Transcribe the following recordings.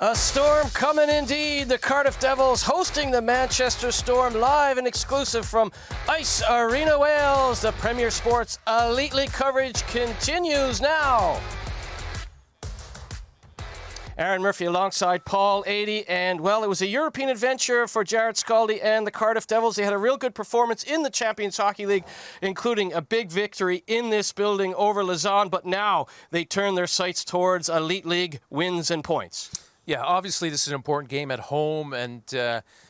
A storm coming indeed. The Cardiff Devils hosting the Manchester Storm live and exclusive from Ice Arena, Wales. The Premier Sports Elite League coverage continues now. Aaron Murphy alongside Paul Adey, and well, it was a European adventure for Jared Scaldi and the Cardiff Devils. They had a real good performance in the Champions Hockey League, including a big victory in this building over Lausanne, but now they turn their sights towards Elite League wins and points. Yeah, obviously this is an important game at home, and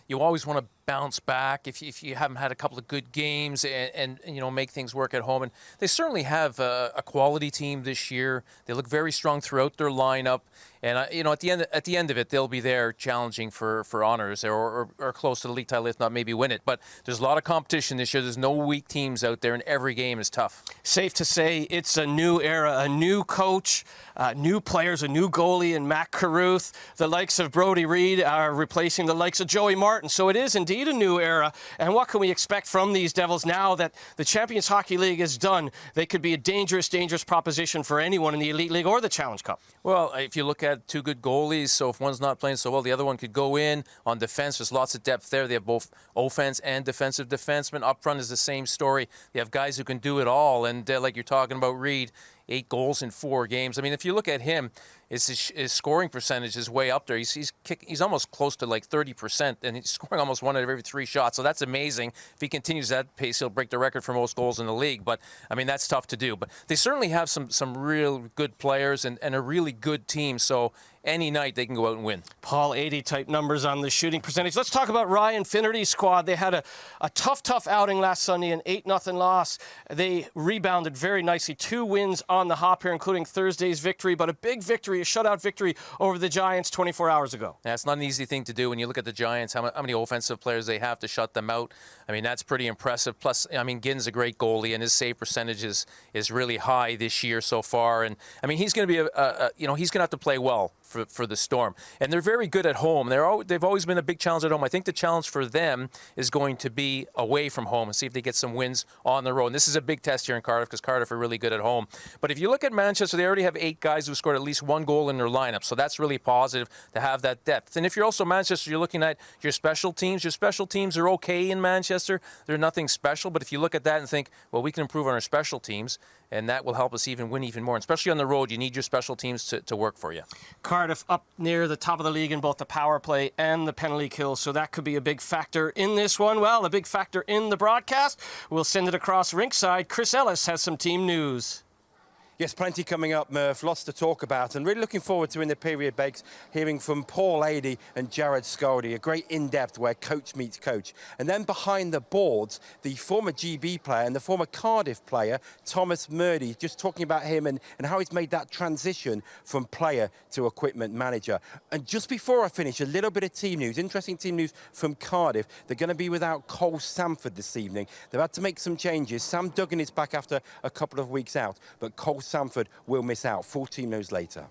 you always want to bounce back if you haven't had a couple of good games and you know, make things work at home. And they certainly have a quality team this year. They look very strong throughout their lineup, and you know, at the end of it, they'll be there challenging for honors or close to the league title, if not maybe win it. But there's a lot of competition this year. There's no weak teams out there, and every game is tough. Safe to say it's a new era, a new coach, new players, a new goalie in Matt Carruth. The likes of Brody Reed are replacing the likes of Joey Martin. So it is indeed a new era. And what can we expect from these Devils now that the Champions Hockey League is done? They could be a dangerous, dangerous proposition for anyone in the Elite League or the Challenge Cup. Well, if you look at two good goalies, so if one's not playing so well, the other one could go in. On defense, there's lots of depth there. They have both offense and defensive defensemen. Up front is the same story. They have guys who can do it all. And like you're talking about Reed, 8 goals in 4 games. I mean, if you look at him, his scoring percentage is way up there. He's almost close to like 30%, and he's scoring almost 1 out of every 3 shots. So that's amazing. If he continues that pace, he'll break the record for most goals in the league. But I mean, that's tough to do. But they certainly have some real good players and a really good team. So any night they can go out and win. Paul Adey type numbers on the shooting percentage. Let's talk about Ryan Finnerty's squad. They had a tough outing last Sunday, an 8-0 loss. They rebounded very nicely. 2 wins on the hop here, including Thursday's victory, but a big victory, a shutout victory over the Giants 24 hours ago. Yeah, it's not an easy thing to do when you look at the Giants, how many offensive players they have to shut them out. I mean, that's pretty impressive. Plus, I mean, Ginn's a great goalie, and his save percentage is really high this year so far. And I mean, he's going to be he's going to have to play well for the Storm. And they're very good at home. They've always been a big challenge at home. I think the challenge for them is going to be away from home and see if they get some wins on the road. And this is a big test here in Cardiff because Cardiff are really good at home. But if you look at Manchester, they already have 8 guys who scored at least 1 goal in their lineup. So that's really positive to have that depth. And if you're also Manchester, you're looking at your special teams. Your special teams are okay in Manchester. They're nothing special. But if you look at that and think, well, we can improve on our special teams, and that will help us win even more. And especially on the road, you need your special teams to work for you. Cardiff up near the top of the league in both the power play and the penalty kill, so that could be a big factor in this one. Well, a big factor in the broadcast. We'll send it across rinkside. Chris Ellis has some team news. Yes, plenty coming up, Murph. Lots to talk about. And really looking forward to, in the period breaks, hearing from Paul Adey and Jared Scaldi. A great in-depth where coach meets coach. And then behind the boards, the former GB player and the former Cardiff player, Thomas Murdy, just talking about him and how he's made that transition from player to equipment manager. And just before I finish, a little bit of team news. Interesting team news from Cardiff. They're going to be without Cole Samford this evening. They've had to make some changes. Sam Duggan is back after a couple of weeks out, but Cole Samford will miss out. Full team news later.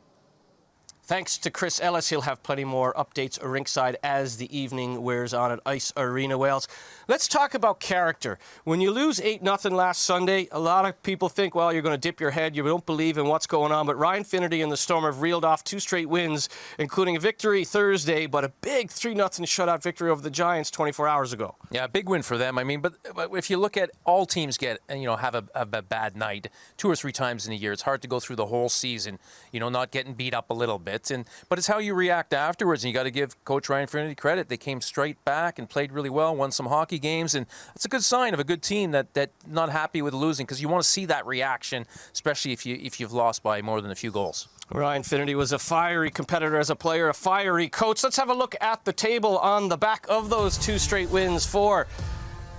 Thanks to Chris Ellis. He'll have plenty more updates ringside as the evening wears on at Ice Arena, Wales. Let's talk about character. When you lose 8-0 last Sunday, a lot of people think, well, you're going to dip your head. You don't believe in what's going on. But Ryan Finnerty and the Storm have reeled off 2 straight wins, including a victory Thursday, but a big 3-0 shutout victory over the Giants 24 hours ago. Yeah, big win for them. I mean, but if you look at all teams have a bad night 2 or 3 times in a year. It's hard to go through the whole season, not getting beat up a little bit. But it's how you react afterwards, and you got to give Coach Ryan Finnerty credit. They came straight back and played really well, won some hockey games, and that's a good sign of a good team that not happy with losing, because you want to see that reaction, especially if you've lost by more than a few goals. Ryan Finnerty was a fiery competitor as a player, a fiery coach. Let's have a look at the table on the back of those 2 straight wins for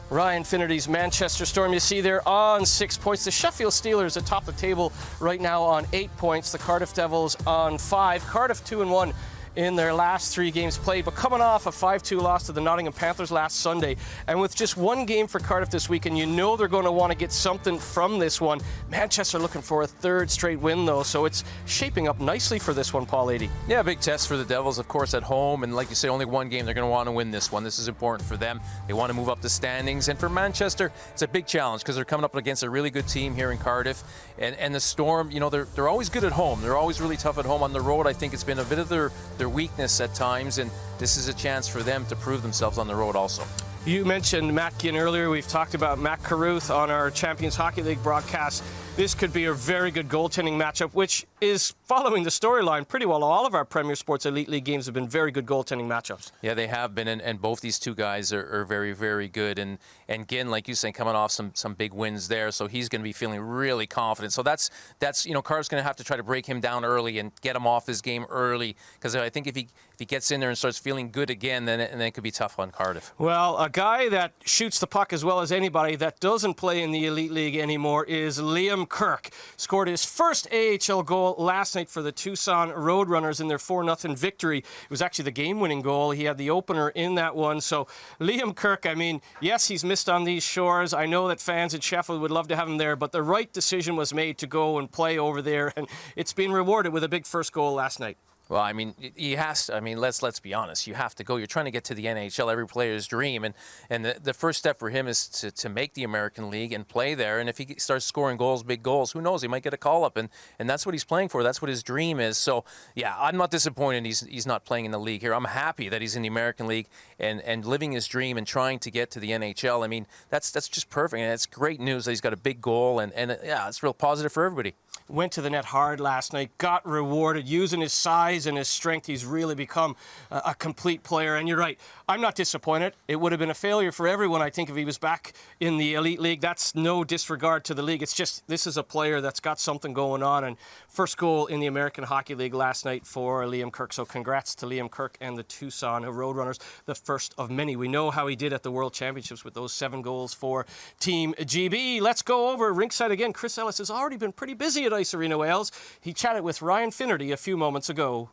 Ryan Finnerty's Manchester Storm. You see they're on 6 points. The Sheffield Steelers atop the table right now on 8 points. The Cardiff Devils on 5. Cardiff 2-1 in their last 3 games played, but coming off a 5-2 loss to the Nottingham Panthers last Sunday. And with just 1 game for Cardiff this week, and they're going to want to get something from this one. Manchester looking for a 3rd straight win, though, so it's shaping up nicely for this one, Paul Adey. Yeah, big test for the Devils, of course, at home. And like you say, only 1 game. They're going to want to win this one. This is important for them. They want to move up the standings. And for Manchester, it's a big challenge because they're coming up against a really good team here in Cardiff. And the Storm, they're always good at home. They're always really tough at home. On the road, I think it's been a bit of their their weakness at times, and this is a chance for them to prove themselves on the road also. You mentioned Matt Ginn earlier. We've talked about Matt Carruth on our Champions Hockey League broadcast. This could be a very good goaltending matchup, which is following the storyline pretty well. All of our Premier Sports Elite League games have been very good goaltending matchups. Yeah, they have been, and both these two guys are very, very good. And Ginn, like you say, coming off some big wins there, so he's going to be feeling really confident. So that's Cardiff's going to have to try to break him down early and get him off his game early, because I think if he gets in there and starts feeling good again, then it could be tough on Cardiff. Well, a guy that shoots the puck as well as anybody that doesn't play in the Elite League anymore is Liam Kirk. Scored his first AHL goal last night for the Tucson Roadrunners in their 4-0 victory. It was actually the game-winning goal. He had the opener in that one. So Liam Kirk, I mean, yes, he's missed on these shores. I know that fans in Sheffield would love to have him there, but the right decision was made to go and play over there, and it's been rewarded with a big first goal last night. Well, I mean, he has to. I mean, let's be honest. You have to go. You're trying to get to the NHL, every player's dream, and the first step for him is to make the American League and play there. And if he starts scoring goals, big goals, who knows? He might get a call up, and that's what he's playing for. That's what his dream is. So, yeah, I'm not disappointed he's not playing in the league here. I'm happy that he's in the American League and living his dream and trying to get to the NHL. I mean, that's just perfect, and it's great news that he's got a big goal, and yeah, it's real positive for everybody. Went to the net hard last night, got rewarded, using his size and his strength. He's really become a complete player. And you're right, I'm not disappointed. It would have been a failure for everyone, I think, if he was back in the Elite League. That's no disregard to the league. It's just this is a player that's got something going on. And first goal in the American Hockey League last night for Liam Kirk. So congrats to Liam Kirk and the Tucson Roadrunners, the first of many. We know how he did at the World Championships with those 7 goals for Team GB. Let's go over ringside again. Chris Ellis has already been pretty busy at Ice Arena Wales. He chatted with Ryan Finnerty a few moments ago.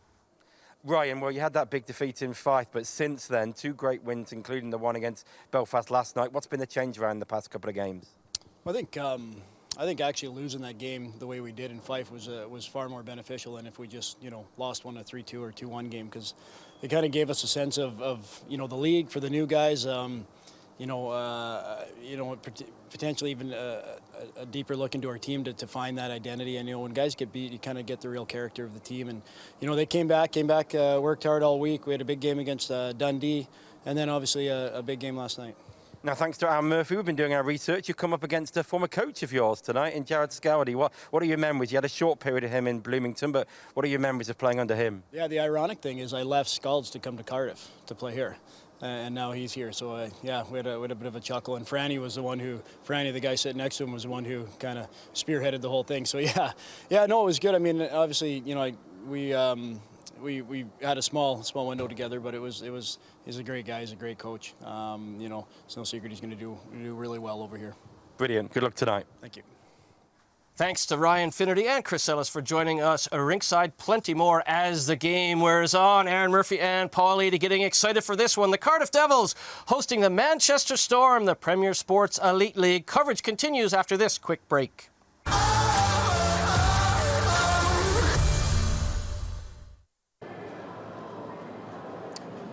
Ryan, well, you had that big defeat in Fife, but since then, 2 great wins, including the one against Belfast last night. What's been the change around the past couple of games? I think actually losing that game the way we did in Fife was far more beneficial than if we just lost one a 3-2 or 2-1 game, because it kind of gave us a sense of the league for the new guys. Potentially even a deeper look into our team to find that identity. And when guys get beat, you kind of get the real character of the team. And they came back, worked hard all week. We had a big game against Dundee, and then obviously a big game last night. Now, thanks to Al Murphy, we've been doing our research. You've come up against a former coach of yours tonight in Jared Scaldy. What are your memories? You had a short period of him in Bloomington, but what are your memories of playing under him? Yeah, the ironic thing is I left Scalds to come to Cardiff to play here. And now he's here. So, yeah, we had a bit of a chuckle. And Franny, the guy sitting next to him, was the one who kind of spearheaded the whole thing. So, yeah, no, it was good. I mean, obviously, we had a small window together, but he's a great guy. He's a great coach. It's no secret he's going to do really well over here. Brilliant. Good luck tonight. Thank you. Thanks to Ryan Finnerty and Chris Ellis for joining us ringside. Plenty more as the game wears on. Aaron Murphy and Paul Eady getting excited for this one. The Cardiff Devils hosting the Manchester Storm, the Premier Sports Elite League. Coverage continues after this quick break.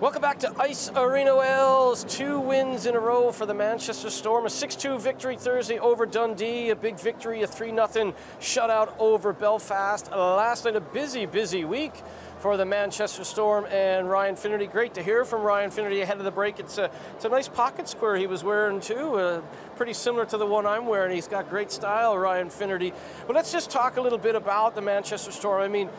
Welcome back to Ice Arena Wales. 2 wins in a row for the Manchester Storm. A 6-2 victory Thursday over Dundee. A big victory, a 3-0 shutout over Belfast. Last night, a busy week for the Manchester Storm and Ryan Finnerty. Great to hear from Ryan Finnerty ahead of the break. It's a nice pocket square he was wearing too. Pretty similar to the one I'm wearing. He's got great style, Ryan Finnerty. But let's just talk a little bit about the Manchester Storm. I mean,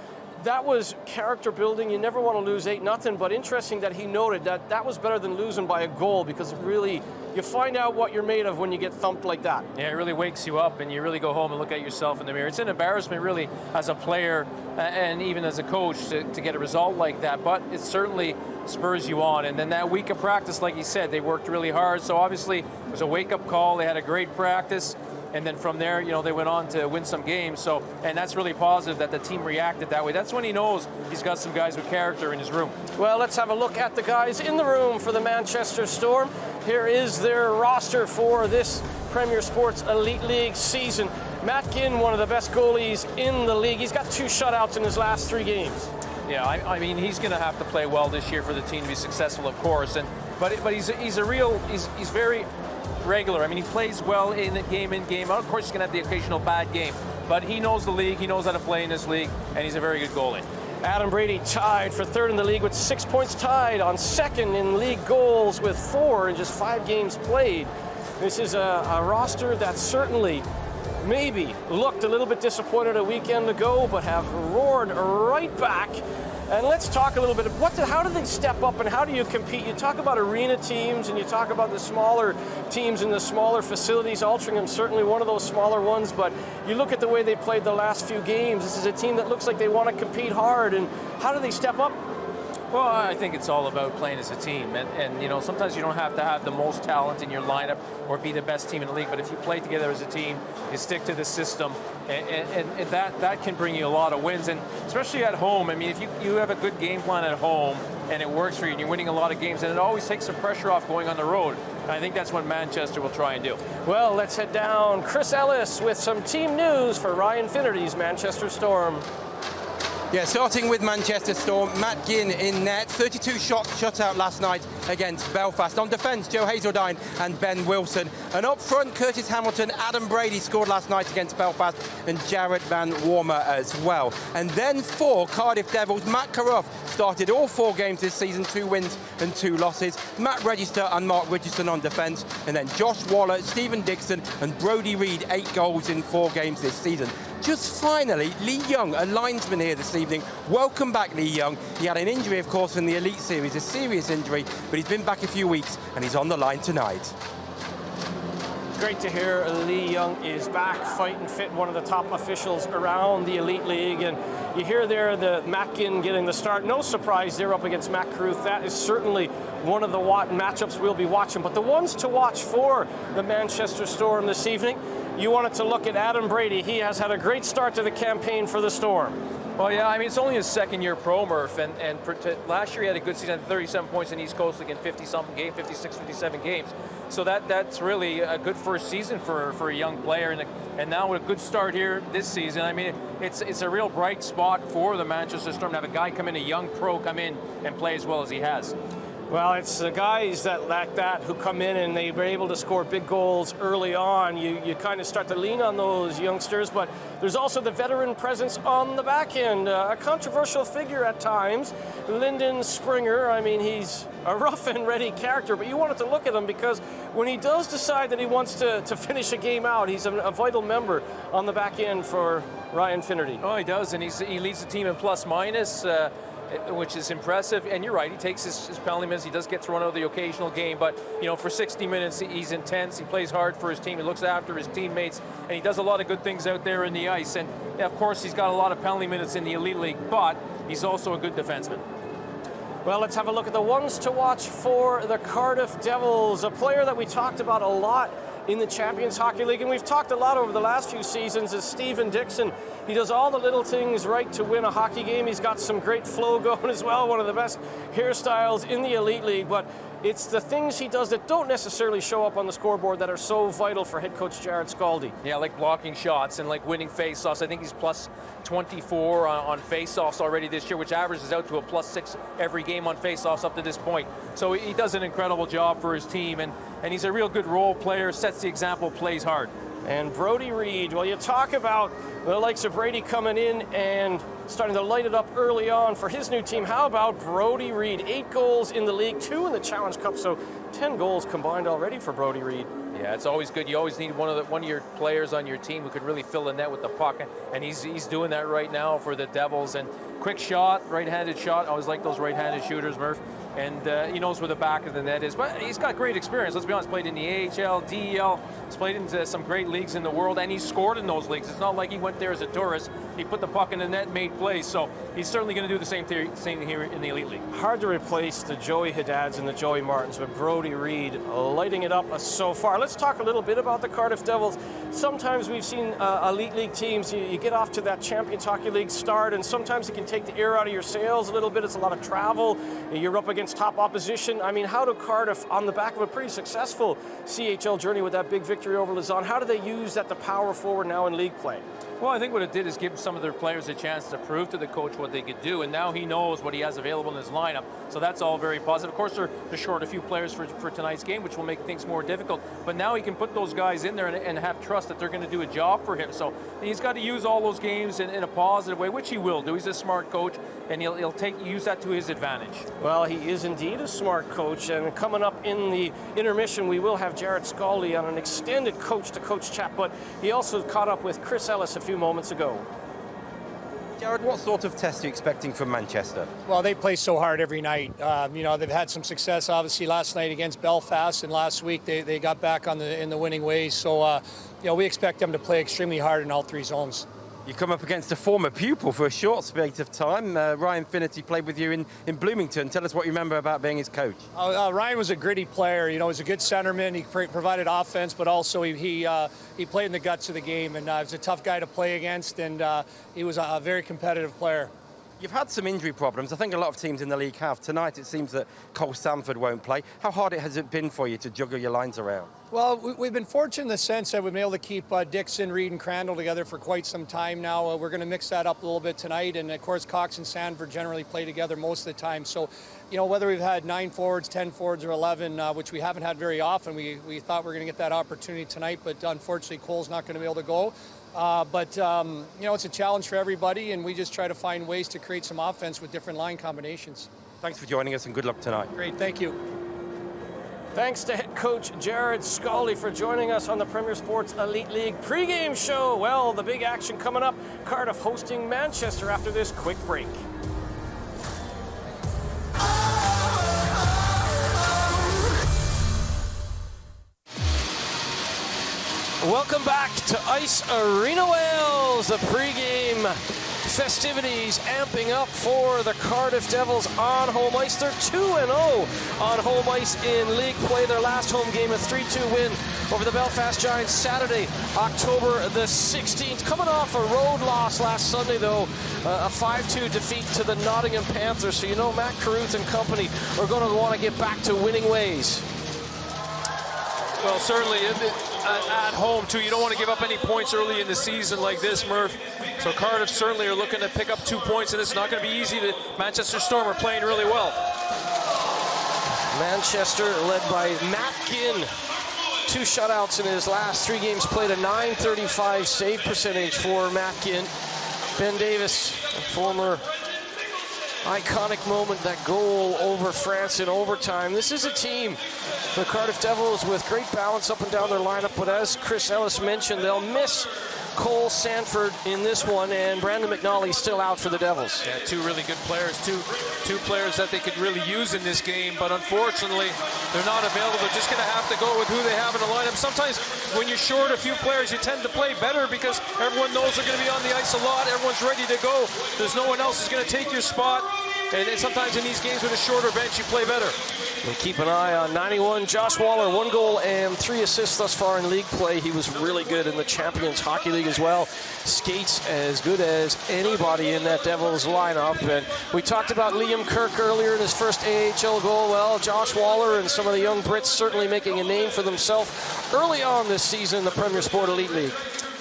that was character building. You never want to lose 8-0, but interesting that he noted that was better than losing by a goal, because it really, you find out what you're made of when you get thumped like that. Yeah, it really wakes you up, and you really go home and look at yourself in the mirror. It's an embarrassment, really, as a player and even as a coach to get a result like that, but it certainly spurs you on. And then that week of practice, like he said, they worked really hard, so obviously it was a wake-up call. They had a great practice. And then from there, they went on to win some games. So, and that's really positive that the team reacted that way. That's when he knows he's got some guys with character in his room. Well, let's have a look at the guys in the room for the Manchester Storm. Here is their roster for this Premier Sports Elite League season. Matt Ginn, one of the best goalies in the league. He's got 2 shutouts in his last 3 games. Yeah, I mean, he's going to have to play well this year for the team to be successful, of course. But he's very regular. I mean, he plays well in game out. Of course, he's going to have the occasional bad game, but he knows the league. He knows how to play in this league, and he's a very good goalie. Adam Brady tied for third in the league with 6 points, tied on second in league goals with 4 in just 5 games played. This is a roster that certainly maybe looked a little bit disappointed a weekend ago, but have roared right back. And let's talk a little bit of how do they step up and how do you compete? You talk about arena teams and you talk about the smaller teams in the smaller facilities. Altrincham certainly one of those smaller ones, but you look at the way they played the last few games. This is a team that looks like they want to compete hard. And how do they step up? Well, I think it's all about playing as a team, and you know, sometimes you don't have to have the most talent in your lineup or be the best team in the league, but if you play together as a team, you stick to the system, and that can bring you a lot of wins, and especially at home. I mean, if you have a good game plan at home and it works for you and you're winning a lot of games, and it always takes some pressure off going on the road. And I think that's what Manchester will try and do. Well, let's head down. Chris Ellis with some team news for Ryan Finnerty's Manchester Storm. Yeah, starting with Manchester Storm, Matt Ginn in net, 32 shots shut out last night against Belfast. On defence, Joe Hazeldine and Ben Wilson. And up front, Curtis Hamilton, Adam Brady scored last night against Belfast, and Jared Van Warmer as well. And then for Cardiff Devils, Matt Carruth started all 4 games this season, 2 wins and 2 losses. Matt Register and Mark Richardson on defence. And then Josh Waller, Stephen Dixon and Brodie Reid, 8 goals in 4 games this season. Just finally, Lee Young, a linesman here this evening. Welcome back, Lee Young. He had an injury, of course, in the Elite Series, a serious injury, but he's been back a few weeks and he's on the line tonight. Great to hear Lee Young is back, fighting fit, one of the top officials around the Elite League. And you hear there the Matt Ginn getting the start. No surprise they're up against Matt Carruth. That is certainly one of the matchups we'll be watching. But the ones to watch for the Manchester Storm this evening, you wanted to look at Adam Brady. He has had a great start to the campaign for the Storm. Well, yeah, I mean, it's only his second-year pro, Murph, and last year he had a good season, 37 points in East Coast League in 50-something games, 56, 57 games. So that's really a good first season for a young player, and now with a good start here this season, I mean, it's a real bright spot for the Manchester Storm to have a guy come in, a young pro come in and play as well as he has. Well, it's the guys like that who come in and they were able to score big goals early on. You kind of start to lean on those youngsters, but there's also the veteran presence on the back end. A controversial figure at times, Lyndon Springer. I mean, he's a rough and ready character, but you wanted to look at him because when he does decide that he wants to finish a game out, he's a vital member on the back end for Ryan Finnerty. Oh, he does, and he leads the team in plus-minus. Which is impressive, and you're right, he takes his penalty minutes, he does get thrown out of the occasional game, but you know, for 60 minutes he's intense, he plays hard for his team, he looks after his teammates, and he does a lot of good things out there in the ice, and yeah, of course he's got a lot of penalty minutes in the Elite League, but he's also a good defenseman. Well, let's have a look at the ones to watch for the Cardiff Devils, a player that we talked about a lot in the Champions Hockey League, and we've talked a lot over the last few seasons, is Stephen Dixon. He does all the little things right to win a hockey game. He's got some great flow going as well, one of the best hairstyles in the Elite League, but it's the things he does that don't necessarily show up on the scoreboard that are so vital for head coach Jared Scaldi. Yeah, like blocking shots and like winning face-offs. I think he's plus 24 on face-offs already this year, which averages out to a plus 6 every game on face-offs up to this point. So he does an incredible job for his team, and he's a real good role player, sets the example, plays hard. And Brodie Reid, well, you talk about the likes of Brady coming in and starting to light it up early on for his new team. How about Brodie Reid? 8 goals in the league, 2 in the Challenge Cup, so 10 goals combined already for Brodie Reid. Yeah, it's always good. You always need one of your players on your team who could really fill the net with the puck, and he's doing that right now for the Devils. And quick shot, right-handed shot. I always like those right-handed shooters, Murph. And he knows where the back of the net is. But he's got great experience. Let's be honest, played in the AHL, DEL. He's played in some great leagues in the world, and he's scored in those leagues. It's not like he went there as a tourist. He put the puck in the net and made plays. So he's certainly going to do the same thing here in the Elite League. Hard to replace the Joey Haddads and the Joey Martins, but Brodie Reid lighting it up so far. Let's talk a little bit about the Cardiff Devils. Sometimes we've seen Elite League teams, you get off to that Champions Hockey League start, and sometimes it can take the air out of your sails a little bit. It's a lot of travel. You're up against top opposition. I mean, how do Cardiff, on the back of a pretty successful CHL journey with that big victory over Lausanne, how do they use that to power forward now in league play? Well, I think what it did is give some of their players a chance to prove to the coach what they could do, and now he knows what he has available in his lineup. So that's all very positive. Of course, they're short a few players for tonight's game, which will make things more difficult. But now he can put those guys in there and have trust that they're going to do a job for him. So he's got to use all those games in a positive way, which he will do. He's a smart coach, and he'll use that to his advantage. Well, he is indeed a smart coach, and coming up in the intermission, we will have Jared Scaldi on an extended coach-to-coach chat, but he also caught up with Chris Ellis a few moments ago. Jared, what sort of test are you expecting from Manchester? Well, they play so hard every night. They've had some success, obviously, last night against Belfast, and last week they got back in the winning ways. So, we expect them to play extremely hard in all three zones. You come up against a former pupil for a short space of time. Ryan Finnerty played with you in Bloomington. Tell us what you remember about being his coach. Ryan was a gritty player. He's a good centerman. He provided offense, but also he played in the guts of the game, and he was a tough guy to play against, and he was a very competitive player. You've had some injury problems. I think a lot of teams in the league have. Tonight it seems that Cole Sanford won't play. How hard has it been for you to juggle your lines around? Well, we've been fortunate in the sense that we've been able to keep Dixon, Reed, and Crandall together for quite some time now. We're going to mix that up a little bit tonight, and of course Cox and Sanford generally play together most of the time. So, whether we've had 9 forwards, 10 forwards, or 11, which we haven't had very often, we thought we were going to get that opportunity tonight, but unfortunately Cole's not going to be able to go. But it's a challenge for everybody, and we just try to find ways to create some offense with different line combinations. Thanks for joining us, and good luck tonight. Great, thank you. Thanks to head coach Jared Scaldi for joining us on the Premier Sports Elite League pregame show. Well, the big action coming up, Cardiff hosting Manchester after this quick break. Welcome back to Ice Arena Wales. The pregame festivities amping up for the Cardiff Devils on home ice. They're 2-0 on home ice in league play. Their last home game, a 3-2 win over the Belfast Giants Saturday, October the 16th. Coming off a road loss last Sunday, though, a 5-2 defeat to the Nottingham Panthers. So Matt Carruth and company are going to want to get back to winning ways. Well, certainly at home, too. You don't want to give up any points early in the season like this, Murph. So Cardiff certainly are looking to pick up 2 points, and it's not going to be easy. Manchester Storm are playing really well. Manchester led by Matt Ginn. 2 shutouts in his last 3 games played, a .935 save percentage for Matt Ginn. Ben Davis, a former iconic moment, that goal over France in overtime. This is a team, the Cardiff Devils, with great balance up and down their lineup, but as Chris Ellis mentioned, they'll miss Cole Sanford in this one, and Brandon McNally's still out for the Devils. Yeah, 2 really good players, two players that they could really use in this game, but unfortunately, they're not available. They're just going to have to go with who they have in the lineup. Sometimes when you're short a few players, you tend to play better because everyone knows they're going to be on the ice a lot. Everyone's ready to go. There's no one else who's going to take your spot. And sometimes in these games with a shorter bench, you play better. We'll keep an eye on 91. Josh Waller, 1 goal and 3 assists thus far in league play. He was really good in the Champions Hockey League as well. Skates as good as anybody in that Devils lineup. And we talked about Liam Kirk earlier in his first AHL goal. Well, Josh Waller and some of the young Brits certainly making a name for themselves early on this season in the Premier Sport Elite League.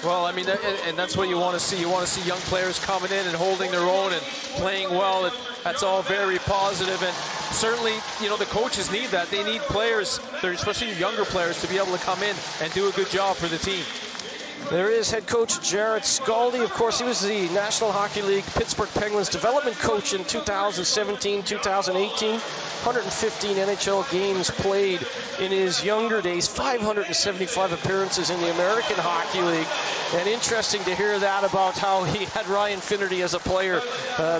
Well, I mean, and that's what you want to see. You want to see young players coming in and holding their own and playing well. That's all very positive, and certainly, the coaches need that. They need players, especially younger players, to be able to come in and do a good job for the team. There is head coach Jared Scaldi. Of course, he was the National Hockey League Pittsburgh Penguins development coach in 2017, 2018. 115 NHL games played in his younger days, 575 appearances in the American Hockey League. And interesting to hear that about how he had Ryan Finnerty as a player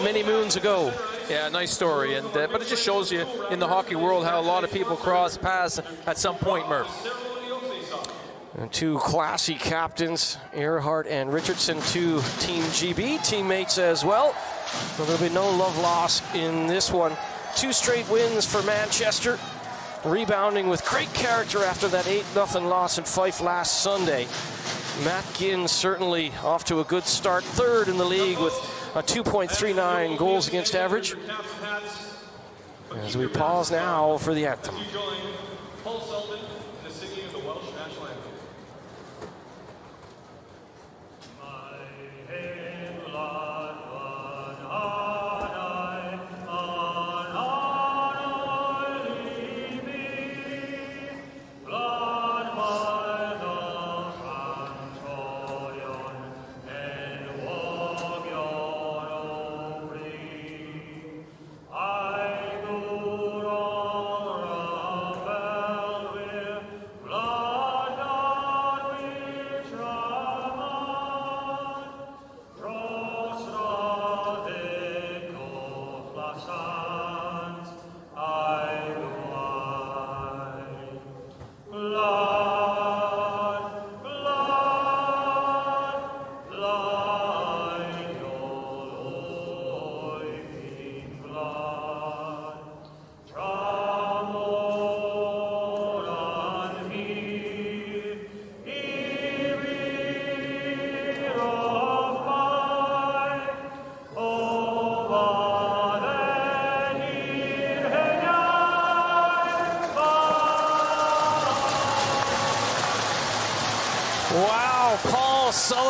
many moons ago. Yeah, nice story, but it just shows you in the hockey world how a lot of people cross paths at some point, Murph. And 2 classy captains, Earhart and Richardson, 2 Team GB teammates as well. So there'll be no love lost in this one. 2 straight wins for Manchester, rebounding with great character after that 8-0 loss in Fife last Sunday. Matt Ginn certainly off to a good start, 3rd in the league with a 2.39 goals against average. As we pause now for the anthem.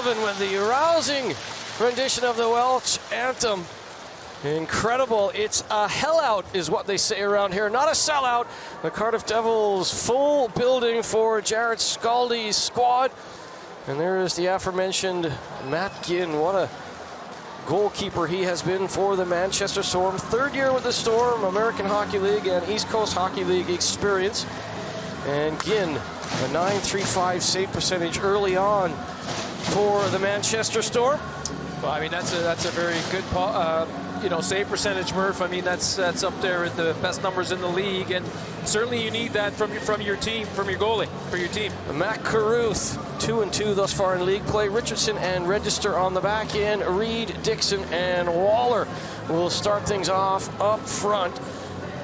Sullivan with the rousing rendition of the Welsh anthem. Incredible. It's a hellout is what they say around here, not a sellout. The Cardiff Devils full building for Jared Scaldy's squad. And there is the aforementioned Matt Ginn. What a goalkeeper he has been for the Manchester Storm. Third year with the Storm, American Hockey League and East Coast Hockey League experience. And Ginn, a .935 save percentage early on for the Manchester Storm. Well, I mean, that's a very good save percentage, Murph. I mean, that's up there with the best numbers in the league, and certainly you need that from your team, from your goalie, for your team. Matt Carruth, 2-2 thus far in league play. Richardson and Register on the back end. Reed, Dixon, and Waller will start things off up front.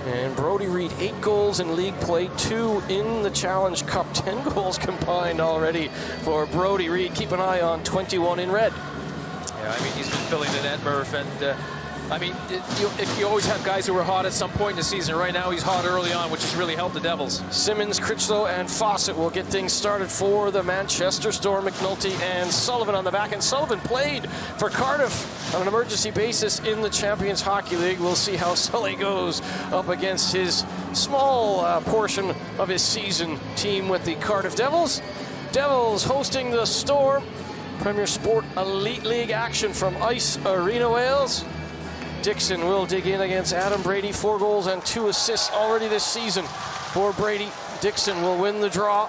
And Brody Reed, 8 goals in league play, 2 in the Challenge Cup, 10 goals combined already for Brody Reed. Keep an eye on 21 in red. Yeah, I mean, he's been filling the net, Murph, and I mean, you always have guys who are hot at some point in the season. Right now, he's hot early on, which has really helped the Devils. Simmons, Critchlow, and Fawcett will get things started for the Manchester Storm. McNulty and Sullivan on the back. And Sullivan played for Cardiff on an emergency basis in the Champions Hockey League. We'll see how Sully goes up against his small portion of his season team with the Cardiff Devils. Devils hosting the Storm. Premier Sport Elite League action from Ice Arena, Wales. Dixon will dig in against Adam Brady. 4 goals and 2 assists already this season for Brady. Dixon will win the draw.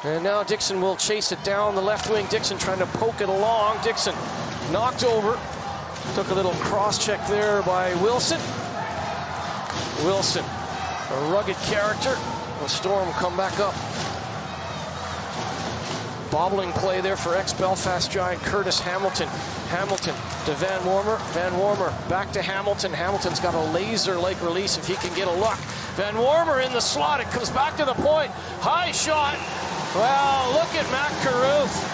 And now Dixon will chase it down the left wing. Dixon trying to poke it along. Dixon knocked over. Took a little cross check there by Wilson. Wilson, a rugged character. The Storm come back up. Bobbling play there for ex-Belfast giant Curtis Hamilton. Hamilton to Van Wormer. Van Wormer back to Hamilton. Hamilton's got a laser-like release if he can get a look. Van Wormer in the slot. It comes back to the point. High shot. Well, look at Matt Carruth.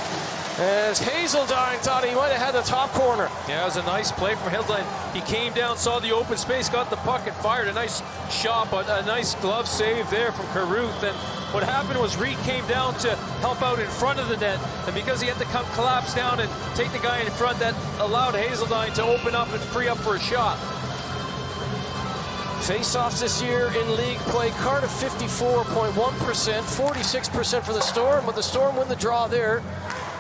As Hazeldine thought he might have had the top corner. Yeah, it was a nice play from Hazeldine. He came down, saw the open space, got the puck and fired a nice shot, but a nice glove save there from Carruth. And what happened was Reed came down to help out in front of the net, and because he had to come collapse down and take the guy in front, that allowed Hazeldine to open up and free up for a shot. Face-offs this year in league play. Cardiff 54.1%, 46% for the Storm, but the Storm win the draw there.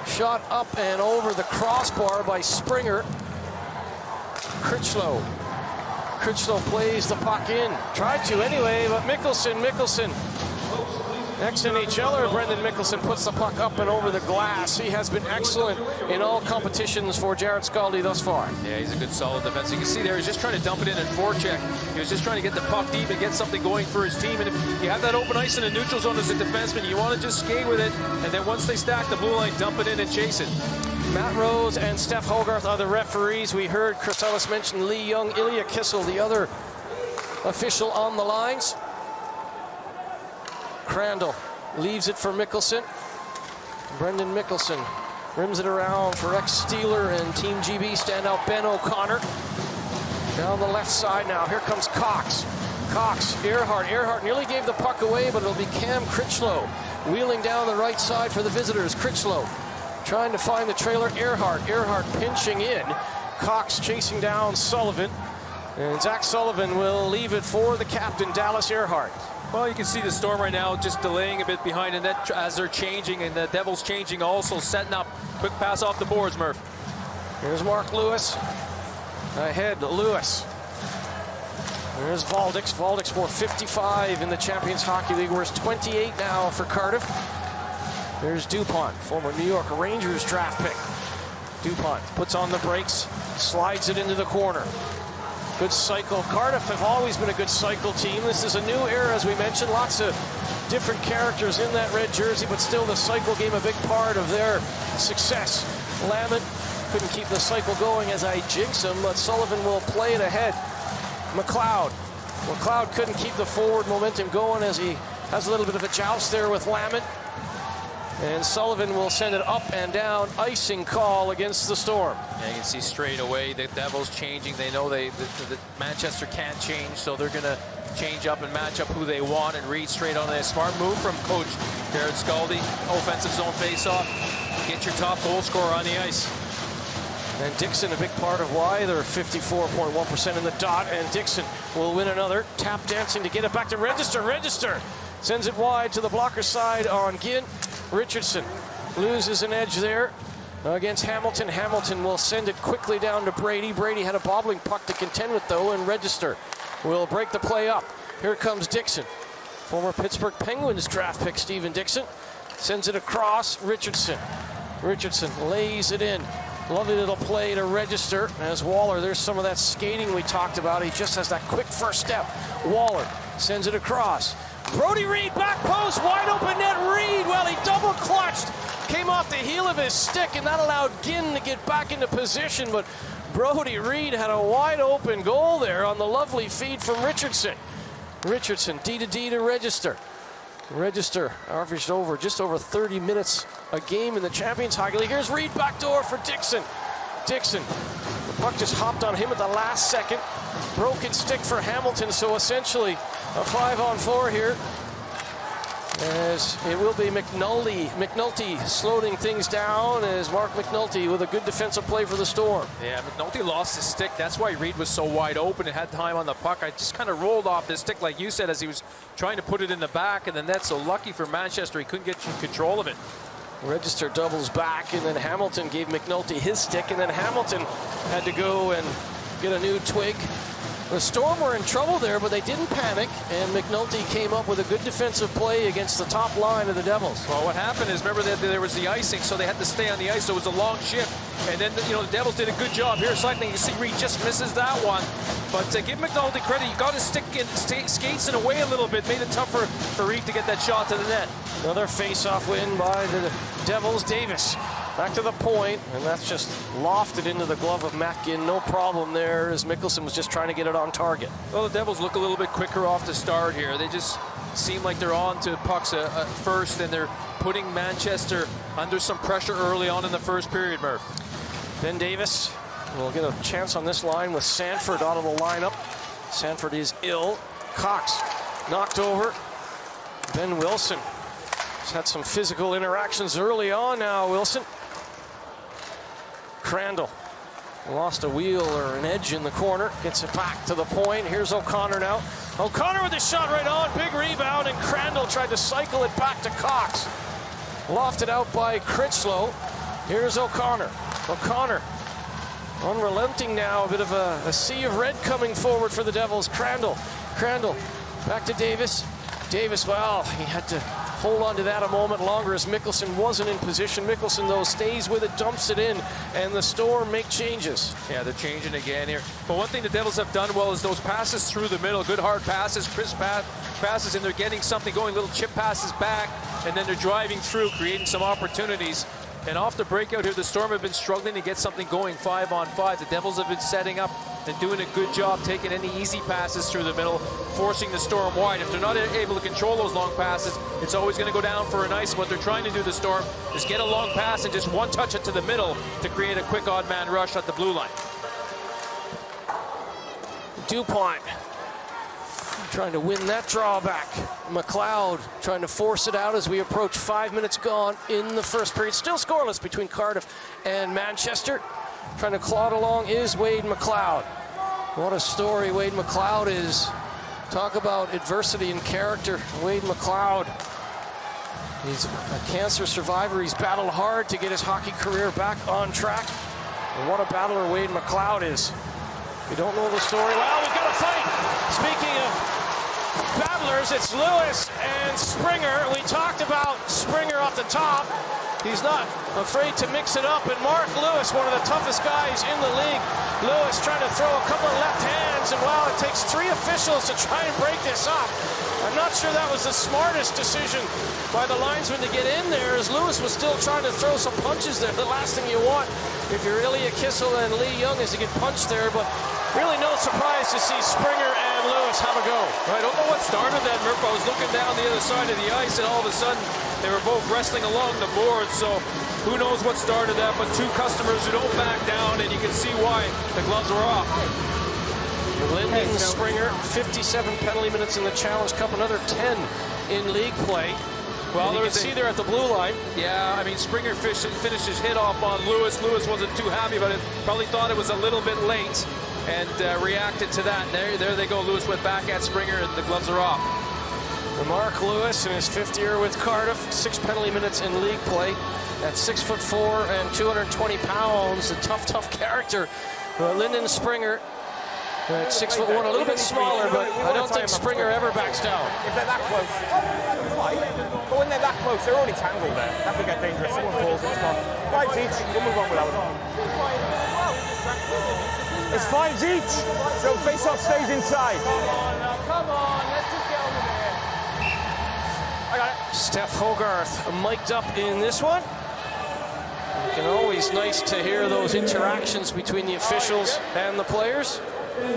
Shot up and over the crossbar by Springer. Critchlow. Critchlow plays the puck in. Tried to anyway, but Mickelson. Ex-NHLer Brendan Mickelson puts the puck up and over the glass. He has been excellent in all competitions for Jared Scaldy thus far. Yeah, he's a good solid defense. You can see there, he's just trying to dump it in and forecheck. He was just trying to get the puck deep and get something going for his team. And if you have that open ice in a neutral zone as a defenseman, you want to just skate with it. And then once they stack the blue line, dump it in and chase it. Matt Rose and Steph Hogarth are the referees. We heard Chris Ellis mention Lee Young, Ilya Kissel, the other official on the lines. Crandall leaves it for Mickelson. Brendan Mickelson rims it around for ex-Steeler and Team GB standout Ben O'Connor. Down the left side now. Here comes Cox. Cox, Earhart. Earhart nearly gave the puck away, but it'll be Cam Critchlow wheeling down the right side for the visitors. Critchlow trying to find the trailer. Earhart. Earhart pinching in. Cox chasing down Sullivan. And Zach Sullivan will leave it for the captain, Dallas Earhart. Well, you can see the Storm right now just delaying a bit behind the net as they're changing, and the Devils changing also, setting up. Quick pass off the boards, Murph. Here's Mark Lewis. Ahead, Lewis. There's Valdix. Valdix for 55 in the Champions Hockey League, where it's 28 now for Cardiff. There's Dupont, former New York Rangers draft pick. Dupont puts on the brakes, slides it into the corner. Good cycle. Cardiff have always been a good cycle team. This is a new era, as we mentioned. Lots of different characters in that red jersey, but still the cycle game a big part of their success. Lammett couldn't keep the cycle going as I jinx him, but Sullivan will play it ahead. McLeod. McLeod couldn't keep the forward momentum going as he has a little bit of a joust there with Lammett. And Sullivan will send it up and down. Icing call against the Storm. Yeah, you can see straight away the Devils changing. They know the Manchester can't change, so they're going to change up and match up who they want and read straight on a smart move from coach Jared Scaldy. Offensive zone face-off. get your top goal scorer on the ice. And Dixon, a big part of why they're 54.1% in the dot. And Dixon will win another. Tap dancing to get it back to Register. Register sends it wide to the blocker side on Ginn. Richardson loses an edge there against Hamilton. Hamilton will send it quickly down to Brady. Brady had a bobbling puck to contend with, though, and Register will break the play up. Here comes Dixon. Former Pittsburgh Penguins draft pick Steven Dixon sends it across. Richardson. Richardson lays it in. Lovely little play to Register. As Waller, there's some of that skating we talked about. He just has that quick first step. Waller sends it across. Brody Reed, back post, wide open net. Reed, well, he double clutched. Came off the heel of his stick, and that allowed Ginn to get back into position. But Brody Reed had a wide open goal there on the lovely feed from Richardson. Richardson, D to D to Register. Register averaged just over 30 minutes a game in the Champions Hockey League. Here's Reed backdoor for Dixon. Dixon, the puck just hopped on him at the last second. Broken stick for Hamilton, so essentially a 5-on-4 here. As it will be McNulty slowing things down as Mark McNulty with a good defensive play for the Storm. Yeah, McNulty lost his stick. That's why Reed was so wide open and had time on the puck. I just kind of rolled off his stick, like you said, as he was trying to put it in the back of the net. So lucky for Manchester, he couldn't get control of it. Register doubles back, and then Hamilton gave McNulty his stick, and then Hamilton had to go and get a new twig. The Storm were in trouble there, but they didn't panic, and McNulty came up with a good defensive play against the top line of the Devils. Well, what happened is, remember that there was the icing, so they had to stay on the ice, so it was a long shift. And then, the Devils did a good job here cycling. You see Reed just misses that one. But give McNulty credit. You got his stick in, skates in a way a little bit, made it tougher for Reed to get that shot to the net. Another face-off win by the Devils. Davis back to the point, and that's just lofted into the glove of Matt Ginn. No problem there, as Mickelson was just trying to get it on target. Well, the Devils look a little bit quicker off the start here. They just seem like they're on to pucks first, and they're putting Manchester under some pressure early on in the first period, Murph. Ben Davis will get a chance on this line with Sanford out of the lineup. Sanford is ill. Cox knocked over. Ben Wilson has had some physical interactions early on now, Wilson. Crandall lost a wheel or an edge in the corner. Gets it back to the point. Here's O'Connor now. O'Connor with the shot right on. Big rebound, and Crandall tried to cycle it back to Cox. Lofted out by Critchlow. Here's O'Connor. O'Connor unrelenting now. A bit of a sea of red coming forward for the Devils. Crandall back to Davis. Davis, well, he had to hold on to that a moment longer as Mickelson wasn't in position. Mickelson, though, stays with it, dumps it in, and the Storm make changes. Yeah, they're changing again here. But one thing the Devils have done well is those passes through the middle. Good hard passes, crisp passes, and they're getting something going. Little chip passes back, and then they're driving through, creating some opportunities. And off the breakout here, the Storm have been struggling to get something going 5-on-5. The Devils have been setting up and doing a good job taking any easy passes through the middle, forcing the Storm wide. If they're not able to control those long passes, it's always going to go down for an ice. What they're trying to do, the Storm, is get a long pass and just one-touch it to the middle to create a quick odd-man rush at the blue line. DuPont trying to win that drawback. McLeod trying to force it out as we approach 5 minutes gone in the first period. Still scoreless between Cardiff and Manchester. Trying to claw along is Wade McLeod. What a story Wade McLeod is. Talk about adversity and character. Wade McLeod, he's a cancer survivor. He's battled hard to get his hockey career back on track. And what a battler Wade McLeod is. If you don't know the story, well, we've got a fight. Speaking of battlers, it's Lewis and Springer. We talked about Springer off the top. He's not afraid to mix it up. And Mark Lewis, one of the toughest guys in the league. Lewis trying to throw a couple of left hands, and wow, it takes 3 officials to try and break this up. I'm not sure that was the smartest decision by the linesman to get in there, as Lewis was still trying to throw some punches there. The last thing you want if you're Ilya Kissel and Lee Young is to get punched there, but really no surprise to see Springer and Lewis have a go. I don't know what started that, Murph. I was looking down the other side of the ice, and all of a sudden they were both wrestling along the board, so who knows what started that, but 2 customers who don't back down, and you can see why the gloves were off. Linden Springer, 57 penalty minutes in the Challenge Cup, another 10 in league play. Well, you there can was see there at the blue line. Yeah, I mean, Springer finished his hit off on Lewis. Lewis wasn't too happy about it. Probably thought it was a little bit late and reacted to that. There they go. Lewis went back at Springer, and the gloves are off. Mark Lewis in his 5th year with Cardiff, 6 penalty minutes in league play. At 6'4" and 220 pounds, a tough character. Lyndon Springer at 6'1", a little bit smaller, but I don't think Springer ever backs down. If they're that close, fight. But when they're that close, they're already tangled there. That could get dangerous. Someone falls, it's gone. 5s each. We'll move on without it. It's 5s each. So face-off stays inside. Come on, let's just get over there. I got it. Steph Hogarth mic'd up in this one. And always nice to hear those interactions between the officials and the players.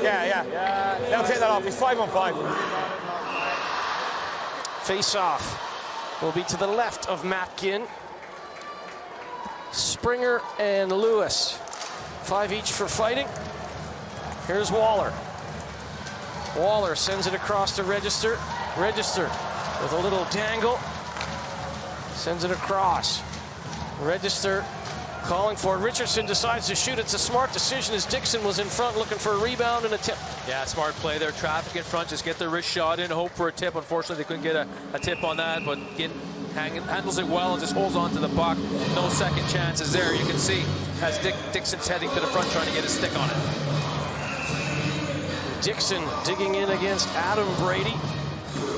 Yeah. They'll take that off. It's 5-on-5. Face-off will be to the left of Matt Ginn. Springer and Lewis. 5 each for fighting. Here's Waller. Waller sends it across to Register. Register with a little dangle. Sends it across. Register calling for it. Richardson decides to shoot. It's a smart decision as Dixon was in front looking for a rebound and a tip. Yeah, smart play there. Traffic in front, just get their wrist shot in, hope for a tip. Unfortunately, they couldn't get a tip on that, but Ginn handles it well and just holds on to the puck. No second chances there. You can see as Dixon's heading to the front trying to get his stick on it. Dixon digging in against Adam Brady.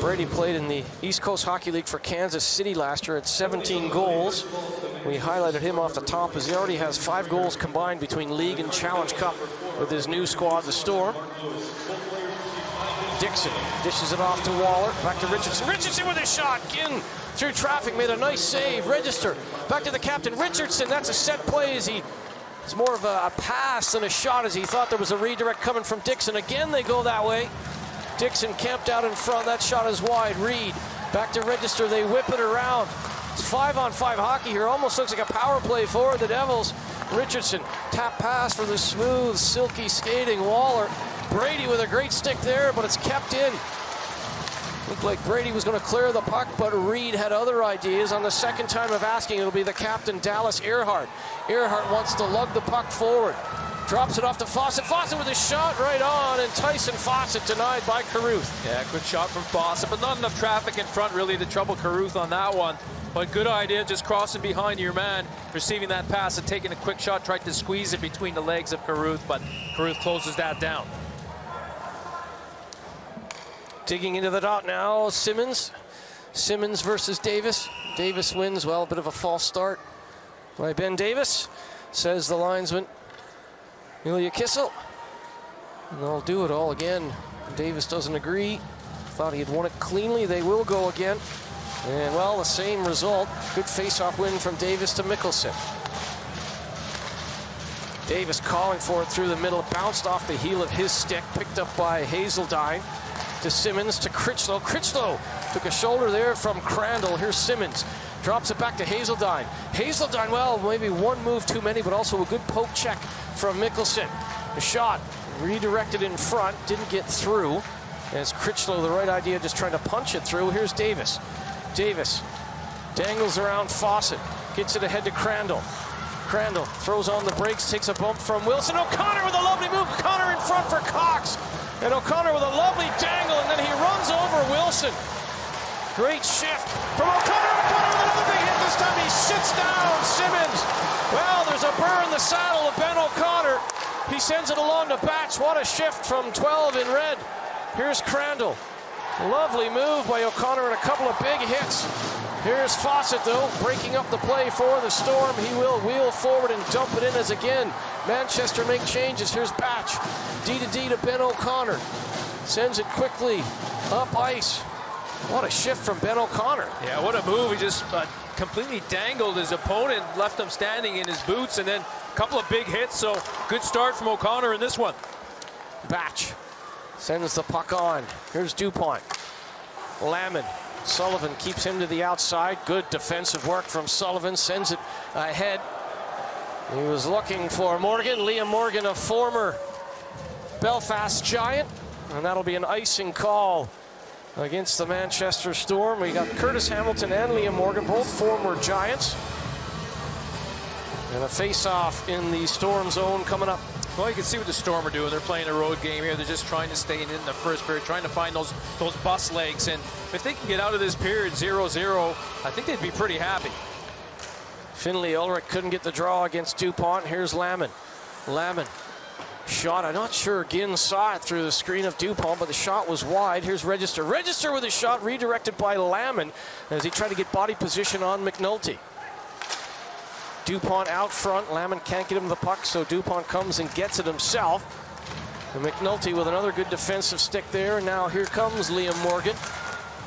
Brady played in the East Coast Hockey League for Kansas City last year at 17 goals. We highlighted him off the top as he already has 5 goals combined between League and Challenge Cup with his new squad, the Storm. Dixon dishes it off to Waller. Back to Richardson. Richardson with a shot. Ginn through traffic made a nice save. Register. Back to the captain. Richardson. That's a set play as he... It's more of a pass than a shot as he thought there was a redirect coming from Dixon. Again, they go that way. Dixon camped out in front. That shot is wide. Reed back to Register. They whip it around. It's 5-on-5 hockey here. Almost looks like a power play for the Devils. Richardson, tap pass for the smooth, silky skating Waller. Brady with a great stick there, but it's kept in. Looked like Brady was going to clear the puck, but Reed had other ideas. On the second time of asking, it'll be the captain, Dallas Earhart. Earhart wants to lug the puck forward. Drops it off to Fawcett. Fawcett with a shot right on, and Tyson Fawcett denied by Carruth. Yeah, good shot from Fawcett, but not enough traffic in front really to trouble Carruth on that one. But good idea, just crossing behind your man, receiving that pass and taking a quick shot, tried to squeeze it between the legs of Carruth, but Carruth closes that down. Digging into the dot now, Simmons. Simmons versus Davis. Davis wins, well, a bit of a false start by Ben Davis, says the linesman. Ilya Kissel. And they'll do it all again. Davis doesn't agree. Thought he had won it cleanly. They will go again. And, well, the same result. Good face-off win from Davis to Mickelson. Davis calling for it through the middle. Bounced off the heel of his stick. Picked up by Hazeldine. To Simmons, to Critchlow. Critchlow took a shoulder there from Crandall. Here's Simmons. Drops it back to Hazeldine. Hazeldine, well, maybe one move too many, but also a good poke check from Mickelson. The shot redirected in front, didn't get through. As Critchlow, the right idea, just trying to punch it through. Here's Davis. Davis dangles around Fawcett. Gets it ahead to Crandall. Crandall throws on the brakes, takes a bump from Wilson. O'Connor with a lovely move. O'Connor in front for Cox. And O'Connor with a lovely dangle, and then he runs over Wilson. Great shift from O'Connor. O'Connor with another big hit. This time he sits down Simmons. Well, there's a burr in the saddle of Ben O'Connor. He sends it along to Batch. What a shift from 12 in red. Here's Crandall. Lovely move by O'Connor and a couple of big hits. Here's Fawcett, though, breaking up the play for the Storm. He will wheel forward and dump it in as again Manchester make changes. Here's Batch. D to D to Ben O'Connor. Sends it quickly up ice. What a shift from Ben O'Connor. Yeah, what a move. He just completely dangled his opponent, left him standing in his boots, and then a couple of big hits. So good start from O'Connor in this one. Batch sends the puck on. Here's DuPont. Lamon. Sullivan keeps him to the outside. Good defensive work from Sullivan. Sends it ahead. He was looking for Morgan. Liam Morgan, a former Belfast Giant. And that'll be an icing call against the Manchester Storm. We got Curtis Hamilton and Liam Morgan, both former Giants. And a face-off in the Storm zone coming up. Well, you can see what the Storm are doing. They're playing a road game here. They're just trying to stay in the first period, trying to find those bus legs. And if they can get out of this period 0-0, I think they'd be pretty happy. Finley Ulrich couldn't get the draw against DuPont. Here's Lamon. Lamon. Shot, I'm not sure Ginn saw it through the screen of DuPont, but the shot was wide. Here's Register. Register with a shot redirected by Lamon as he tried to get body position on McNulty. DuPont out front. Lamon can't get him the puck, so DuPont comes and gets it himself. And McNulty with another good defensive stick there. Now here comes Liam Morgan.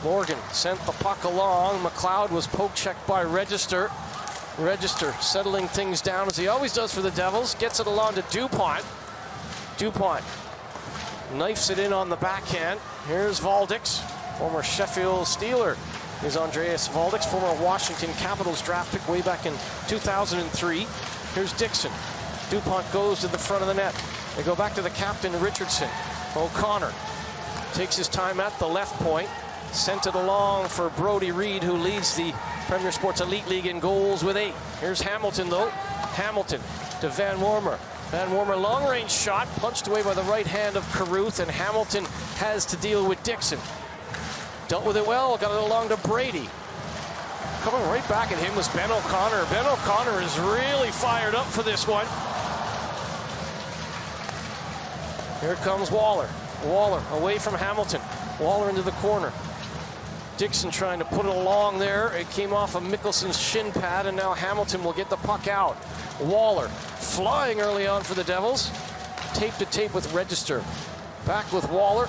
Morgan sent the puck along. McLeod was poke checked by Register. Register settling things down as he always does for the Devils. Gets it along to DuPont. DuPont knifes it in on the backhand. Here's Valdix, former Sheffield Steeler. Is Andreas Valdix, former Washington Capitals draft pick way back in 2003. Here's Dixon. DuPont goes to the front of the net. They go back to the captain, Richardson. O'Connor takes his time at the left point. Sent it along for Brody Reed, who leads the Premier Sports Elite League in goals with 8. Here's Hamilton, though. Hamilton to Van Wormer. Van Wormer, long-range shot, punched away by the right hand of Carruth, and Hamilton has to deal with Dixon. Dealt with it well, got it along to Brady. Coming right back at him was Ben O'Connor. Ben O'Connor is really fired up for this one. Here comes Waller. Waller away from Hamilton. Waller into the corner. Dixon trying to put it along there. It came off of Mickelson's shin pad, and now Hamilton will get the puck out. Waller flying early on for the Devils. Tape to tape with Register. Back with Waller.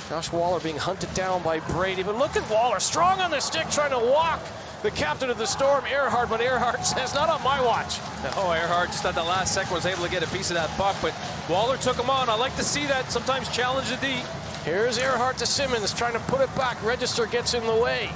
Josh Waller being hunted down by Brady. But look at Waller, strong on the stick, trying to walk the captain of the Storm, Earhart. But Earhart says, not on my watch. Oh, Earhart just at the last second was able to get a piece of that puck. But Waller took him on. I like to see that. Sometimes challenge the D. Here's Earhart to Simmons, trying to put it back. Register gets in the way.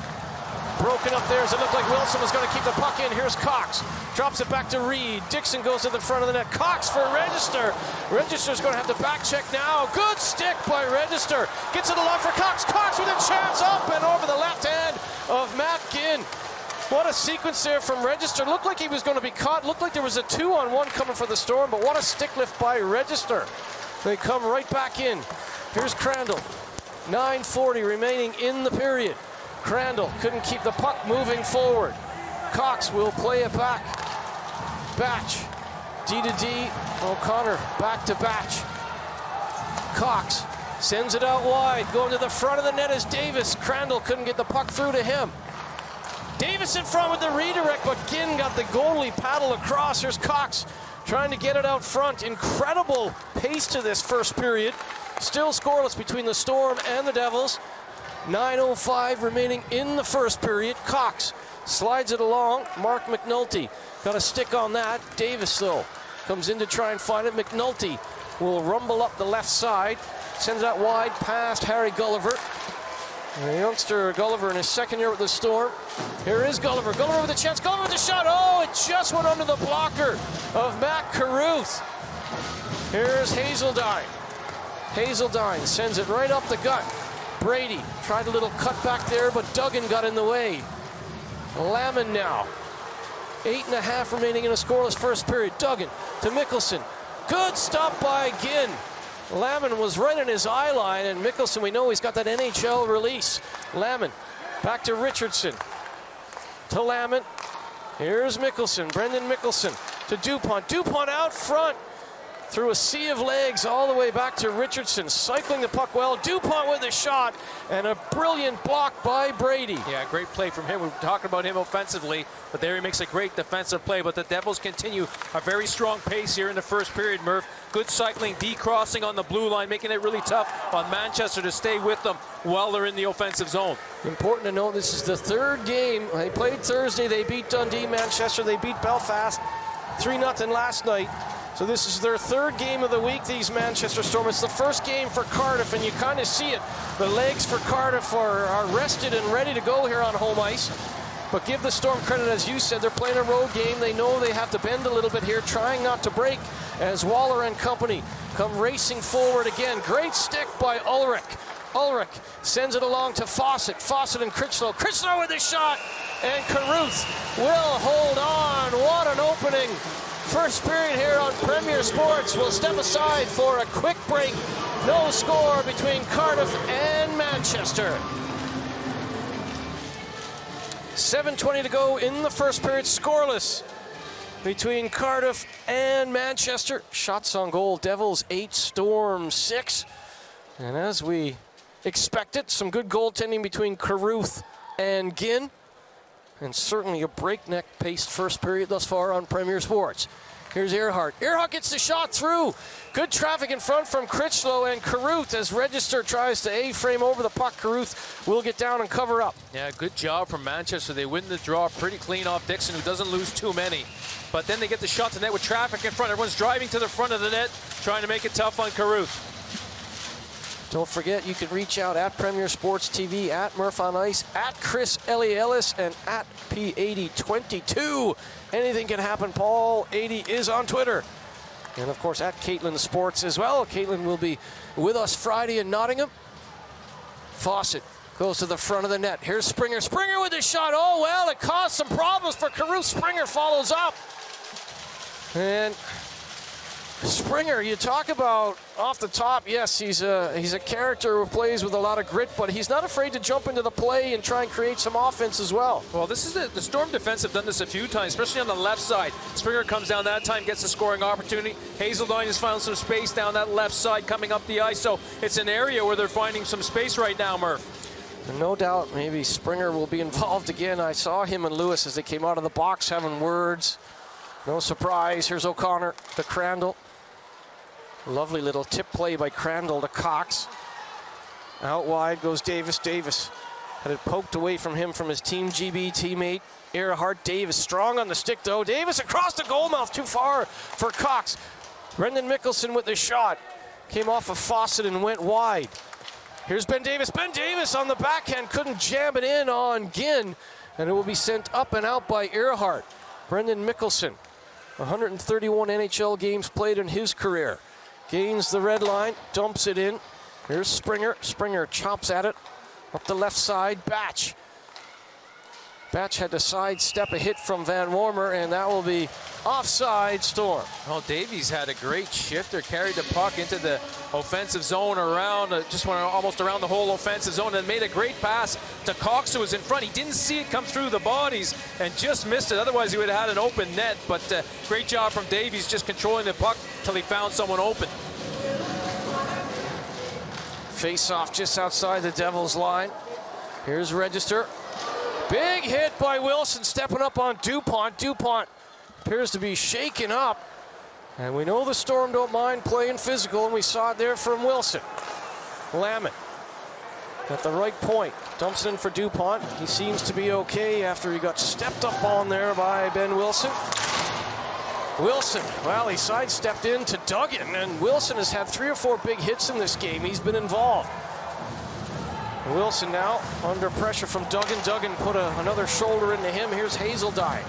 Broken up there as it looked like Wilson was going to keep the puck in. Here's Cox. Drops it back to Reed. Dixon goes to the front of the net. Cox for Register. Register's going to have to back check now. Good stick by Register. Gets it along for Cox. Cox with a chance up and over the left hand of Matt Ginn. What a sequence there from Register. Looked like he was going to be caught. Looked like there was a 2-on-1 coming for the Storm, but what a stick lift by Register. They come right back in. Here's Crandall. 9:40 remaining in the period. Crandall couldn't keep the puck moving forward. Cox will play it back. Batch. D to D. O'Connor back to Batch. Cox sends it out wide. Going to the front of the net is Davis. Crandall couldn't get the puck through to him. Davis in front with the redirect, but Ginn got the goalie paddle across. Here's Cox trying to get it out front. Incredible pace to this first period. Still scoreless between the Storm and the Devils. 9:05 remaining in the first period. Cox slides it along. Mark McNulty got a stick on that. Davis, though, comes in to try and find it. McNulty will rumble up the left side. Sends it out wide past Harry Gulliver. The youngster Gulliver in his second year with the Storm. Here is Gulliver. Gulliver with a chance. Gulliver with a shot. Oh, it just went under the blocker of Matt Carruth. Here's Hazeldine. Hazeldine sends it right up the gut. Brady tried a little cut back there, but Duggan got in the way. Lamon now. 8.5 remaining in a scoreless first period. Duggan to Mickelson. Good stop by Ginn. Lamon was right in his eye line, and Mickelson, we know he's got that NHL release. Lamon back to Richardson. To Lamon. Here's Mickelson. Brendan Mickelson to DuPont. DuPont out front. Through a sea of legs all the way back to Richardson, cycling the puck well. DuPont with a shot, and a brilliant block by Brady. Yeah, great play from him. We're talking about him offensively, but there he makes a great defensive play. But the Devils continue a very strong pace here in the first period, Murph. Good cycling, D-crossing on the blue line, making it really tough on Manchester to stay with them while they're in the offensive zone. Important to note, this is the third game. They played Thursday. They beat Dundee. Manchester, they beat Belfast 3-0 last night. So this is their third game of the week, these Manchester Storm. It's the first game for Cardiff, and you kind of see it. The legs for Cardiff are rested and ready to go here on home ice. But give the Storm credit, as you said, they're playing a road game. They know they have to bend a little bit here, trying not to break, as Waller and company come racing forward again. Great stick by Ulrich. Ulrich sends it along to Fawcett. Fawcett and Critchlow. Critchlow with the shot. And Carruth will hold on. What an opening. First period here on Premier Sports. We'll step aside for a quick break. No score between Cardiff and Manchester. 7:20 to go in the first period. Scoreless between Cardiff and Manchester. Shots on goal. Devils 8, Storm 6. And as we expected, some good goaltending between Carruth and Ginn. And certainly a breakneck-paced first period thus far on Premier Sports. Here's Earhart. Earhart gets the shot through. Good traffic in front from Critchlow and Carruth as Register tries to A-frame over the puck. Carruth will get down and cover up. Yeah, good job from Manchester. They win the draw pretty clean off Dixon, who doesn't lose too many. But then they get the shot to net with traffic in front. Everyone's driving to the front of the net, trying to make it tough on Carruth. Don't forget, you can reach out at Premier Sports TV, at Murph on Ice, at Chris Ellis, and at P8022. Anything can happen. Paul 80 is on Twitter. And, of course, at Caitlin Sports as well. Caitlin will be with us Friday in Nottingham. Fawcett goes to the front of the net. Here's Springer. Springer with the shot. Oh, well, it caused some problems for Carruth. Springer follows up. And Springer, you talk about off the top, yes, he's a character who plays with a lot of grit, but he's not afraid to jump into the play and try and create some offense as well. Well, this is the Storm defense have done this a few times, especially on the left side. Springer comes down that time, gets a scoring opportunity. Hazeldine has found some space down that left side coming up the ice, so it's an area where they're finding some space right now, Murph. And no doubt maybe Springer will be involved again. I saw him and Lewis as they came out of the box having words. No surprise. Here's O'Connor to Crandall. Lovely little tip play by Crandall to Cox. Out wide goes Davis. Davis had it poked away from him from his Team GB teammate Earhart. Davis strong on the stick though. Davis across the goal mouth, too far for Cox. Brendan Mickelson with the shot. Came off of Fawcett and went wide. Here's Ben Davis. Ben Davis on the backhand couldn't jam it in on Ginn, and it will be sent up and out by Earhart. Brendan Mickelson, 131 NHL games played in his career. Gains the red line, dumps it in. Here's Springer. Springer chops at it. Up the left side, Batch. Batch had to sidestep a hit from Van Wormer, and that will be offside, Storm. Well, Davies had a great shifter, carried the puck into the offensive zone around, just went almost around the whole offensive zone and made a great pass to Cox, who was in front. He didn't see it come through the bodies and just missed it. Otherwise, he would have had an open net, but great job from Davies just controlling the puck till he found someone open. Face-off just outside the Devils' line. Here's Register. Big hit by Wilson, stepping up on DuPont. DuPont appears to be shaken up. And we know the Storm don't mind playing physical, and we saw it there from Wilson. Lamont at the right point. Dumps it in for DuPont. He seems to be okay after he got stepped up on there by Ben Wilson. Wilson, well, he sidestepped into Duggan, and Wilson has had 3 or 4 big hits in this game. He's been involved. Wilson now under pressure from Duggan. Duggan put another shoulder into him. Here's Hazeldine.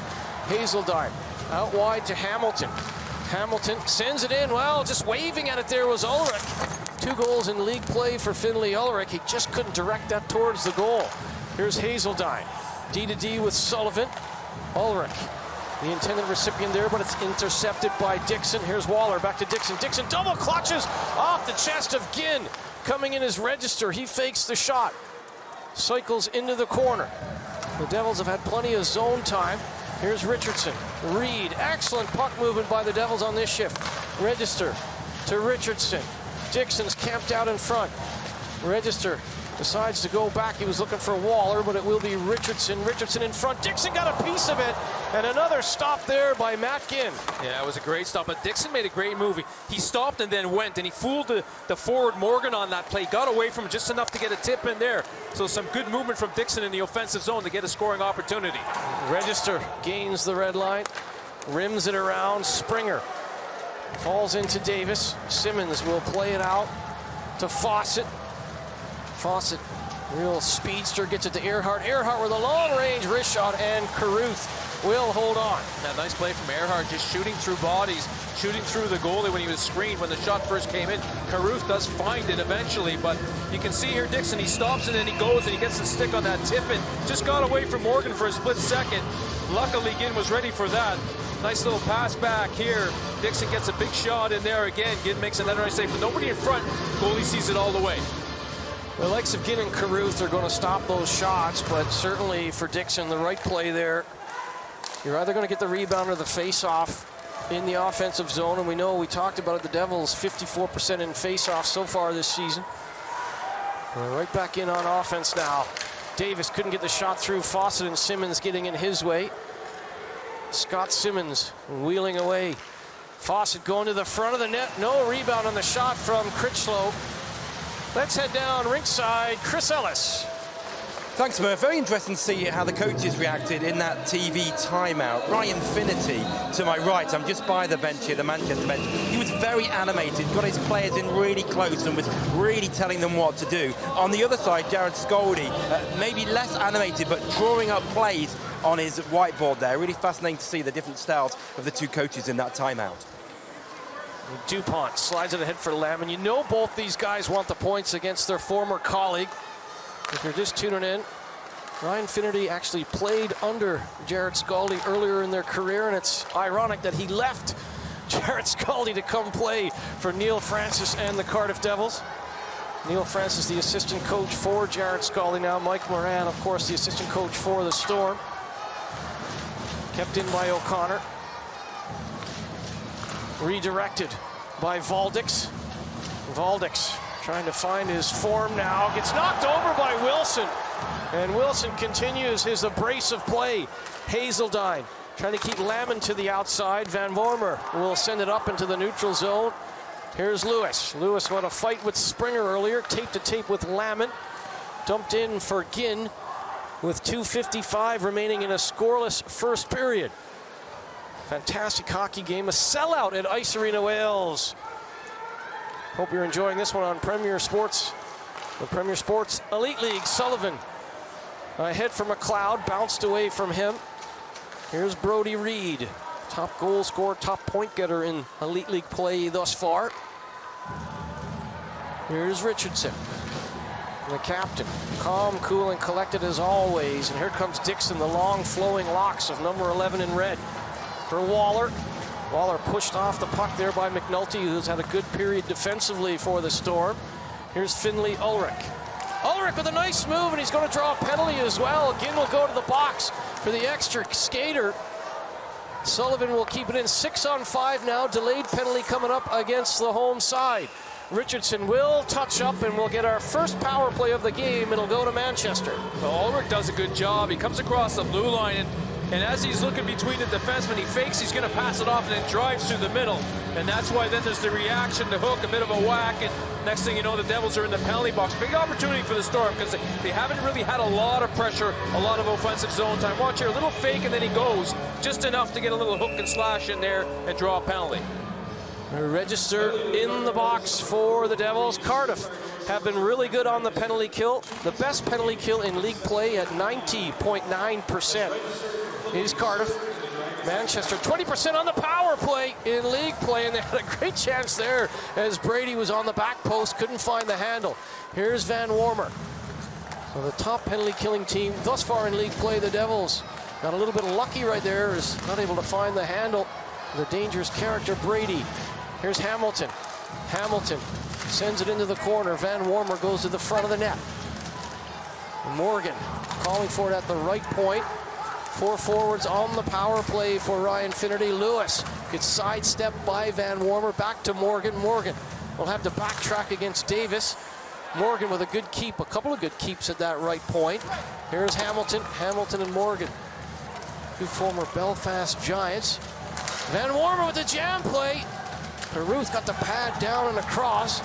Hazeldine out wide to Hamilton. Hamilton sends it in. Well, just waving at it there was Ulrich. 2 goals in league play for Finley Ulrich. He just couldn't direct that towards the goal. Here's Hazeldine. D-to-D with Sullivan. Ulrich, the intended recipient there, but it's intercepted by Dixon. Here's Waller, back to Dixon. Dixon double clutches off the chest of Ginn. Coming in as Register, he fakes the shot. Cycles into the corner. The Devils have had plenty of zone time. Here's Richardson. Reed, excellent puck movement by the Devils on this shift. Register to Richardson. Dixon's camped out in front. Register decides to go back. He was looking for Waller, but it will be Richardson. Richardson in front. Dixon got a piece of it, and another stop there by Matt Ginn. Yeah, it was a great stop, but Dixon made a great move. He stopped and then went, and he fooled the forward Morgan on that play. Got away from him just enough to get a tip in there. So some good movement from Dixon in the offensive zone to get a scoring opportunity. Register gains the red line, rims it around. Springer falls into Davis. Simmons will play it out to Fawcett. Fawcett, real speedster, gets it to Earhart. Earhart with a long-range wrist shot, and Carruth will hold on. That nice play from Earhart, just shooting through bodies, shooting through the goalie when he was screened. When the shot first came in, Carruth does find it eventually, but you can see here Dixon, he stops and then he goes and he gets the stick on that tip and just got away from Morgan for a split second. Luckily, Ginn was ready for that. Nice little pass back here. Dixon gets a big shot in there again. Ginn makes another nice save, but nobody in front. Goalie sees it all the way. The likes of Ginn and Carruth are going to stop those shots, but certainly for Dixon, the right play there. You're either going to get the rebound or the face-off in the offensive zone, and we talked about it, the Devils 54% in face-off so far this season. We're right back in on offense now. Davis couldn't get the shot through. Fawcett and Simmons getting in his way. Scott Simmons wheeling away. Fawcett going to the front of the net. No rebound on the shot from Critchlow. Let's head down ringside. Chris Ellis. Thanks, Murph. Very interesting to see how the coaches reacted in that TV timeout. Ryan Finnerty to my right. I'm just by the bench here, the Manchester bench. He was very animated, got his players in really close and was really telling them what to do. On the other side, Jared Scoldy, maybe less animated, but drawing up plays on his whiteboard there. Really fascinating to see the different styles of the two coaches in that timeout. DuPont slides it ahead for Lamb, and both these guys want the points against their former colleague. If you're just tuning in, Ryan Finnerty actually played under Jared Scoldy earlier in their career, and it's ironic that he left Jared Scoldy to come play for Neil Francis and the Cardiff Devils. Neil Francis, the assistant coach for Jared Scoldy now. Mike Moran, of course, the assistant coach for the Storm. Kept in by O'Connor. Redirected by Valdix. Valdix trying to find his form now. Gets knocked over by Wilson. And Wilson continues his abrasive play. Hazeldine trying to keep Lammen to the outside. Van Vormer will send it up into the neutral zone. Here's Lewis. Lewis had a fight with Springer earlier. Tape to tape with Lammen. Dumped in for Ginn with 2:55 remaining in a scoreless first period. Fantastic hockey game. A sellout at Ice Arena Wales. Hope you're enjoying this one on Premier Sports. The Premier Sports Elite League. Sullivan ahead for McLeod. Bounced away from him. Here's Brody Reed. Top goal scorer, top point getter in Elite League play thus far. Here's Richardson. The captain. Calm, cool, and collected as always. And here comes Dixon, the long flowing locks of number 11 in red. For Waller. Waller pushed off the puck there by McNulty, who's had a good period defensively for the Storm. Here's Finley Ulrich. Ulrich with a nice move, and he's going to draw a penalty as well. Again, will go to the box for the extra skater. Sullivan will keep it in. 6-on-5 now. Delayed penalty coming up against the home side. Richardson will touch up, and we'll get our first power play of the game. It'll go to Manchester. Well, Ulrich does a good job. He comes across the blue line, and as he's looking between the defensemen, he fakes, he's going to pass it off, and then drives through the middle. And that's why then there's the reaction to Hook, a bit of a whack, and next thing you know, the Devils are in the penalty box. Big opportunity for the Storm, because they haven't really had a lot of pressure, a lot of offensive zone time. Watch here, a little fake, and then he goes just enough to get a little hook and slash in there and draw a penalty. Register in the box for the Devils. Cardiff have been really good on the penalty kill. The best penalty kill in league play at 90.9% is Cardiff. Manchester 20% on the power play in league play, and they had a great chance there as Brady was on the back post, couldn't find the handle. Here's Van Wormer. So the top penalty killing team thus far in league play, the Devils. Got a little bit lucky right there, is not able to find the handle. The dangerous character Brady. Here's Hamilton. Hamilton sends it into the corner. Van Wormer goes to the front of the net. Morgan calling for it at the right point. 4 forwards on the power play for Ryan Finnerty. Lewis gets sidestepped by Van Wormer. Back to Morgan. Morgan will have to backtrack against Davis. Morgan with a good keep. A couple of good keeps at that right point. Here's Hamilton. Hamilton and Morgan. Two former Belfast Giants. Van Wormer with the jam play. Ruth got the pad down and across,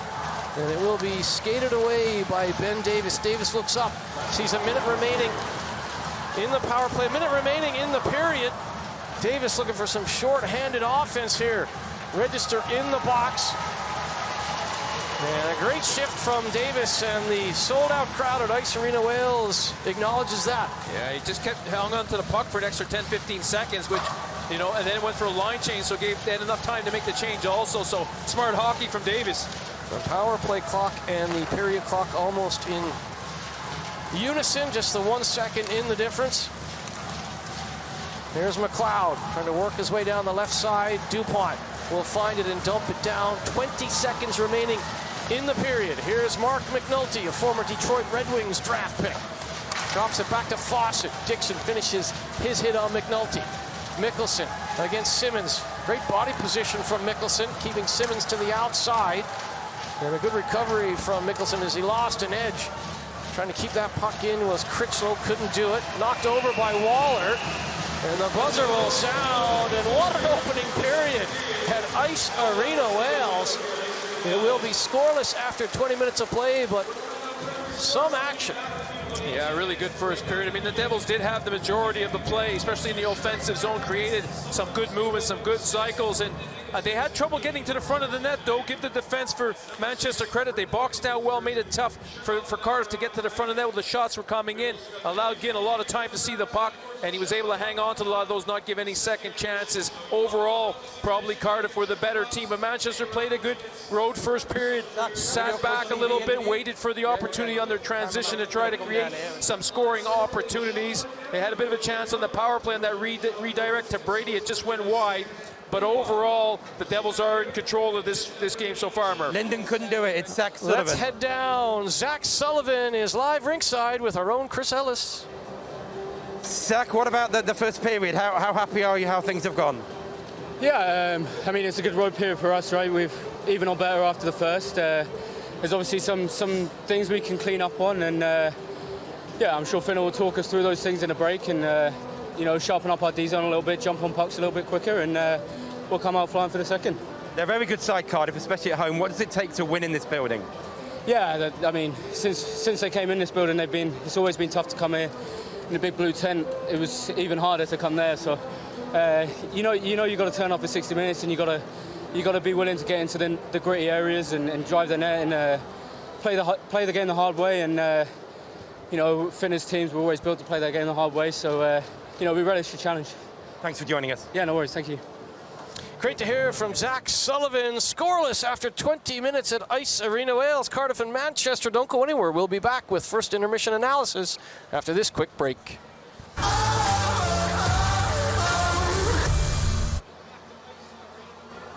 and it will be skated away by Ben Davis. Davis looks up, sees a minute remaining in the power play, a minute remaining in the period. Davis looking for some short-handed offense here. Register in the box. And a great shift from Davis, and the sold-out crowd at Ice Arena Wales acknowledges that. Yeah, he just hung on to the puck for an extra 10-15 seconds, which You know, and then it went for a line change, so they had enough time to make the change also. So smart hockey from Davis. The power play clock and the period clock almost in unison, just the 1 second in the difference. Here's McLeod trying to work his way down the left side. DuPont will find it and dump it down. 20 seconds remaining in the period. Here's Mark McNulty, a former Detroit Red Wings draft pick. Drops it back to Fawcett. Dixon finishes his hit on McNulty. Mickelson against Simmons. Great body position from Mickelson, keeping Simmons to the outside. And a good recovery from Mickelson as he lost an edge. Trying to keep that puck in was Critchlow, couldn't do it. Knocked over by Waller. And the buzzer will sound, and what an opening period at Ice Arena, Wales. It will be scoreless after 20 minutes of play, but some action. Yeah, really good first period. I mean, the Devils did have the majority of the play, especially in the offensive zone, created some good movements, some good cycles, and they had trouble getting to the front of the net, though. Give the defense for Manchester credit. They boxed out well, made it tough for Cardiff to get to the front of the net when the shots were coming in. Allowed Ginn a lot of time to see the puck, and he was able to hang on to a lot of those, not give any second chances. Overall, probably Cardiff were the better team, but Manchester played a good road first period, sat back a little bit, waited for the opportunity on their transition to try to create some scoring opportunities. They had a bit of a chance on the power play on that redirect to Brady. It just went wide. But overall, the Devils are in control of this game so far, Murph. Linden couldn't do it. It's Zach Sullivan. Let's head down. Zach Sullivan is live ringside with our own Chris Ellis. Zach, what about the first period? How happy are you how things have gone? Yeah, I mean, it's a good road period for us, right? We've even on better after the first. There's obviously some things we can clean up on, and yeah, I'm sure Finner will talk us through those things in a break, and you know, sharpen up our D zone a little bit, jump on pucks a little bit quicker, and we'll come out flying for the second. They're a very good side, Cardiff, especially at home. What does it take to win in this building? Yeah, I mean, since they came in this building, it's always been tough to come here. In the big blue tent, it was even harder to come there. So, you know, you got to turn up for 60 minutes, and you got to be willing to get into the gritty areas and drive the net and play the game the hard way. And you know, Finner's teams were always built to play their game the hard way. So, you know, we relish the challenge. Thanks for joining us. Yeah, no worries. Thank you. Great to hear from Zach Sullivan. Scoreless after 20 minutes at Ice Arena, Wales. Cardiff and Manchester, don't go anywhere. We'll be back with first intermission analysis after this quick break.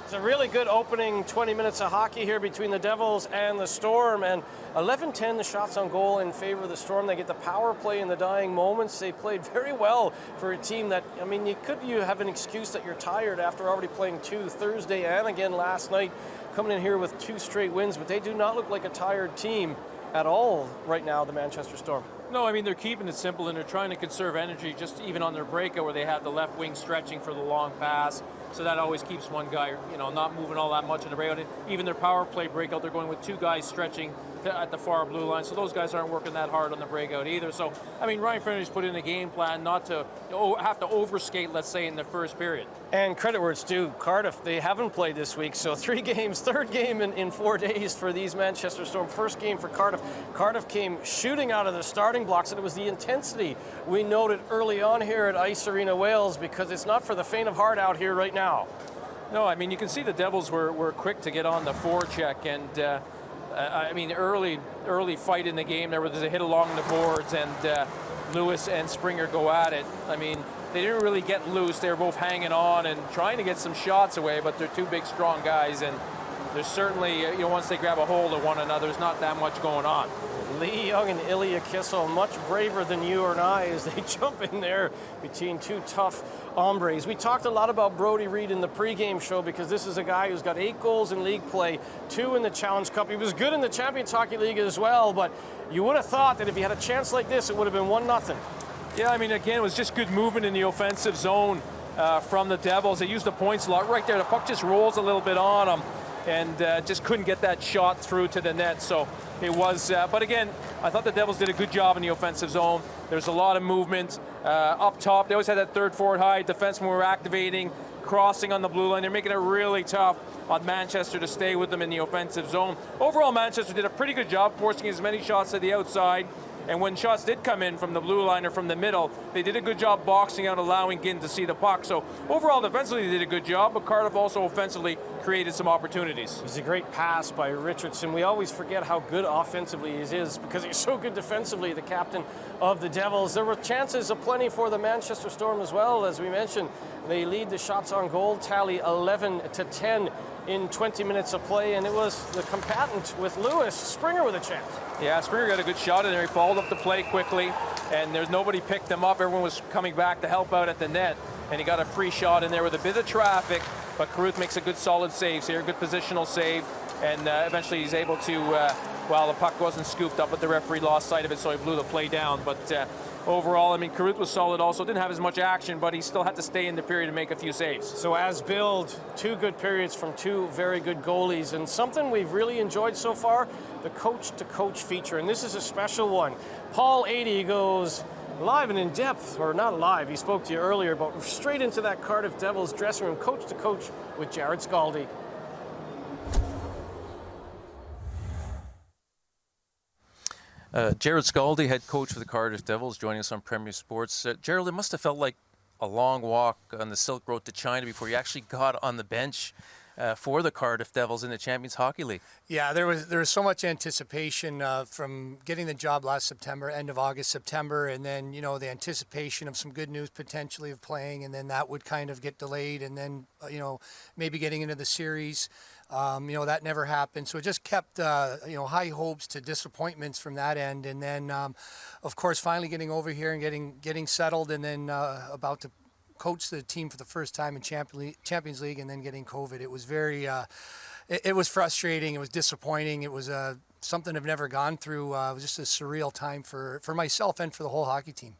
It's a really good opening 20 minutes of hockey here between the Devils and the Storm, and 11-10 the shots on goal in favor of the Storm. They get the power play in the dying moments. They played very well for a team that, I mean, you have an excuse that you're tired after already playing 2 Thursday and again last night, coming in here with 2 straight wins, but they do not look like a tired team at all right now, the Manchester Storm. No, I mean, they're keeping it simple, and they're trying to conserve energy just even on their breakout where they have the left wing stretching for the long pass. So that always keeps one guy, you know, not moving all that much in the breakout. Even their power play breakout, they're going with 2 guys stretching at the far blue line. So those guys aren't working that hard on the breakout either. So, I mean, Ryan Finnerty's put in a game plan not to have to overskate, let's say, in the first period. And credit where it's due, Cardiff, they haven't played this week, so 3 games, third game in 4 days for these Manchester Storm. First game for Cardiff. Cardiff came shooting out of the starting blocks, and it was the intensity we noted early on here at Ice Arena, Wales, because it's not for the faint of heart out here right now. No, I mean, you can see the Devils were quick to get on the forecheck, and I mean, early fight in the game. There was a hit along the boards, and Lewis and Springer go at it. I mean, they didn't really get loose. They were both hanging on and trying to get some shots away, but they're 2 big, strong guys, and there's certainly, you know, once they grab a hold of one another, there's not that much going on. Lee Young and Ilya Kissel, much braver than you or I as they jump in there between 2 tough hombres. We talked a lot about Brody Reed in the pregame show because this is a guy who's got 8 goals in league play, 2 in the Challenge Cup. He was good in the Champions Hockey League as well, but you would have thought that if he had a chance like this, it would have been 1-0. Yeah, I mean, again, it was just good movement in the offensive zone from the Devils. They used the point slot right there. The puck just rolls a little bit on them, and just couldn't get that shot through to the net. So it was, but again, I thought the Devils did a good job in the offensive zone. There's a lot of movement up top. They always had that third forward high. Defensemen were activating, crossing on the blue line. They're making it really tough on Manchester to stay with them in the offensive zone. Overall, Manchester did a pretty good job forcing as many shots to the outside And when shots did come in from the blue line or from the middle, they did a good job boxing out, allowing Ginn to see the puck. So overall, defensively, they did a good job, but Cardiff also offensively created some opportunities. It was a great pass by Richardson. We always forget how good offensively he is because he's so good defensively, the captain of the Devils. There were chances aplenty for the Manchester Storm as well. As we mentioned, they lead the shots on goal tally 11-10 in 20 minutes of play, and it was the combatant with Lewis. Springer with a chance. Yeah, Springer got a good shot in there. He followed up the play quickly, and there's nobody picked him up. Everyone was coming back to help out at the net, and he got a free shot in there with a bit of traffic, but Carruth makes a good solid save here, good positional save, and eventually he's able to, well, the puck wasn't scooped up, but the referee lost sight of it, so he blew the play down. But overall, I mean, Carruth was solid also. Didn't have as much action, but he still had to stay in the period and make a few saves. So as billed, 2 good periods from 2 very good goalies, and something we've really enjoyed so far, the coach-to-coach feature, and this is a special one. Paul Adey goes live and in depth, or not live, he spoke to you earlier, but straight into that Cardiff Devils dressing room, coach-to-coach with Jared Scaldi. Jared Scaldi, head coach for the Cardiff Devils, joining us on Premier Sports. Gerald, it must have felt like a long walk on the Silk Road to China before you actually got on the bench for the Cardiff Devils in the Champions Hockey League. Yeah, there was so much anticipation from getting the job last September, end of August, September, and then, the anticipation of some good news potentially of playing, and then that would kind of get delayed, and then, maybe getting into the series. That never happened. So it just kept, high hopes to disappointments from that end. And then, of course, finally getting over here and getting settled, and then about to coach the team for the first time in Champions League, and then getting COVID. It was very, it was frustrating. It was disappointing. It was something I've never gone through. It was just a surreal time for myself and for the whole hockey team.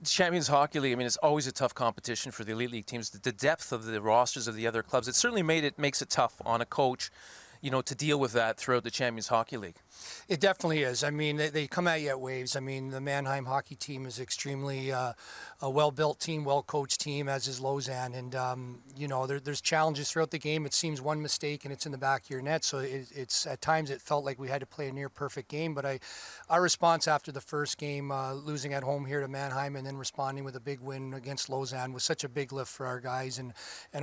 Champions Hockey League, I mean, it's always a tough competition for the elite league teams. The depth of the rosters of the other clubs, it certainly makes it tough on a coach, to deal with that throughout the Champions Hockey League. It definitely is. I mean, they come at you at waves. I mean, the Mannheim hockey team is extremely a well-built team, well-coached team, as is Lausanne. And, there's challenges throughout the game. It seems one mistake and it's in the back of your net. So it's at times it felt like we had to play a near-perfect game. But our response after the first game, losing at home here to Mannheim and then responding with a big win against Lausanne, was such a big lift for our guys and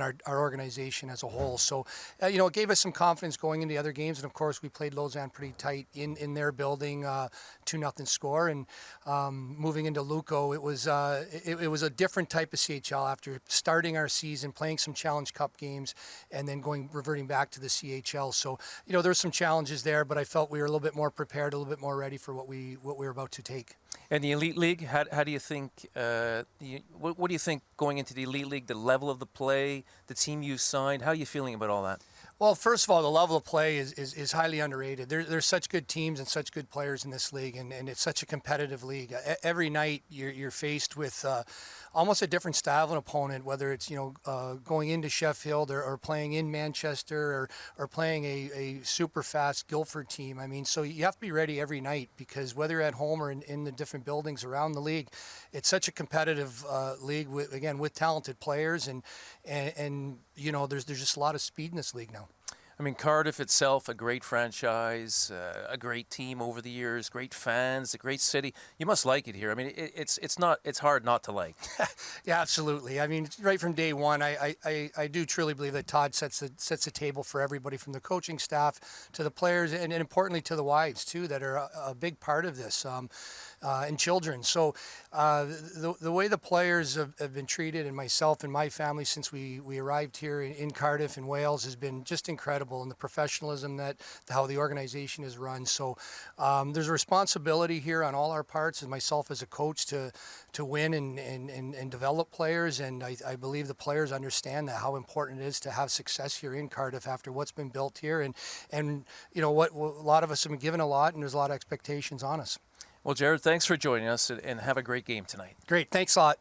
our organization as a whole. So, it gave us some confidence going into the other games. And, of course, we played Lausanne pretty tight in their building, 2-0 score, and moving into Luco, it was a different type of CHL after starting our season, playing some Challenge Cup games, and then reverting back to the CHL. So there's some challenges there, but I felt we were a little bit more prepared, a little bit more ready for what we were about to take. And the Elite League, how do you think? What do you think going into the Elite League? The level of the play, the team you signed. How are you feeling about all that? Well, first of all, the level of play is highly underrated. There's such good teams and such good players in this league, and it's such a competitive league. Every night you're faced with almost a different style of an opponent, whether it's going into Sheffield or playing in Manchester or playing a super fast Guildford team. I mean, so you have to be ready every night, because whether you're at home or in the different buildings around the league, it's such a competitive league with talented players, and there's just a lot of speed in this league now. I mean, Cardiff itself, a great franchise, a great team over the years, great fans, a great city. You must like it here. I mean, it's hard not to like. Yeah, absolutely. I mean, right from day one, I do truly believe that Todd sets the table for everybody, from the coaching staff to the players, and importantly to the wives too, that are a big part of this. And children. So the way the players have been treated, and myself and my family since we arrived here in Cardiff in Wales, has been just incredible, and the professionalism how the organization is run. So there's a responsibility here on all our parts, and myself as a coach, to win and develop players, and I believe the players understand how important it is to have success here in Cardiff after what's been built here, and what a lot of us have been given a lot, and there's a lot of expectations on us. Well, Jared, thanks for joining us, and have a great game tonight. Great. Thanks a lot.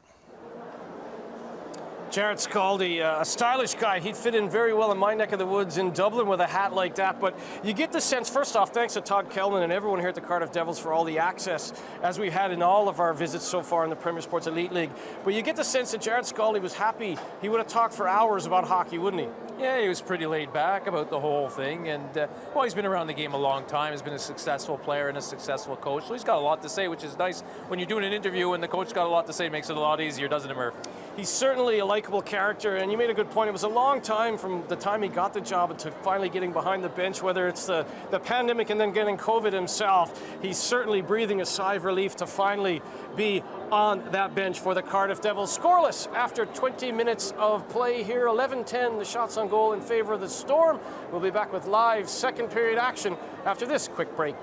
Jared Scaldi, a stylish guy. He'd fit in very well in my neck of the woods in Dublin with a hat like that. But you get the sense, first off, thanks to Todd Kelman and everyone here at the Cardiff Devils for all the access, as we had in all of our visits so far in the Premier Sports Elite League. But you get the sense that Jared Scaldi was happy. He would have talked for hours about hockey, wouldn't he? Yeah, he was pretty laid back about the whole thing. And, well, he's been around the game a long time. He's been a successful player and a successful coach. So he's got a lot to say, which is nice. When you're doing an interview and the coach got a lot to say, it makes it a lot easier, doesn't it, Murph? He's certainly a likable character, and you made a good point. It was a long time from the time he got the job to finally getting behind the bench, whether it's the pandemic and then getting COVID himself. He's certainly breathing a sigh of relief to finally be on that bench for the Cardiff Devils. Scoreless after 20 minutes of play here. 11-10, the shots on goal in favor of the Storm. We'll be back with live second period action after this quick break.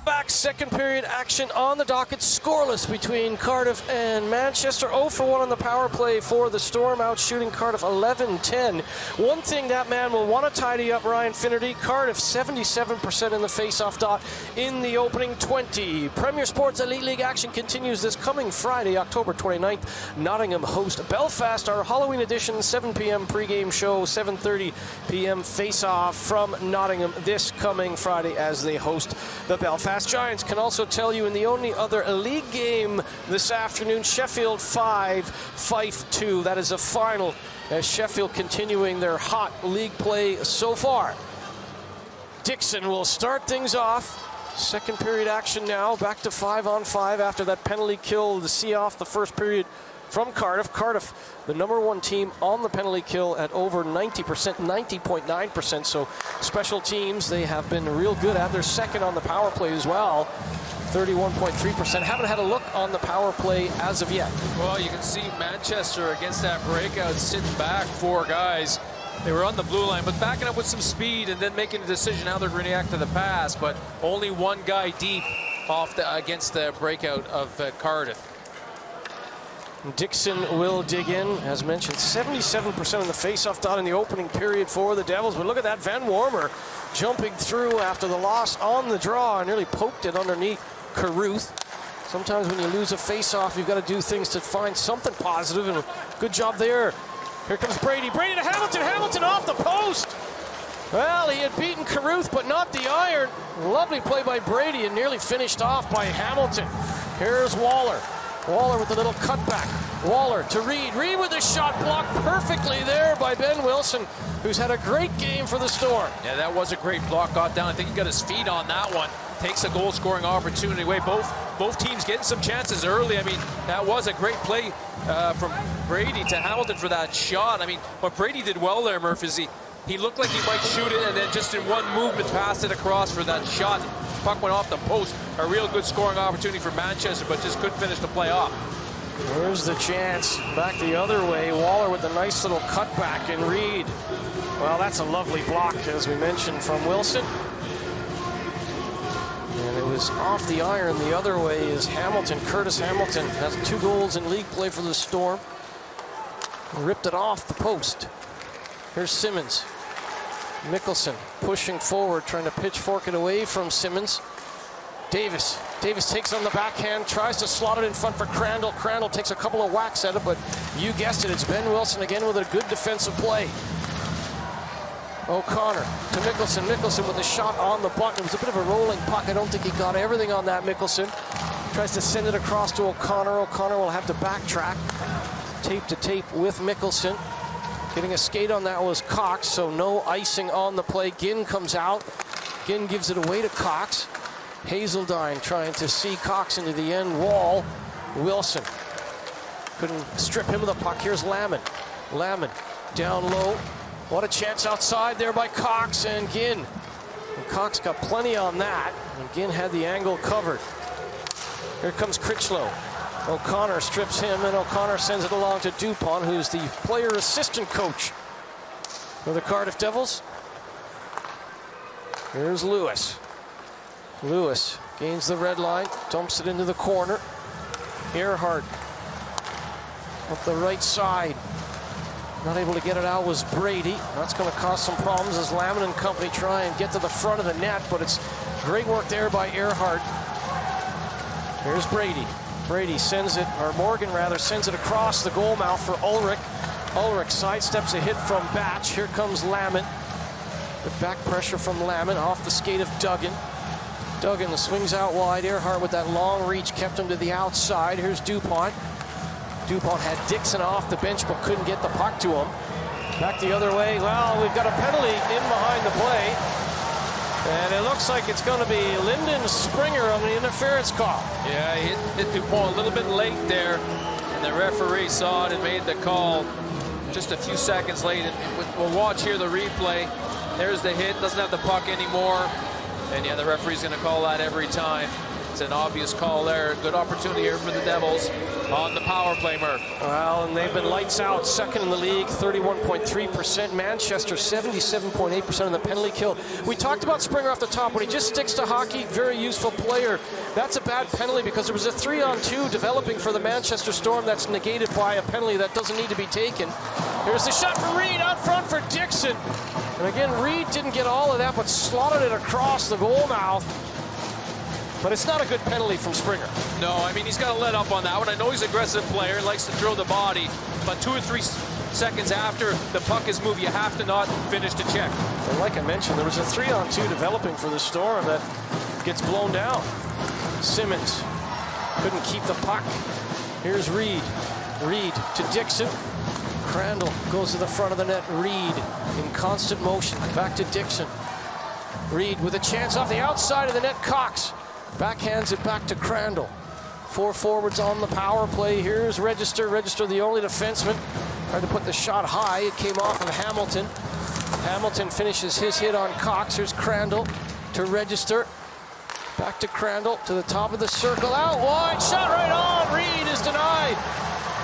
Back, second period action on the docket, scoreless between Cardiff and Manchester. 0 for 1 on the power play for the Storm, out shooting Cardiff 11-10. One thing that man will want to tidy up, Ryan Finnerty. Cardiff 77% in the face-off dot in the opening 20. Premier Sports Elite League action continues this coming Friday, October 29th. Nottingham host Belfast, our Halloween edition, 7 p.m. pregame show, 7:30 p.m. face-off from Nottingham this coming Friday as they host the Belfast Giants. Can also tell you in the only other league game this afternoon, Sheffield 5, Fife 2. That is a final as Sheffield continuing their hot league play so far. Dixon will start things off. Second period action now, back to 5-on-5 after that penalty kill to see off the first period from Cardiff. Cardiff, the number one team on the penalty kill at over 90%, 90.9%. So special teams, they have been real good at. They're second on the power play as well, 31.3%. Haven't had a look on the power play as of yet. Well, you can see Manchester against that breakout sitting back, 4 guys. They were on the blue line, but backing up with some speed and then making a decision how they're going to react to the pass. But only one guy deep against the breakout of Cardiff. Dixon will dig in. As mentioned, 77% of the face-off dot in the opening period for the Devils. But look at that, Van Warmer jumping through after the loss on the draw, nearly poked it underneath Carruth. Sometimes when you lose a face-off, you've got to do things to find something positive, and a good job there. Here comes Brady. Brady to Hamilton. Hamilton off the post. Well, he had beaten Carruth, but not the iron. Lovely play by Brady and nearly finished off by Hamilton. Here's Waller. Waller with a little cutback. Waller to Reed. Reed with a shot blocked perfectly there by Ben Wilson, who's had a great game for the Storm. Yeah, that was a great block. Got down. I think he got his feet on that one. Takes a goal-scoring opportunity away. Both teams getting some chances early. I mean, that was a great play from Brady to Hamilton for that shot. I mean, what Brady did well there, Murph, is he looked like he might shoot it and then just in one movement passed it across for that shot. Puck went off the post. A real good scoring opportunity for Manchester, but just couldn't finish the play off. There's the chance back the other way. Waller with a nice little cutback, and Reed. Well, that's a lovely block, as we mentioned, from Wilson. And it was off the iron. The other way is Hamilton. Curtis Hamilton has 2 goals in league play for the Storm. Ripped it off the post. Here's Simmons. Mickelson pushing forward, trying to pitchfork it away from Simmons. Davis takes on the backhand, tries to slot it in front for Crandall. Crandall takes a couple of whacks at it, but you guessed it, it's Ben Wilson again with a good defensive play. O'Connor to Mickelson. Mickelson with a shot on the button. It was a bit of a rolling puck. I don't think he got everything on that, Mickelson. Tries to send it across to O'Connor. O'Connor will have to backtrack. Tape to tape with Mickelson. Getting a skate on that was Cox, so no icing on the play. Ginn comes out. Ginn gives it away to Cox. Hazeldine trying to see Cox into the end wall. Wilson couldn't strip him of the puck. Here's Lamon. Lamon down low. What a chance outside there by Cox and Ginn. And Cox got plenty on that, and Ginn had the angle covered. Here comes Critchlow. O'Connor strips him, and O'Connor sends it along to Dupont, who's the player assistant coach for the Cardiff Devils. Here's Lewis. Lewis gains the red line, dumps it into the corner. Earhart up the right side. Not able to get it out was Brady. That's going to cause some problems as Lamon and company try and get to the front of the net, but it's Great work there by Earhart. Here's Brady. Brady sends it, or Morgan rather, sends it across the goal mouth for Ulrich. Ulrich sidesteps a hit from Batch. Here comes Lamont. The back pressure from Lamont off the skate of Duggan. Duggan swings out wide. Earhart with that long reach kept him to the outside. Here's DuPont. DuPont had Dixon off the bench but couldn't get the puck to him. Back the other way. Well, we've got a penalty in behind the play. And it looks like it's going to be Lyndon Springer on the interference call. Yeah, he hit DuPont a little bit late there, and the referee saw it and made the call just a few seconds late. And we'll watch here the replay. There's the hit, doesn't have the puck anymore. And yeah, the referee's going to call that every time. It's an obvious call there. Good opportunity here for the Devils on the power play, Murph. Well, and they've been lights out, second in the league, 31.3%. Manchester, 77.8% of the penalty kill. We talked about Springer off the top. When he just sticks to hockey, very useful player. That's a bad penalty because there was a 3-on-2 developing for the Manchester Storm that's negated by a penalty that doesn't need to be taken. Here's the shot for Reed out front for Dixon. And again, Reed didn't get all of that, but slotted it across the goal mouth. But it's not a good penalty from Springer. No, I mean, he's got to let up on that one. I know he's an aggressive player, likes to throw the body, but 2 or 3 seconds after the puck is moved, you have to not finish the check. And like I mentioned, there was a 3-on-2 developing for the Storm that gets blown down. Simmons couldn't keep the puck. Here's Reed. Reed to Dixon. Crandall goes to the front of the net. Reed in constant motion. Back to Dixon. Reed with a chance off the outside of the net. Cox backhands it back to Crandall. 4 forwards on the power play. Here's Register. Register, the only defenseman. Tried to put the shot high. It came off of Hamilton. Hamilton finishes his hit on Cox. Here's Crandall to Register. Back to Crandall to the top of the circle. Out wide. Shot right on. Reed is denied.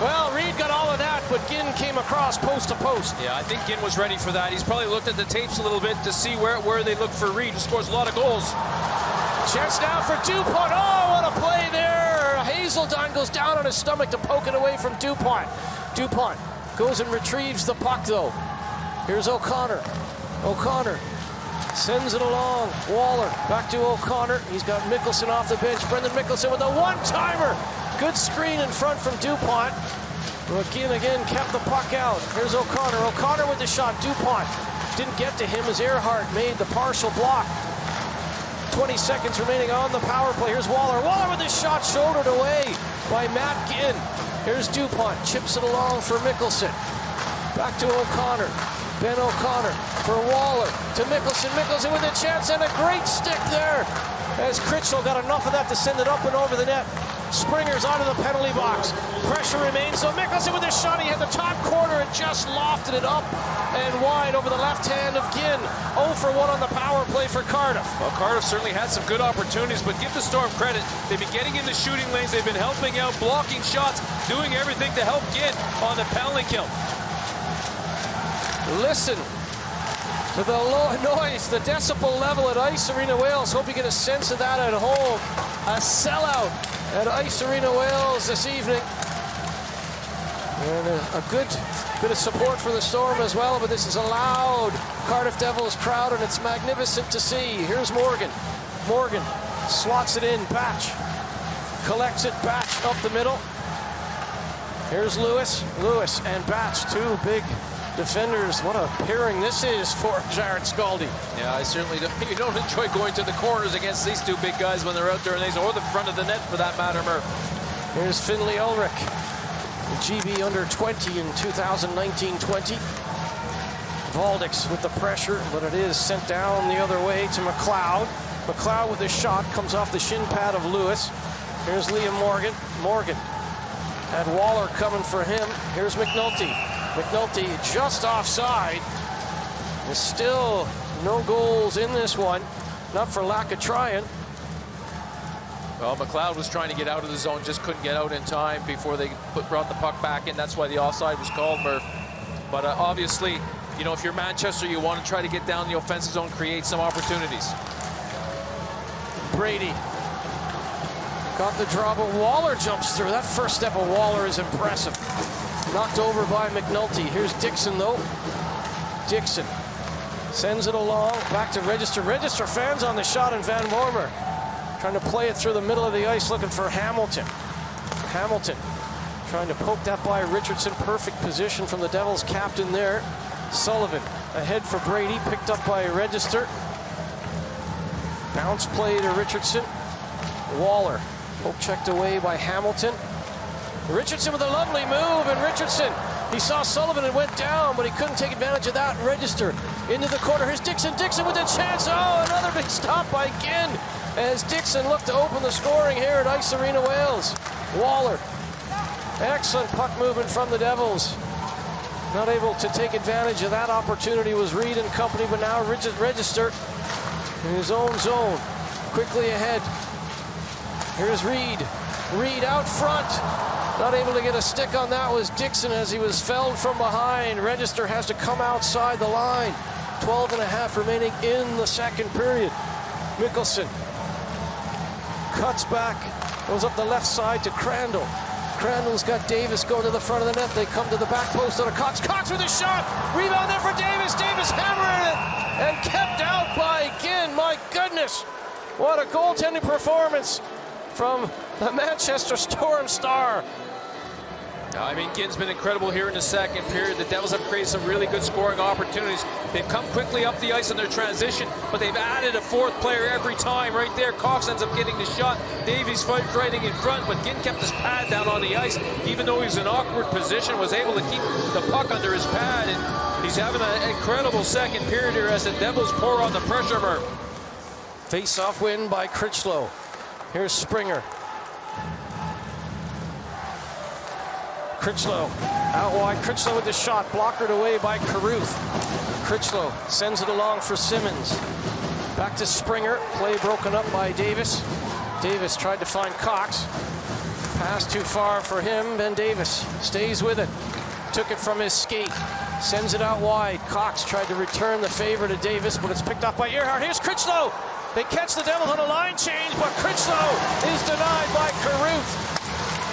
Well, Reed got all of that, but Ginn came across post to post. Yeah, I think Ginn was ready for that. He's probably looked at the tapes a little bit to see where they look for Reed, who scores a lot of goals. Chance now for DuPont. Oh, what a play there. Hazeltine goes down on his stomach to poke it away from DuPont. DuPont goes and retrieves the puck, though. Here's O'Connor. O'Connor sends it along. Waller back to O'Connor. He's got Mickelson off the bench. Brendan Mickelson with a one-timer. Good screen in front from DuPont. Ginn again kept the puck out. Here's O'Connor. O'Connor with the shot. DuPont didn't get to him as Earhart made the partial block. 20 seconds remaining on the power play. Here's Waller. Waller with his shot shouldered away by Matt Ginn. Here's DuPont. Chips it along for Mickelson. Back to O'Connor. Ben O'Connor for Waller to Mickelson. Mickelson with a chance and a great stick there as Critchell got enough of that to send it up and over the net. Springer's out of the penalty box. Pressure remains, so Mickelson with his shot. He had the top corner and just lofted it up and wide over the left hand of Ginn. 0 for 1 on the power play for Cardiff. Well, Cardiff certainly had some good opportunities, but give the Storm credit. They've been getting in the shooting lanes. They've been helping out, blocking shots, doing everything to help Ginn on the penalty kill. Listen to the low noise, the decibel level at Ice Arena Wales. Hope you get a sense of that at home. A sellout at Ice Arena Wales this evening. And a good bit of support for the Storm as well, but this is a loud Cardiff Devils crowd, and it's magnificent to see. Here's Morgan. Morgan slots it in. Batch collects it. Batch up the middle. Here's Lewis. Lewis and Batch, 2 big defenders. What a pairing this is for Jared Scaldi. Yeah, I certainly don't. You don't enjoy going to the corners against these 2 big guys when they're out there, or the front of the net for that matter, Murph. Here's Finley Ulrich, the GB under 20 in 2019-20. Valdix with the pressure, but it is sent down the other way to McLeod. McLeod with a shot, comes off the shin pad of Lewis. Here's Liam Morgan. Morgan had Waller coming for him. Here's McNulty. McNulty just offside. There's still no goals in this one. Not for lack of trying. Well, McLeod was trying to get out of the zone, just couldn't get out in time before they brought the puck back in. That's why the offside was called, Murph. But obviously, you know, if you're Manchester, you want to try to get down the offensive zone, create some opportunities. Brady got the draw, but Waller jumps through. That first step of Waller is impressive. Knocked over by McNulty. Here's Dixon, though. Dixon Sends it along, back to Register. Register fans on the shot, and Van Wormer trying to play it through the middle of the ice, looking for Hamilton. Hamilton trying to poke that by Richardson. Perfect position from the Devils captain there. Sullivan ahead for Brady, picked up by Register. Bounce play to Richardson. Waller, poke checked away by Hamilton. Richardson with a lovely move, and Richardson, he saw Sullivan and went down, but he couldn't take advantage of that. Register into the corner. Here's Dixon. Dixon with a chance. Oh, another big stop by Ginn as Dixon looked to open the scoring here at Ice Arena Wales. Waller, excellent puck movement from the Devils. Not able to take advantage of that opportunity was Reed and company, but now Register in his own zone, quickly ahead. Here's Reed. Reed out front. Not able to get a stick on that was Dixon as he was felled from behind. Register has to come outside the line. 12.5 remaining in the second period. Mickelson cuts back, goes up the left side to Crandall. Crandall's got Davis going to the front of the net. They come to the back post on a Cox. Cox with a shot. Rebound there for Davis. Davis hammering it and kept out by Ginn. My goodness, what a goaltending performance from the Manchester Storm star. I mean, Ginn's been incredible here in the second period. The Devils have created some really good scoring opportunities. They've come quickly up the ice in their transition, but they've added a fourth player every time. Right there, Cox ends up getting the shot. Davies fighting in front, but Ginn kept his pad down on the ice. Even though he's in an awkward position, was able to keep the puck under his pad, and he's having an incredible second period here as the Devils pour on the pressure mark. Face-off win by Critchlow. Here's Springer. Critchlow out wide. Critchlow with the shot, blockered away by Carruth. Critchlow sends it along for Simmons. Back to Springer. Play broken up by Davis. Davis tried to find Cox. Pass too far for him. Ben Davis stays with it. Took it from his skate. Sends it out wide. Cox tried to return the favor to Davis, but it's picked up by Earhart. Here's Critchlow. They catch the Devils on a line change, but Critchlow is denied by Carruth.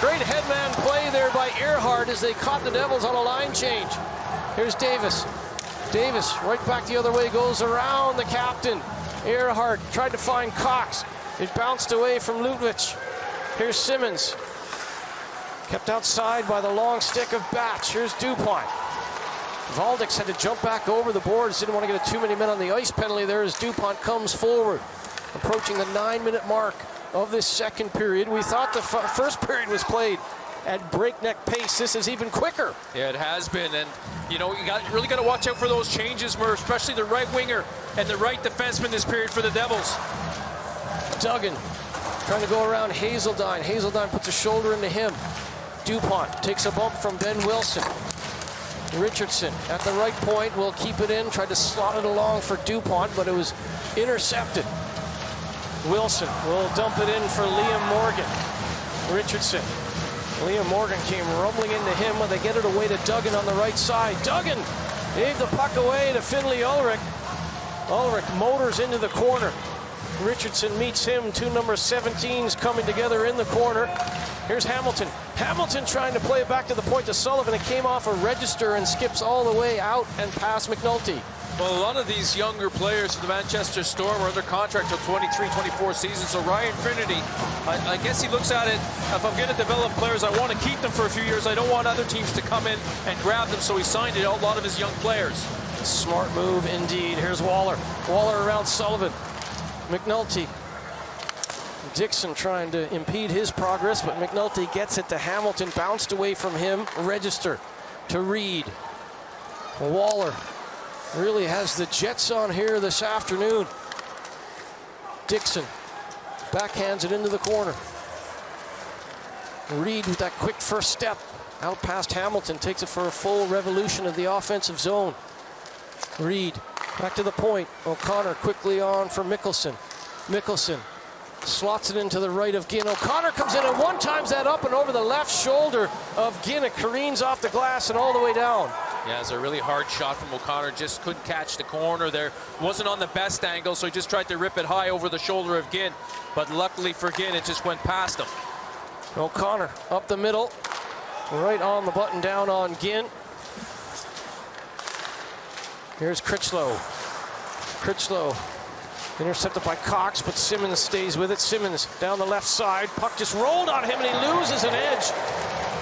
Great headman play there by Earhart as they caught the Devils on a line change. Here's Davis. Davis right back the other way, goes around the captain. Earhart tried to find Cox. It bounced away from Lutvich. Here's Simmons. Kept outside by the long stick of Batch. Here's DuPont. Valdix had to jump back over the boards. Didn't want to get too many men on the ice penalty there as DuPont comes forward. Approaching the 9-minute mark of this second period. We thought the first period was played at breakneck pace. This is even quicker. Yeah, it has been, and you know, you really got to watch out for those changes, Murph, especially the right winger and the right defenseman this period for the Devils. Duggan trying to go around Hazeldine. Hazeldine puts a shoulder into him. DuPont takes a bump from Ben Wilson. Richardson at the right point will keep it in, tried to slot it along for DuPont, but it was intercepted. Wilson will dump it in for Liam Morgan. Richardson. Liam Morgan came rumbling into him when they get it away to Duggan on the right side. Duggan gave the puck away to Finley Ulrich. Ulrich motors into the corner. Richardson meets him. Two number 17s coming together in the corner. Here's Hamilton. Hamilton trying to play it back to the point to Sullivan. It came off a register and skips all the way out and past McNulty. Well, a lot of these younger players for the Manchester Storm are under contract till 23-24 season. So Ryan Finnerty, I guess he looks at it, if I'm going to develop players, I want to keep them for a few years. I don't want other teams to come in and grab them, so he signed a lot of his young players. Smart move indeed. Here's Waller. Waller around Sullivan. McNulty. Dixon trying to impede his progress, but McNulty gets it to Hamilton. Bounced away from him. Register to Reed. Waller really has the Jets on here this afternoon. Dixon backhands it into the corner. Reed with that quick first step out past Hamilton, takes it for a full revolution of the offensive zone. Reed back to the point. O'Connor quickly on for Mickelson. Mickelson slots it into the right of Ginn. O'Connor comes in and one times that up and over the left shoulder of Ginn. It careens off the glass and all the way down. Yeah, it's a really hard shot from O'Connor. Just couldn't catch the corner there. Wasn't on the best angle, so he just tried to rip it high over the shoulder of Ginn. But luckily for Ginn, it just went past him. O'Connor up the middle, right on the button down on Ginn. Here's Critchlow. Critchlow intercepted by Cox, but Simmons stays with it. Simmons down the left side. Puck just rolled on him and he loses an edge.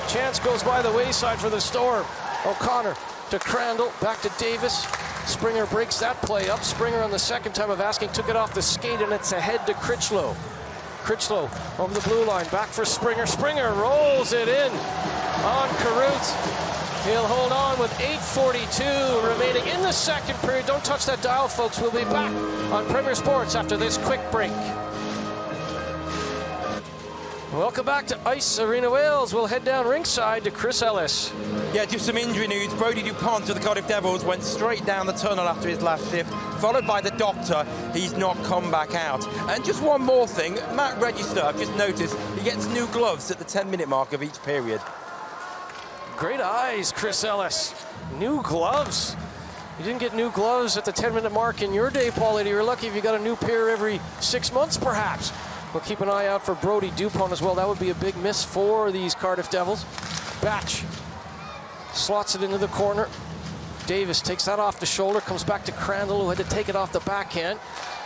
Chance goes by the wayside for the Storm. O'Connor to Crandall, back to Davis. Springer breaks that play up. Springer on the second time of asking took it off the skate and it's ahead to Critchlow. Critchlow over the blue line, back for Springer. Springer rolls it in on Carruth. He'll hold on with 8:42 remaining in the second period. Don't touch that dial, folks. We'll be back on Premier Sports after this quick break. Welcome back to Ice Arena Wales. We'll head down ringside to Chris Ellis. Yeah, just some injury news. Brodie Dupont of the Cardiff Devils went straight down the tunnel after his last shift, followed by the doctor. He's not come back out. And just one more thing, Matt Register, I've just noticed, he gets new gloves at the 10-minute mark of each period. Great eyes, Chris Ellis. New gloves. You didn't get new gloves at the 10-minute mark in your day, Paulie. You're lucky if you got a new pair every 6 months, perhaps. We'll keep an eye out for Brodie Dupont as well. That would be a big miss for these Cardiff Devils. Batch slots it into the corner. Davis takes that off the shoulder, comes back to Crandall, who had to take it off the backhand.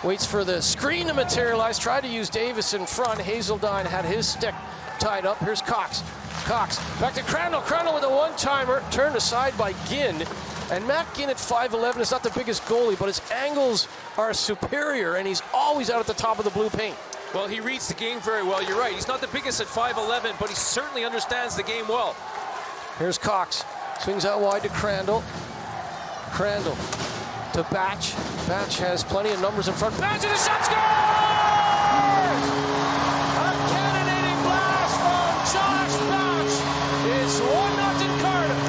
Waits for the screen to materialize. Tried to use Davis in front. Hazeldine had his stick tied up. Here's Cox. Cox back to Crandall. Crandall with a one-timer, turned aside by Ginn. And Matt Ginn at 5'11" is not the biggest goalie, but his angles are superior, and he's always out at the top of the blue paint. Well, he reads the game very well. You're right. He's not the biggest at 5'11", but he certainly understands the game well. Here's Cox. Swings out wide to Crandall. Crandall to Batch. Batch has plenty of numbers in front. Batch and a shot scores! A cannonading blast from Josh Batch. It's 1-0 Cardiff.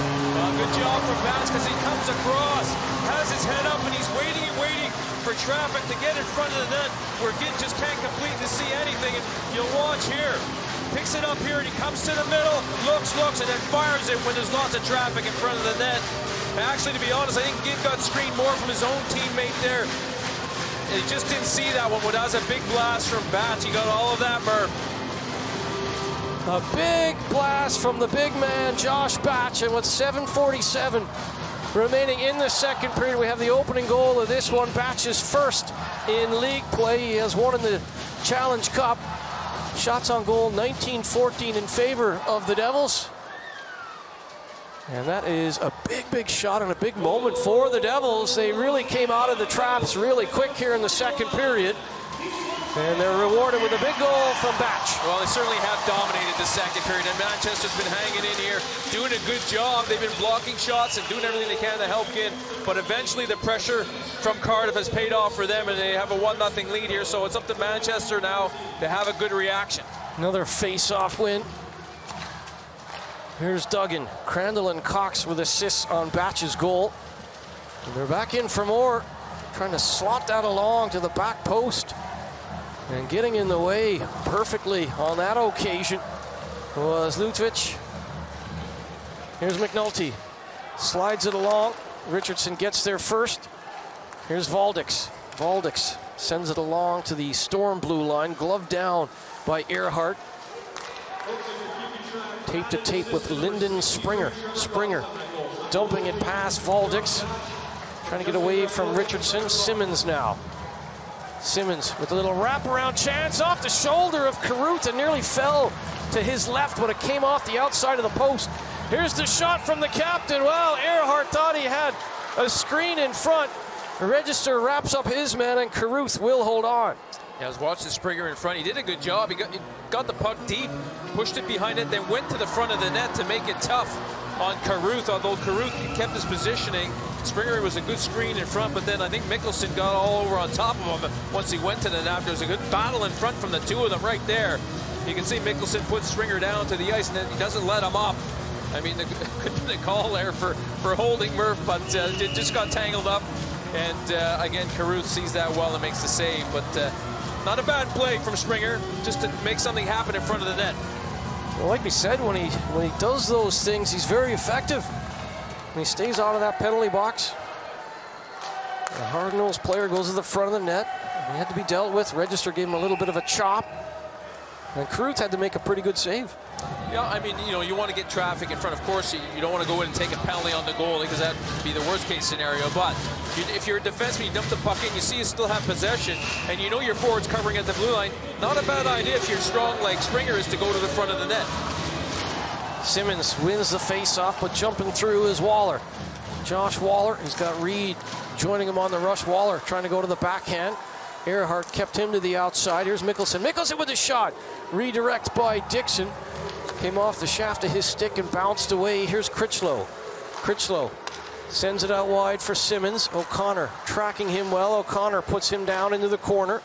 Good job from Batch because he comes across, has his head up, and he's waiting and waiting for traffic to get in front of the net where Ginn just can't completely see anything. And you'll watch here. Picks it up here and he comes to the middle, looks, and then fires it when there's lots of traffic in front of the net. And actually, to be honest, I think Ginn got screened more from his own teammate there. And he just didn't see that one. But that was a big blast from Batch. He got all of that, Murph. A big blast from the big man, Josh Batch, and with 7:47 remaining in the second period, we have the opening goal of this one. Batch's first in league play. He has won in the Challenge Cup. Shots on goal, 19-14 in favor of the Devils. And that is a big shot and a big moment for the Devils. They really came out of the traps really quick here in the second period. And they're rewarded with a big goal from Batch. Well, they certainly have dominated the second period, and Manchester's been hanging in here, doing a good job. They've been blocking shots and doing everything they can to help Ginn. But eventually the pressure from Cardiff has paid off for them, and they have a 1-0 lead here. So it's up to Manchester now to have a good reaction. Another face-off win. Here's Duggan. Crandall and Cox with assists on Batch's goal. And they're back in for more. Trying to slot that along to the back post. And getting in the way perfectly on that occasion was Lutovic. Here's McNulty. Slides it along. Richardson gets there first. Here's Valdix. Valdix sends it along to the Storm blue line. Gloved down by Earhart. Tape to tape with Lyndon Springer. Springer dumping it past Valdix. Trying to get away from Richardson. Simmons now. Simmons with a little wraparound chance off the shoulder of Carruth and nearly fell to his left, but it came off the outside of the post. Here's the shot from the captain. Well, Earhart thought he had a screen in front. The Register wraps up his man, and Carruth will hold on. Yeah, I was watching Springer in front. He did a good job. He got the puck deep, pushed it behind it, then went to the front of the net to make it tough on Carruth, although Carruth kept his positioning. Springer was a good screen in front, but then I think Mickelson got all over on top of him once he went to the net. There was a good battle in front from the two of them right there. You can see Mickelson puts Springer down to the ice, and then he doesn't let him up. I mean, there could have been a call there for holding Murph, but it just got tangled up. And again, Carruth sees that well and makes the save, but not a bad play from Springer, just to make something happen in front of the net. Well, like we said, when he does those things, he's very effective. When he stays out of that penalty box, the hard-nosed player goes to the front of the net. He had to be dealt with. Register gave him a little bit of a chop, and Carruth had to make a pretty good save. Yeah, I mean, you know, you want to get traffic in front. Of course, you don't want to go in and take a penalty on the goal because that would be the worst case scenario. But if you're a defenseman, you dump the puck in, you see you still have possession, and you know your forward's covering at the blue line. Not a bad idea if you're strong like Springer is to go to the front of the net. Simmons wins the face-off, but jumping through is Waller. Josh Waller, he's got Reed joining him on the rush. Waller trying to go to the backhand. Earhart kept him to the outside. Here's Mickelson. Mickelson with a shot. Redirect by Dixon. Came off the shaft of his stick and bounced away. Here's Critchlow. Critchlow sends it out wide for Simmons. O'Connor tracking him well. O'Connor puts him down into the corner.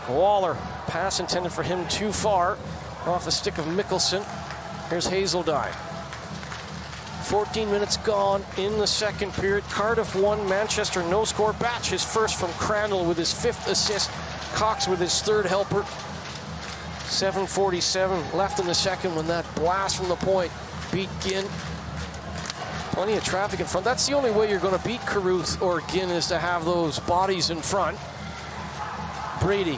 Waller, pass intended for him too far. Off the stick of Mickelson. Here's Hazeldine. 14 minutes gone in the second period. Cardiff 1, Manchester no score. Batch his first from Crandall with his 5th assist. Cox with his 3rd helper. 7:47 left in the second when that blast from the point beat Ginn. Plenty of traffic in front. That's the only way you're going to beat Carruth or Ginn, is to have those bodies in front. Brady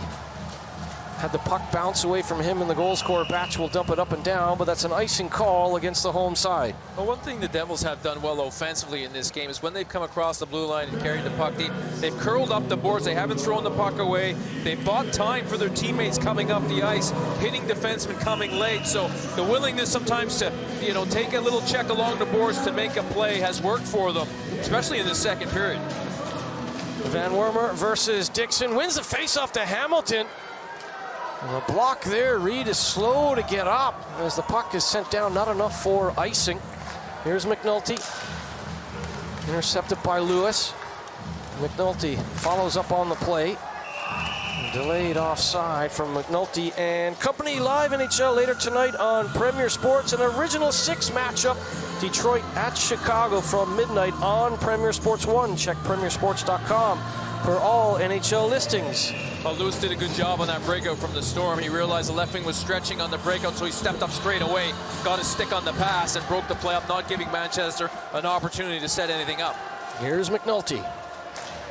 had the puck bounce away from him, and the goal scorer Batch will dump it up and down, but that's an icing call against the home side. Well, one thing the Devils have done well offensively in this game is when they've come across the blue line and carried the puck deep, they've curled up the boards. They haven't thrown the puck away. They've bought time for their teammates coming up the ice, hitting defensemen coming late. So the willingness sometimes to, you know, take a little check along the boards to make a play has worked for them, especially in the second period. Van Wormer versus Dixon wins the faceoff to Hamilton. And the block there. Reed is slow to get up as the puck is sent down. Not enough for icing. Here's McNulty. Intercepted by Lewis. McNulty follows up on the play. Delayed offside from McNulty and company. Live NHL later tonight on Premier Sports. An Original 6 matchup. Detroit at Chicago from midnight on Premier Sports 1. Check premiersports.com for all NHL listings. Well, Lewis did a good job on that breakout from the Storm. He realized the left wing was stretching on the breakout, so he stepped up straight away, got his stick on the pass, and broke the play up, not giving Manchester an opportunity to set anything up. Here's McNulty.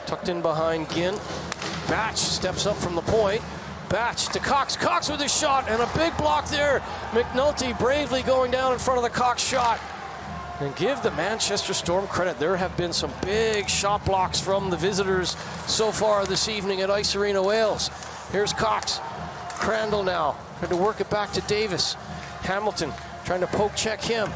Tucked in behind Ginn. Batch steps up from the point. Batch to Cox. Cox with his shot, and a big block there. McNulty bravely going down in front of the Cox shot. And give the Manchester Storm credit. There have been some big shot blocks from the visitors so far this evening at Ice Arena Wales. Here's Cox. Crandall now trying to work it back to Davis. Hamilton trying to poke check him.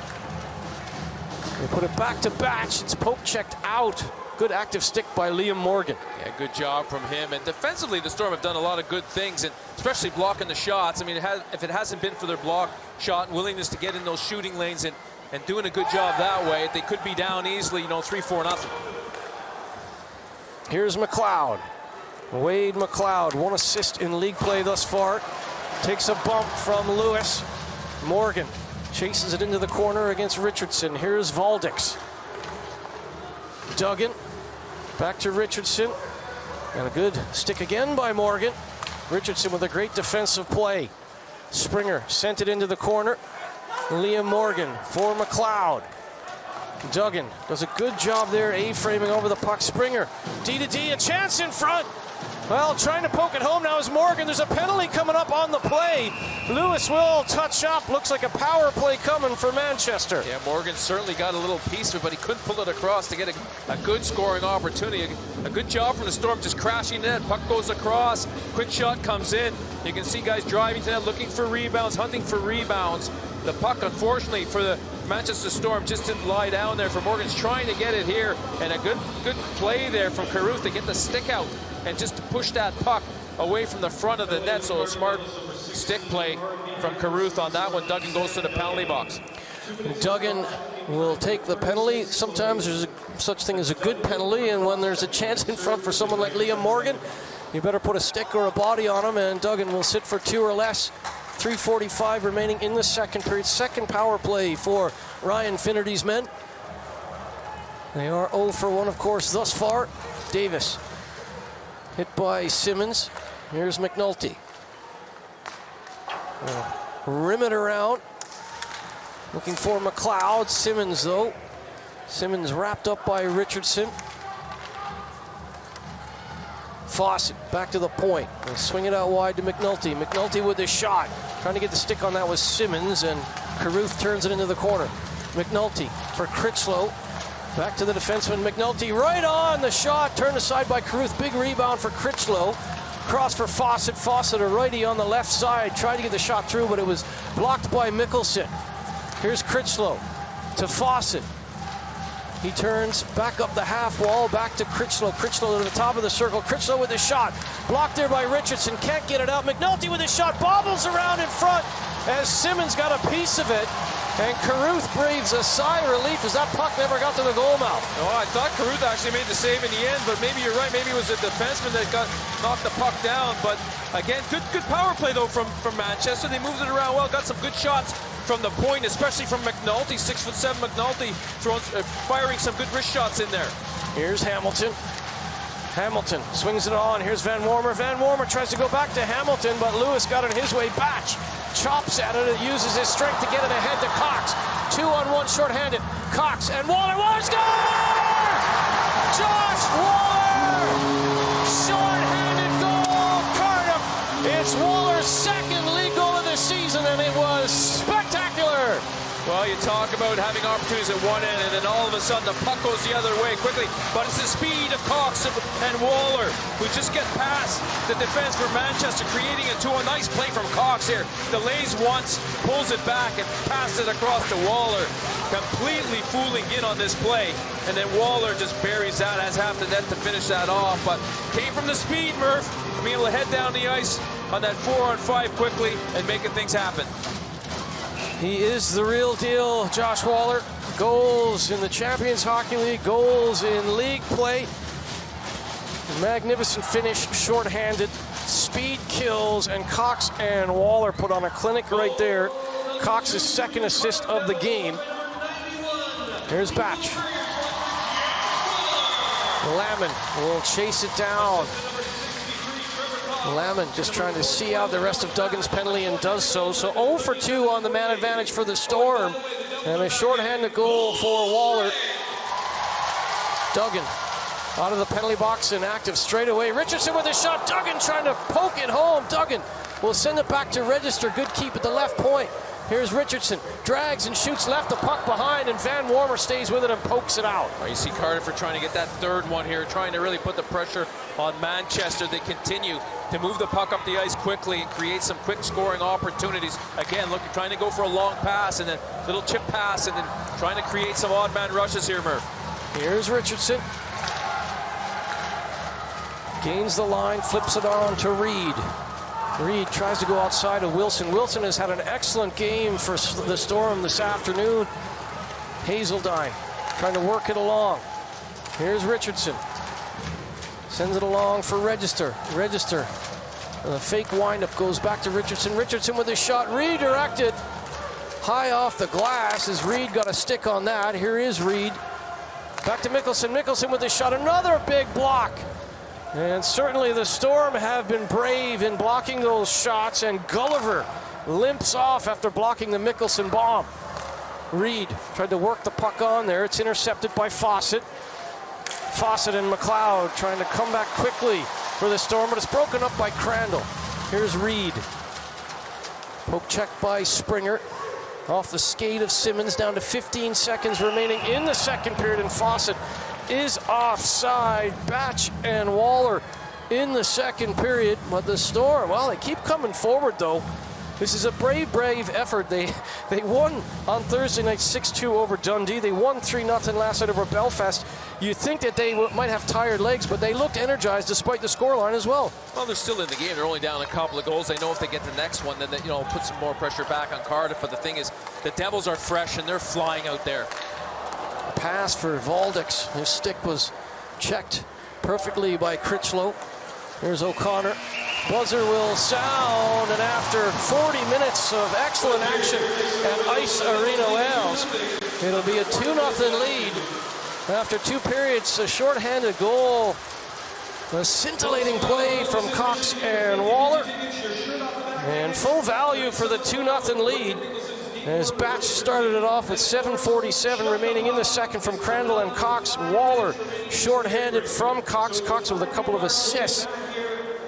They put it back to Batch. It's poke checked out. Good active stick by Liam Morgan. Yeah, good job from him. And defensively, the Storm have done a lot of good things, and especially blocking the shots. I mean, if it hasn't been for their block shot and willingness to get in those shooting lanes and doing a good job that way, they could be down easily, you know, 3-4-0. Here's McLeod. Wade McLeod, 1 assist in league play thus far. Takes a bump from Lewis. Morgan chases it into the corner against Richardson. Here's Valdix. Duggan, back to Richardson. And a good stick again by Morgan. Richardson with a great defensive play. Springer sent it into the corner. Liam Morgan for McLeod. Duggan does a good job there, A-framing over the puck. Springer, D-to-D, a chance in front. Well, trying to poke it home now is Morgan. There's a penalty coming up on the play. Lewis will touch up. Looks like a power play coming for Manchester. Yeah, Morgan certainly got a little piece of it, but he couldn't pull it across to get a good scoring opportunity. A good job from the Storm, just crashing in. Puck goes across, quick shot comes in. You can see guys driving to that, looking for rebounds, hunting for rebounds. The puck, unfortunately, for the Manchester Storm just didn't lie down there. For Morgan's trying to get it here, and a good play there from Carruth to get the stick out and just to push that puck away from the front of the net. So a smart stick play from Carruth on that one. Duggan goes to the penalty box. Duggan will take the penalty. Sometimes there's such thing as a good penalty, and when there's a chance in front for someone like Liam Morgan, you better put a stick or a body on him, and Duggan will sit for 2 or less. 3:45 remaining in the second period. Second power play for Ryan Finnerty's men. They are 0 for 1, of course, thus far. Davis hit by Simmons. Here's McNulty. Rim it around. Looking for McLeod. Simmons, though. Simmons wrapped up by Richardson. Fawcett back to the point. They'll swing it out wide to McNulty. McNulty with the shot. Trying to get the stick on that was Simmons, and Carruth turns it into the corner. McNulty for Critchlow. Back to the defenseman. McNulty right on the shot. Turned aside by Carruth. Big rebound for Critchlow. Cross for Fawcett. Fawcett, a righty on the left side. Tried to get the shot through, but it was blocked by Mickelson. Here's Critchlow to Fawcett. He turns back up the half wall, back to Critchlow. Critchlow to the top of the circle. Critchlow with the shot. Blocked there by Richardson. Can't get it out. McNulty with the shot. Bobbles around in front as Simmons got a piece of it. And Carruth breathes a sigh of relief as that puck never got to the goal mouth. Oh, I thought Carruth actually made the save in the end, but maybe you're right. Maybe it was a defenseman that knocked the puck down. But again, good power play though from Manchester. They moved it around well. Got some good shots from the point, especially from McNulty. 6'7" McNulty firing some good wrist shots in there. Here's Hamilton. Hamilton swings it on. Here's Van Wormer. Van Wormer tries to go back to Hamilton, but Lewis got it his way. Batch chops at it. It uses his strength to get it ahead to Cox. 2-on-1 shorthanded. Cox and Waller. Waller scores! Josh Waller! Shorthanded goal, Cardiff. It's Waller's second league goal of the season, and it was spectacular. Well, you talk about having opportunities at one end, and then all of a sudden the puck goes the other way quickly. But it's the speed of Cox and Waller who just get past the defense for Manchester, creating it to a nice play from Cox here. Delays once, pulls it back, and passes it across to Waller. Completely fooling in on this play. And then Waller just buries that, has half the net to finish that off. But came from the speed, Murph. Being able to head down the ice on that 4-on-5 quickly and making things happen. He is the real deal, Josh Waller. Goals in the Champions Hockey League, goals in league play. Magnificent finish, shorthanded. Speed kills, and Cox and Waller put on a clinic right there. Cox's second assist of the game. Here's Batch. Lamon will chase it down. Lamon just trying to see out the rest of Duggan's penalty and does so. So 0 for 2 on the man advantage for the Storm. And a shorthanded goal for Waller. Duggan out of the penalty box and active straight away. Richardson with a shot. Duggan trying to poke it home. Duggan will send it back to Register. Good keep at the left point. Here's Richardson. Drags and shoots left, the puck behind, and Van Wormer stays with it and pokes it out. Well, you see Cardiff are trying to get that third one here, trying to really put the pressure on Manchester. They continue to move the puck up the ice quickly and create some quick scoring opportunities. Again, look, trying to go for a long pass and then little chip pass and then trying to create some odd man rushes here, Murph. Here's Richardson. Gains the line, flips it on to Reed. Reed tries to go outside of Wilson. Wilson has had an excellent game for the Storm this afternoon. Hazeldine trying to work it along. Here's Richardson. Sends it along for Register. Register. The fake windup goes back to Richardson. Richardson with his shot redirected. High off the glass as Reed got a stick on that. Here is Reed. Back to Mickelson. Mickelson with his shot. Another big block. And certainly the Storm have been brave in blocking those shots, and Gulliver limps off after blocking the Mickelson bomb. Reed tried to work the puck on there. It's intercepted by Fawcett. Fawcett and McLeod trying to come back quickly for the Storm, but it's broken up by Crandall. Here's Reed. Poke check by Springer. Off the skate of Simmons, down to 15 seconds remaining in the second period, and Fawcett is offside. Batch and Waller in the second period, but the Storm, well, they keep coming forward though. This is a brave effort. They won on Thursday night 6-2 over Dundee. They won 3-0 last night over Belfast. You think that they might have tired legs, but they looked energized despite the scoreline as well. Well, they're still in the game. They're only down a couple of goals. They know if they get the next one, then they, put some more pressure back on Cardiff. But the thing is, the Devils are fresh and they're flying out there. Pass for Valdix. His stick was checked perfectly by Critchlow. Here's O'Connor. Buzzer will sound, and after 40 minutes of excellent action at Ice Arena Wales, it'll be a 2-0 lead. After 2 periods, a shorthanded goal. A scintillating play from Cox and Waller. And full value for the 2-0 lead. As Batch started it off with 7:47 remaining in the second from Crandall and Cox. Waller shorthanded from Cox. Cox with a couple of assists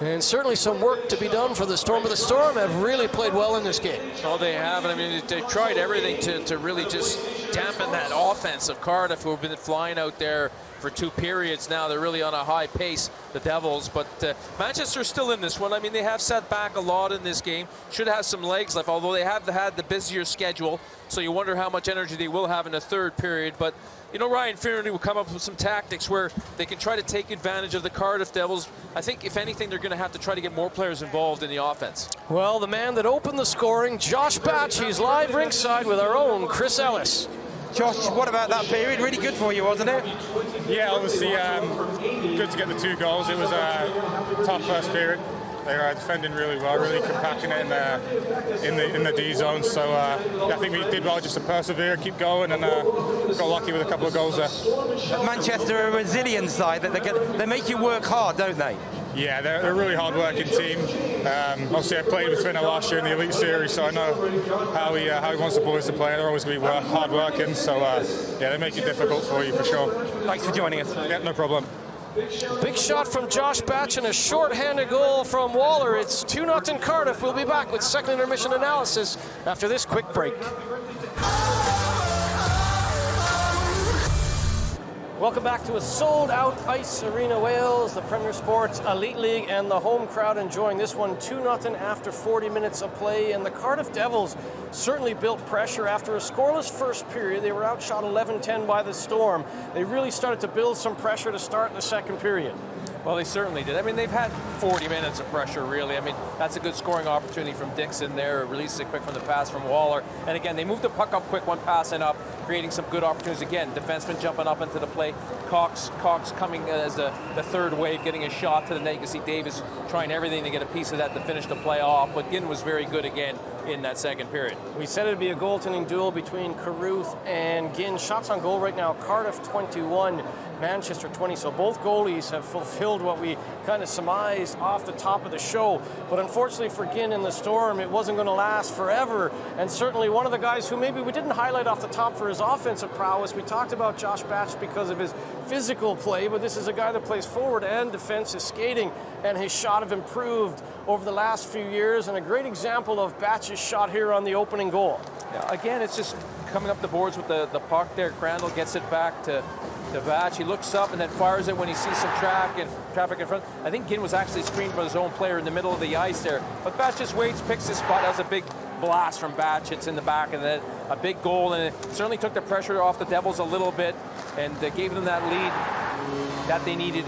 And certainly some work to be done for the Storm, but the Storm have really played well in this game. Oh, they have. I mean, they tried everything to really just dampen that offense of Cardiff, who have been flying out there for 2 periods now. They're really on a high pace, the Devils. But Manchester's still in this one. I mean, they have sat back a lot in this game. Should have some legs left, although they have had the busier schedule. So you wonder how much energy they will have in the 3rd period. But you know, Ryan Finnerty will come up with some tactics where they can try to take advantage of the Cardiff Devils. I think, if anything, they're going to have to try to get more players involved in the offense. Well, the man that opened the scoring, Josh Batch, he's live ringside with our own Chris Ellis. Josh, what about that period? Really good for you, wasn't it? Yeah, obviously good to get the 2 goals. It was a tough first period. They were defending really well, really compacting it in the D zone. So I think we did well just to persevere, keep going, and got lucky with a couple of goals there. But Manchester are a resilient side. They make you work hard, don't they? Yeah, they're a really hard-working team. Obviously, I played with Finner last year in the Elite Series, so I know how he wants the boys to play. They're always going to be hard-working, so yeah, they make it difficult for you for sure. Thanks for joining us. Yeah, no problem. Big shot from Josh Batch and a short-handed goal from Waller. It's 2-0 Cardiff. We'll be back with second intermission analysis after this quick break. Welcome back to a sold-out Ice Arena Wales, the Premier Sports Elite League, and the home crowd enjoying this one 2-0 after 40 minutes of play. And the Cardiff Devils certainly built pressure after a scoreless first period. They were outshot 11-10 by the Storm. They really started to build some pressure to start the second period. Well, they certainly did. I mean, they've had 40 minutes of pressure, really. I mean, that's a good scoring opportunity from Dixon there. Releases it quick from the pass from Waller. And again, they moved the puck up quick, one passing up, creating some good opportunities. Again, defenseman jumping up into the play. Cox coming as the 3rd wave, getting a shot to the net. You can see Davis trying everything to get a piece of that to finish the play off. But Ginn was very good again in that second period. We said it would be a goaltending duel between Carruth and Ginn. Shots on goal right now, Cardiff 21, Manchester 20. So both goalies have fulfilled what we kind of surmised off the top of the show. But unfortunately for Ginn and the Storm, it wasn't going to last forever. And certainly one of the guys who maybe we didn't highlight off the top for his offensive prowess, we talked about Josh Batch because of his physical play, but this is a guy that plays forward and defense, his skating and his shot have improved over the last few years, and a great example of Batch's shot here on the opening goal. Yeah, again, it's just coming up the boards with the puck there. Crandall gets it back to Batch. He looks up and then fires it when he sees some traffic in front. I think Ginn was actually screened by his own player in the middle of the ice there. But Batch just waits, picks his spot. That was a big blast from Batch. It's in the back and then a big goal. And it certainly took the pressure off the Devils a little bit and gave them that lead that they needed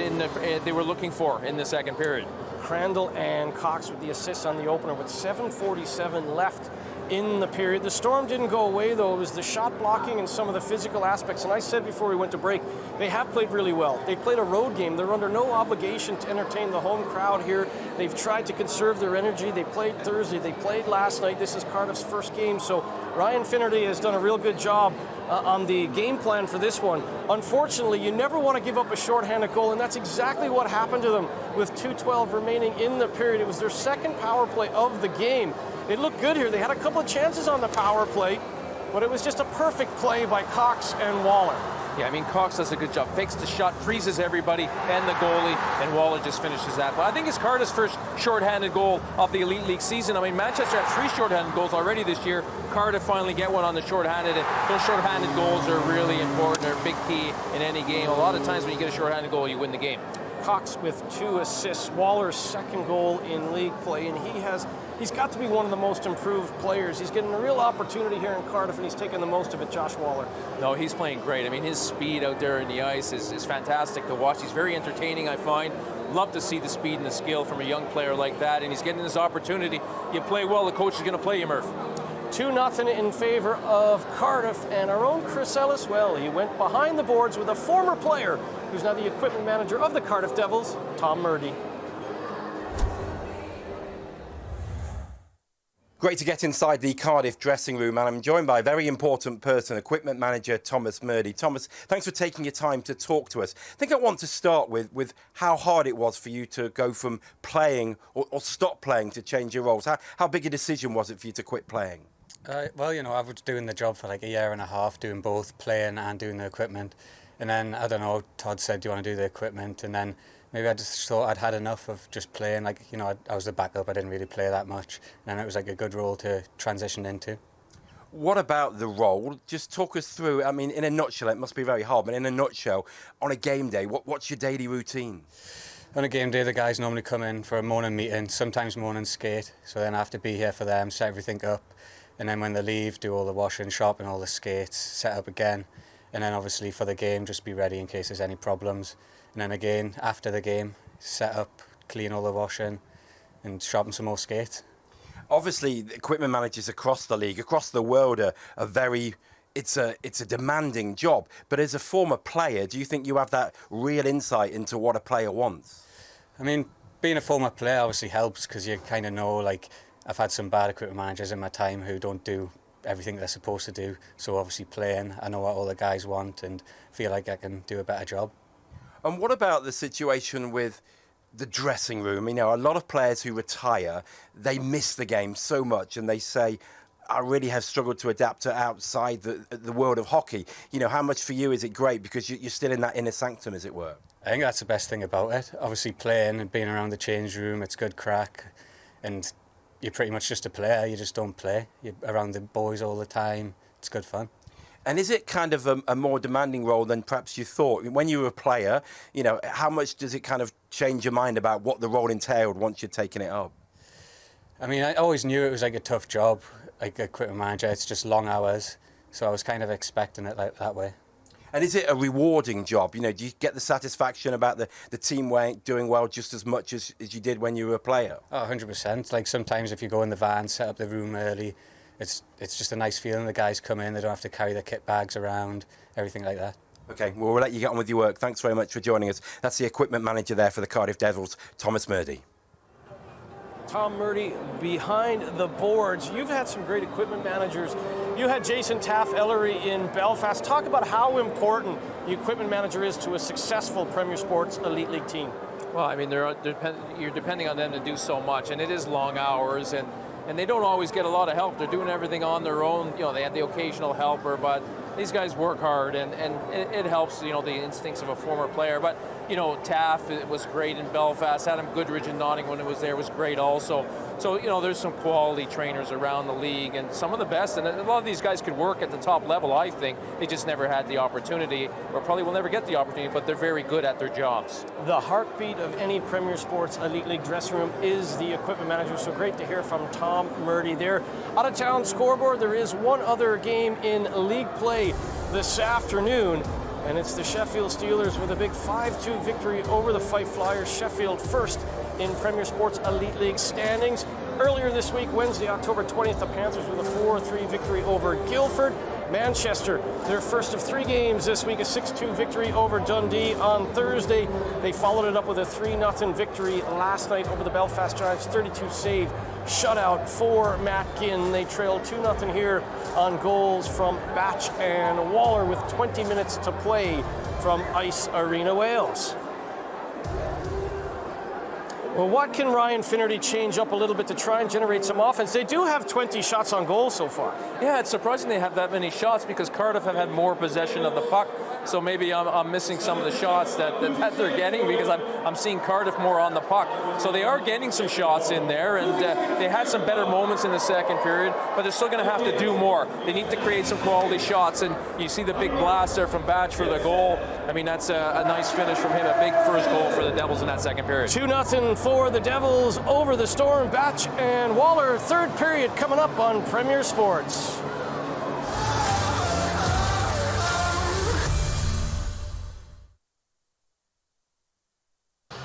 they were looking for in the second period. Crandall and Cox with the assists on the opener with 7:47 left in the period. The Storm didn't go away, though. It was the shot blocking and some of the physical aspects. And I said before we went to break, they have played really well. They played a road game. They're under no obligation to entertain the home crowd here. They've tried to conserve their energy. They played Thursday. They played last night. This is Cardiff's first game. So Ryan Finnerty has done a real good job on the game plan for this one. Unfortunately, you never want to give up a shorthanded goal, and that's exactly what happened to them with 2:12 remaining in the period. It was their second power play of the game. It looked good here. They had a couple of chances on the power play, but it was just a perfect play by Cox and Waller. Yeah, I mean, Cox does a good job. Fakes the shot, freezes everybody and the goalie, and Waller just finishes that. But I think it's Cardiff's first shorthanded goal of the Elite League season. I mean, Manchester had 3 shorthanded goals already this year. Cardiff finally get one on the shorthanded, and those shorthanded goals are really important. They're a big key in any game. A lot of times when you get a shorthanded goal, you win the game. Cox with 2 assists, Waller's second goal in league play, and he's got to be one of the most improved players. He's getting a real opportunity here in Cardiff, and he's taking the most of it, Josh Waller. No, he's playing great. I mean, his speed out there in the ice is fantastic to watch. He's very entertaining, I find. Love to see the speed and the skill from a young player like that, and he's getting this opportunity. You play well, the coach is going to play you, Murph. 2-0 in favor of Cardiff, and our own Chris Ellis, well, he went behind the boards with a former player who's now the equipment manager of the Cardiff Devils, Tom Murdy. Great to get inside the Cardiff dressing room, and I'm joined by a very important person, equipment manager Thomas Murdy. Thomas, thanks for taking your time to talk to us. I think I want to start with how hard it was for you to go from playing or stop playing to change your roles. How big a decision was it for you to quit playing? Well, you know, I was doing the job for like a year and a half, doing both playing and doing the equipment. And then, I don't know, Todd said, do you want to do the equipment? And then maybe I just thought I'd had enough of just playing. Like, you know, I was the backup, I didn't really play that much, and it was like a good role to transition into. What about the role? Just talk us through, I mean, in a nutshell, it must be very hard, but in a nutshell, on a game day, what's your daily routine? On a game day, the guys normally come in for a morning meeting, sometimes morning skate, so then I have to be here for them, set everything up, and then when they leave, do all the washing, shopping, all the skates, set up again, and then obviously for the game, just be ready in case there's any problems. And then again, after the game, set up, clean all the washing, and sharpen some more skates. Obviously, the equipment managers across the league, across the world, are very... It's a demanding job. But as a former player, do you think you have that real insight into what a player wants? I mean, being a former player obviously helps because you kind of know, like, I've had some bad equipment managers in my time who don't do everything they're supposed to do. So obviously playing, I know what all the guys want and feel like I can do a better job. And what about the situation with the dressing room? You know, a lot of players who retire, they miss the game so much and they say, I really have struggled to adapt to outside the world of hockey. You know, how much for you is it great because you're still in that inner sanctum, as it were? I think that's the best thing about it. Obviously playing and being around the change room, it's good crack. And you're pretty much just a player, you just don't play. You're around the boys all the time, it's good fun. And is it kind of a more demanding role than perhaps you thought? When you were a player, you know, how much does it kind of change your mind about what the role entailed once you'd taken it up? I mean, I always knew it was like a tough job, like a equipment manager. It's just long hours, so I was kind of expecting it like that way. And is it a rewarding job? You know, do you get the satisfaction about the team doing well just as much as you did when you were a player? Oh, 100%. Like sometimes if you go in the van, set up the room early, it's just a nice feeling. The guys come in, they don't have to carry their kit bags around, everything like that. Okay, well, we'll let you get on with your work. Thanks very much for joining us. That's the equipment manager there for the Cardiff Devils, Thomas Murdy. Tom Murdy behind the boards. You've had some great equipment managers. You had Jason Taff-Ellery in Belfast. Talk about how important the equipment manager is to a successful Premier Sports Elite League team. Well, I mean, you're depending on them to do so much, and it is long hours, and they don't always get a lot of help. They're doing everything on their own. You know, they have the occasional helper, but these guys work hard, and it helps, you know, the instincts of a former player. But, you know, Taff was great in Belfast. Adam Goodridge in Nottingham when it was there was great also. So, you know, there's some quality trainers around the league, and some of the best. And a lot of these guys could work at the top level, I think. They just never had the opportunity, or probably will never get the opportunity, but they're very good at their jobs. The heartbeat of any Premier Sports Elite League dressing room is the equipment manager, so great to hear from Tom Murdy there. Out of town scoreboard, there is one other game in league play this afternoon, and it's the Sheffield Steelers with a big 5-2 victory over the Fife Flyers. Sheffield first in Premier Sports Elite League standings. Earlier this week, Wednesday, October 20th, the Panthers with a 4-3 victory over Guildford. Manchester, their first of 3 games this week, a 6-2 victory over Dundee on Thursday. They followed it up with a 3-0 victory last night over the Belfast Giants, 32-save shutout for Matt Ginn. They trailed 2-0 here on goals from Batch and Waller with 20 minutes to play from Ice Arena Wales. Well, what can Ryan Finnerty change up a little bit to try and generate some offense? They do have 20 shots on goal so far. Yeah, it's surprising they have that many shots because Cardiff have had more possession of the puck. So maybe I'm missing some of the shots that they're getting because I'm seeing Cardiff more on the puck. So they are getting some shots in there, and they had some better moments in the second period, but they're still going to have to do more. They need to create some quality shots, and you see the big blast there from Batch for the goal. I mean, that's a nice finish from him, a big first goal for the Devils in that second period. 2-0 for the Devils over the Storm. Batch and Waller, third period coming up on Premier Sports.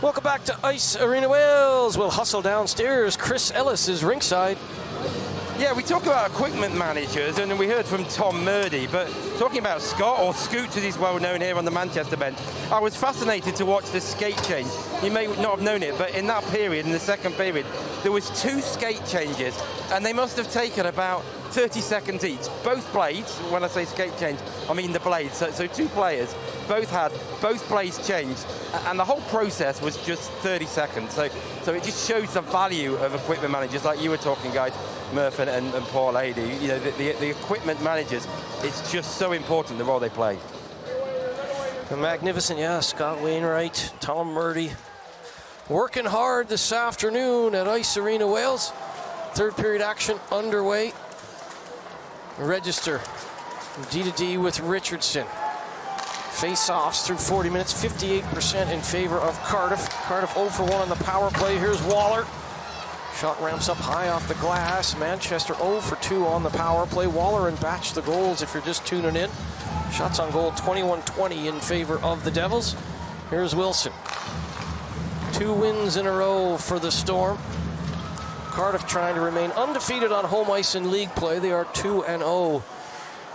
Welcome back to Ice Arena Wales. We'll hustle downstairs. Chris Ellis is ringside. Yeah, we talk about equipment managers, and we heard from Tom Murdy, but talking about Scott, or Scoot as he's well known here on the Manchester bench, I was fascinated to watch the skate change. You may not have known it, but in that period, in the second period, there was 2 skate changes, and they must have taken about 30 seconds each. Both blades, when I say skate change, I mean the blades. So 2 players both had both blades changed, and the whole process was just 30 seconds. So it just shows the value of equipment managers, like you were talking, guys, Murph and Paul Adey. You know, the equipment managers, it's just so important, the role they play. Magnificent, yeah. Scott Wainwright, Tom Murdy, working hard this afternoon at Ice Arena Wales. Third period action underway. Register D2D with Richardson. Face-offs through 40 minutes, 58% in favor of Cardiff. Cardiff 0 for 1 on the power play. Here's Waller. Shot ramps up high off the glass. Manchester 0 for 2 on the power play. Waller and Batch the goals if you're just tuning in. Shots on goal 21-20 in favor of the Devils. Here's Wilson. 2 wins in a row for the Storm. Cardiff trying to remain undefeated on home ice in league play. They are 2-0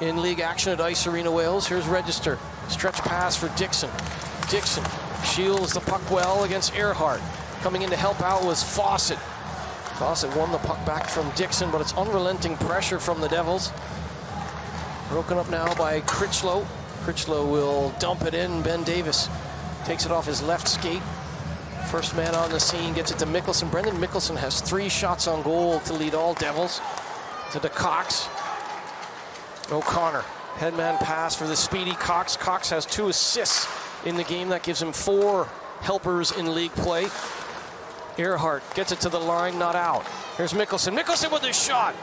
in league action at Ice Arena Wales. Here's Register. Stretch pass for Dixon. Dixon shields the puck well against Earhart. Coming in to help out was Fawcett. Fawcett won the puck back from Dixon, but it's unrelenting pressure from the Devils. Broken up now by Critchlow. Critchlow will dump it in. Ben Davis takes it off his left skate. First man on the scene gets it to Mickelson. Brendan Mickelson has 3 shots on goal to lead all Devils. To the Cox. O'Connor. Headman pass for the speedy Cox. Cox has 2 assists in the game. That gives him 4 helpers in league play. Earhart gets it to the line, not out. Here's Mickelson. Mickelson with the shot.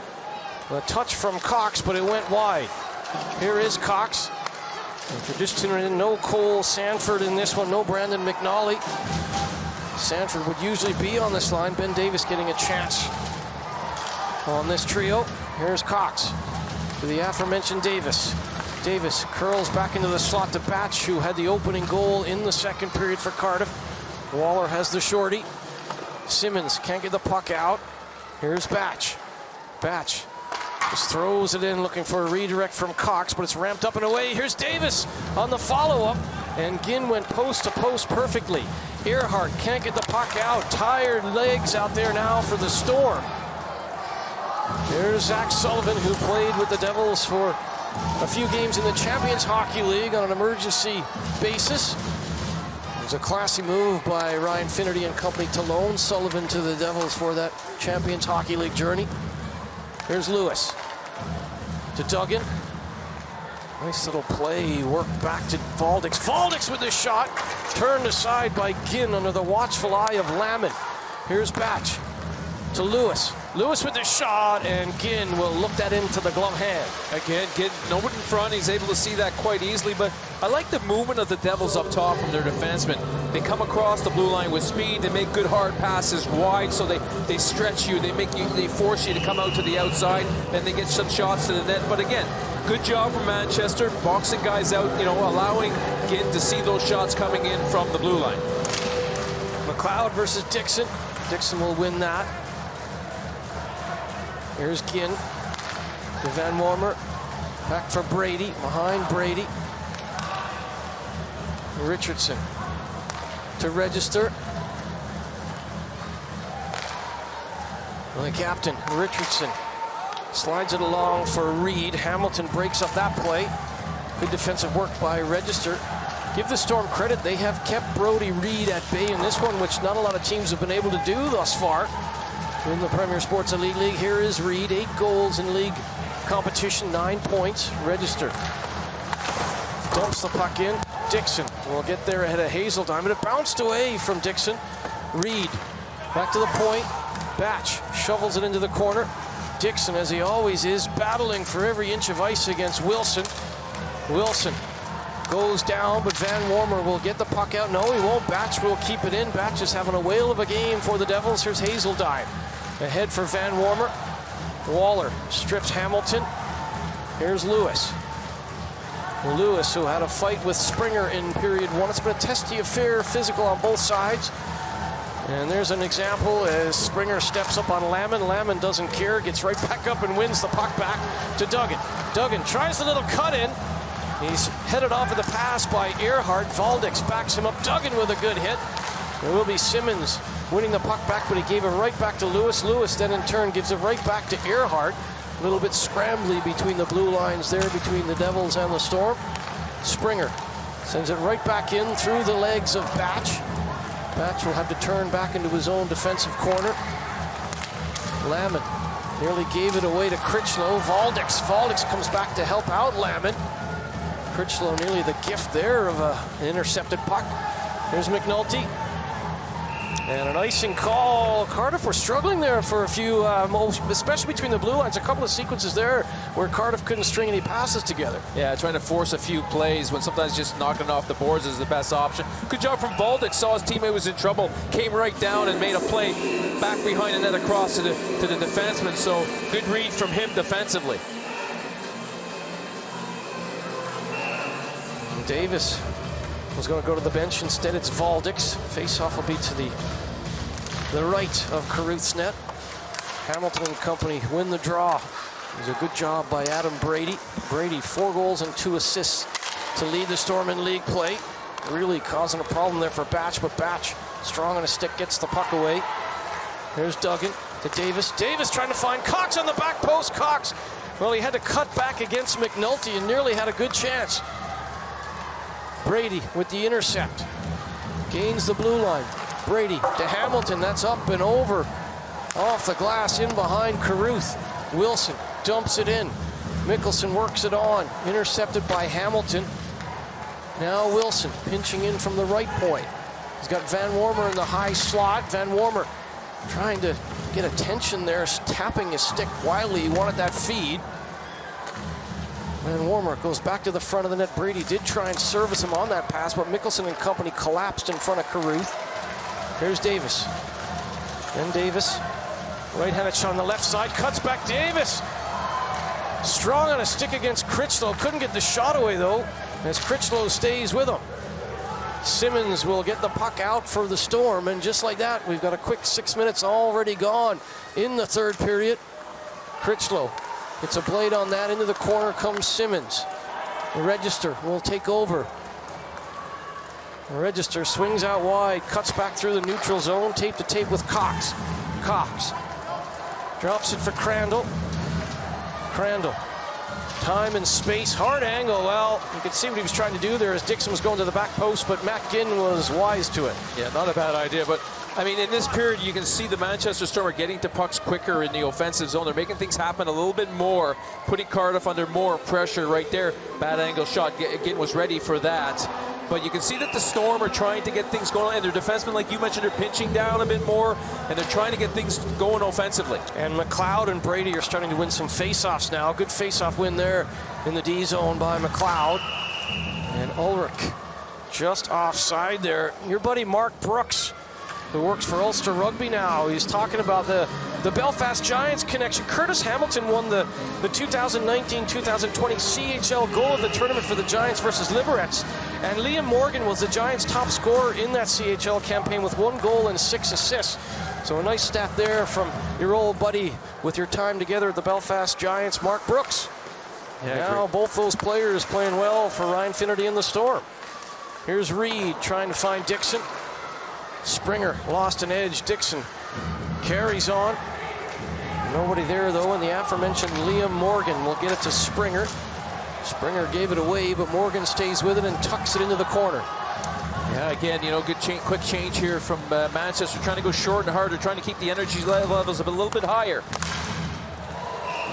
A touch from Cox, but it went wide. Here is Cox. If you're just tuning in, no Cole Sanford in this one, no Brandon McNally. Sanford would usually be on this line. Ben Davis getting a chance on this trio. Here's Cox to the aforementioned Davis. Davis curls back into the slot to Batch, who had the opening goal in the second period for Cardiff. Waller has the shorty. Simmons can't get the puck out. Here's Batch. Batch just throws it in, looking for a redirect from Cox, but it's ramped up and away. Here's Davis on the follow-up, and Ginn went post to post perfectly. Earhart can't get the puck out. Tired legs out there now for the Storm. There's Zach Sullivan, who played with the Devils for a few games in the Champions Hockey League on an emergency basis. It was a classy move by Ryan Finnerty and company to loan Sullivan to the Devils for that Champions Hockey League journey. Here's Lewis to Duggan. Nice little play, worked back to Valdix. Valdix with the shot, turned aside by Ginn under the watchful eye of Lamon. Here's Batch to Lewis. Lewis with the shot, and Ginn will look that into the glove hand. Again, Ginn, no one in front. He's able to see that quite easily, but I like the movement of the Devils up top from their defensemen. They come across the blue line with speed. They make good hard passes wide, so they stretch you. They force you to come out to the outside, and they get some shots to the net. But again, good job from Manchester, boxing guys out, allowing Ginn to see those shots coming in from the blue line. McLeod versus Dixon. Dixon will win that. Here's Ginn to Van Wormer. Back for Brady, behind Brady. Richardson to Register. The captain, Richardson, slides it along for Reed. Hamilton breaks up that play. Good defensive work by Register. Give the Storm credit. They have kept Brody Reed at bay in this one, which not a lot of teams have been able to do thus far in the Premier Sports Elite League. Here is Reed, 8 goals in league competition, 9 points. Register dumps the puck in. Dixon will get there ahead of Hazeltine, but it bounced away from Dixon. Reed back to the point. Batch shovels it into the corner. Dixon, as he always is, battling for every inch of ice against Wilson. Wilson goes down, but Van Wormer will get the puck out. No, he won't. Batch will keep it in. Batch is having a whale of a game for the Devils. Here's Hazeltine ahead for Van Wormer. Waller strips Hamilton. Here's Lewis. Lewis, who had a fight with Springer in period 1. It's been a testy affair, physical on both sides. And there's an example as Springer steps up on Lamon. Lamon doesn't care, gets right back up and wins the puck back to Duggan. Duggan tries the little cut in. He's headed off of the pass by Earhart. Valdix backs him up. Duggan with a good hit. There will be Simmons winning the puck back, but he gave it right back to Lewis. Lewis then in turn gives it right back to Earhart. A little bit scrambly between the blue lines there, between the Devils and the Storm. Springer sends it right back in through the legs of Batch. Batch will have to turn back into his own defensive corner. Lamon nearly gave it away to Critchlow. Valdix comes back to help out Lamon. Critchlow nearly the gift there of an intercepted puck. Here's McNulty. And an icing call. Cardiff were struggling there for a few, especially between the blue lines. A couple of sequences there where Cardiff couldn't string any passes together. Yeah, trying to force a few plays when sometimes just knocking it off the boards is the best option. Good job from Baldic. Saw his teammate was in trouble, came right down and made a play back behind the net across to the defenseman. So good read from him defensively. Davis was going to go to the bench. Instead, it's Valdix. Face-off will be to the right of Caruth's net. Hamilton and company win the draw. It was a good job by Adam Brady. Brady, 4 goals and 2 assists to lead the Storm in league play. Really causing a problem there for Batch, but Batch, strong on his stick, gets the puck away. There's Duggan to Davis. Davis trying to find Cox on the back post. Cox, well, he had to cut back against McNulty and nearly had a good chance. Brady with the intercept. Gains the blue line. Brady to Hamilton. That's up and over. Off the glass, in behind Caruth. Wilson dumps it in. Mickelson works it on. Intercepted by Hamilton. Now Wilson pinching in from the right point. He's got Van Wormer in the high slot. Van Wormer trying to get attention there, tapping his stick wildly. He wanted that feed. Van Wormer goes back to the front of the net. Brady did try and service him on that pass, but Mickelson and company collapsed in front of Caruth. Here's Davis. Then Davis, right-handed shot on the left side, cuts back Davis. Strong on a stick against Critchlow. Couldn't get the shot away, though, as Critchlow stays with him. Simmons will get the puck out for the Storm, and just like that, we've got a quick 6 minutes already gone in the third period. Critchlow gets a blade on that. Into the corner comes Simmons. The Register will take over. The Register swings out wide, cuts back through the neutral zone, tape to tape with Cox. Cox drops it for Crandall. Crandall, time and space, hard angle. Well, you could see what he was trying to do there as Dixon was going to the back post, but Matt Ginn was wise to it. Yeah, not a bad idea, but I mean, in this period, you can see the Manchester Storm are getting to pucks quicker in the offensive zone. They're making things happen a little bit more, putting Cardiff under more pressure right there. Bad angle shot. Ginn was ready for that. But you can see that the Storm are trying to get things going, and their defensemen, like you mentioned, are pinching down a bit more, and they're trying to get things going offensively. And McLeod and Brady are starting to win some face-offs now. Good face-off win there in the D zone by McLeod. And Ulrich just offside there. Your buddy Mark Brooks, who works for Ulster Rugby now, he's talking about the Belfast Giants connection. Curtis Hamilton won the 2019-2020 CHL goal of the tournament for the Giants versus Liberec. And Liam Morgan was the Giants' top scorer in that CHL campaign with 1 goal and 6 assists. So a nice stat there from your old buddy with your time together at the Belfast Giants, Mark Brooks. Yeah, now both those players playing well for Ryan Finnerty and the Storm. Here's Reed trying to find Dixon. Springer lost an edge. Dixon carries on. Nobody there, though, and the aforementioned Liam Morgan will get it to Springer. Springer gave it away, but Morgan stays with it and tucks it into the corner. Yeah, again, you know, good quick change here from Manchester, trying to go short and harder, trying to keep the energy levels a little bit higher.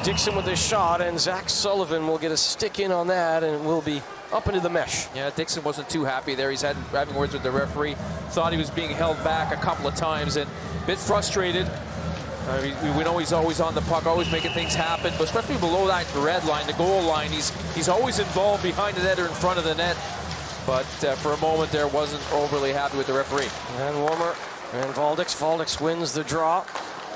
Dixon with his shot, and Zach Sullivan will get a stick in on that, and will be up into the mesh. Yeah, Dixon wasn't too happy there. He's having words with the referee. Thought he was being held back a couple of times, and a bit frustrated. We know he's always on the puck, always making things happen, but especially below that red line, the goal line, he's always involved behind the net or in front of the net. But for a moment there, wasn't overly happy with the referee. And Warmer and Valdix. Valdix wins the draw.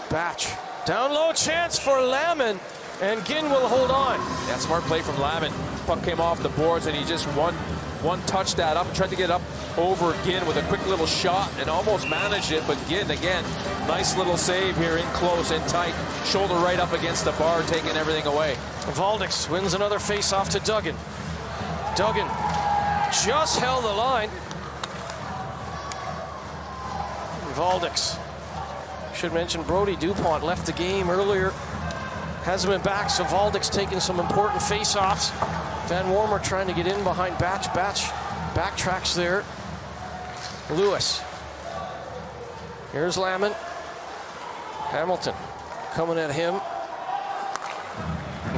Batch. Down low, chance for Lamon, and Ginn will hold on. Yeah, smart play from Lamon. Puck came off the boards, and he just one touched that up and tried to get up over Ginn with a quick little shot and almost managed it, but Ginn again, nice little save here in close and tight, shoulder right up against the bar, taking everything away. Valdix wins another face-off to Duggan. Duggan just held the line. Valdix. Should mention Brody DuPont left the game earlier. Hasn't been back, so Valdix taking some important face-offs. Van Wormer trying to get in behind Batch. Batch backtracks there. Lewis. Here's Lamon. Hamilton coming at him.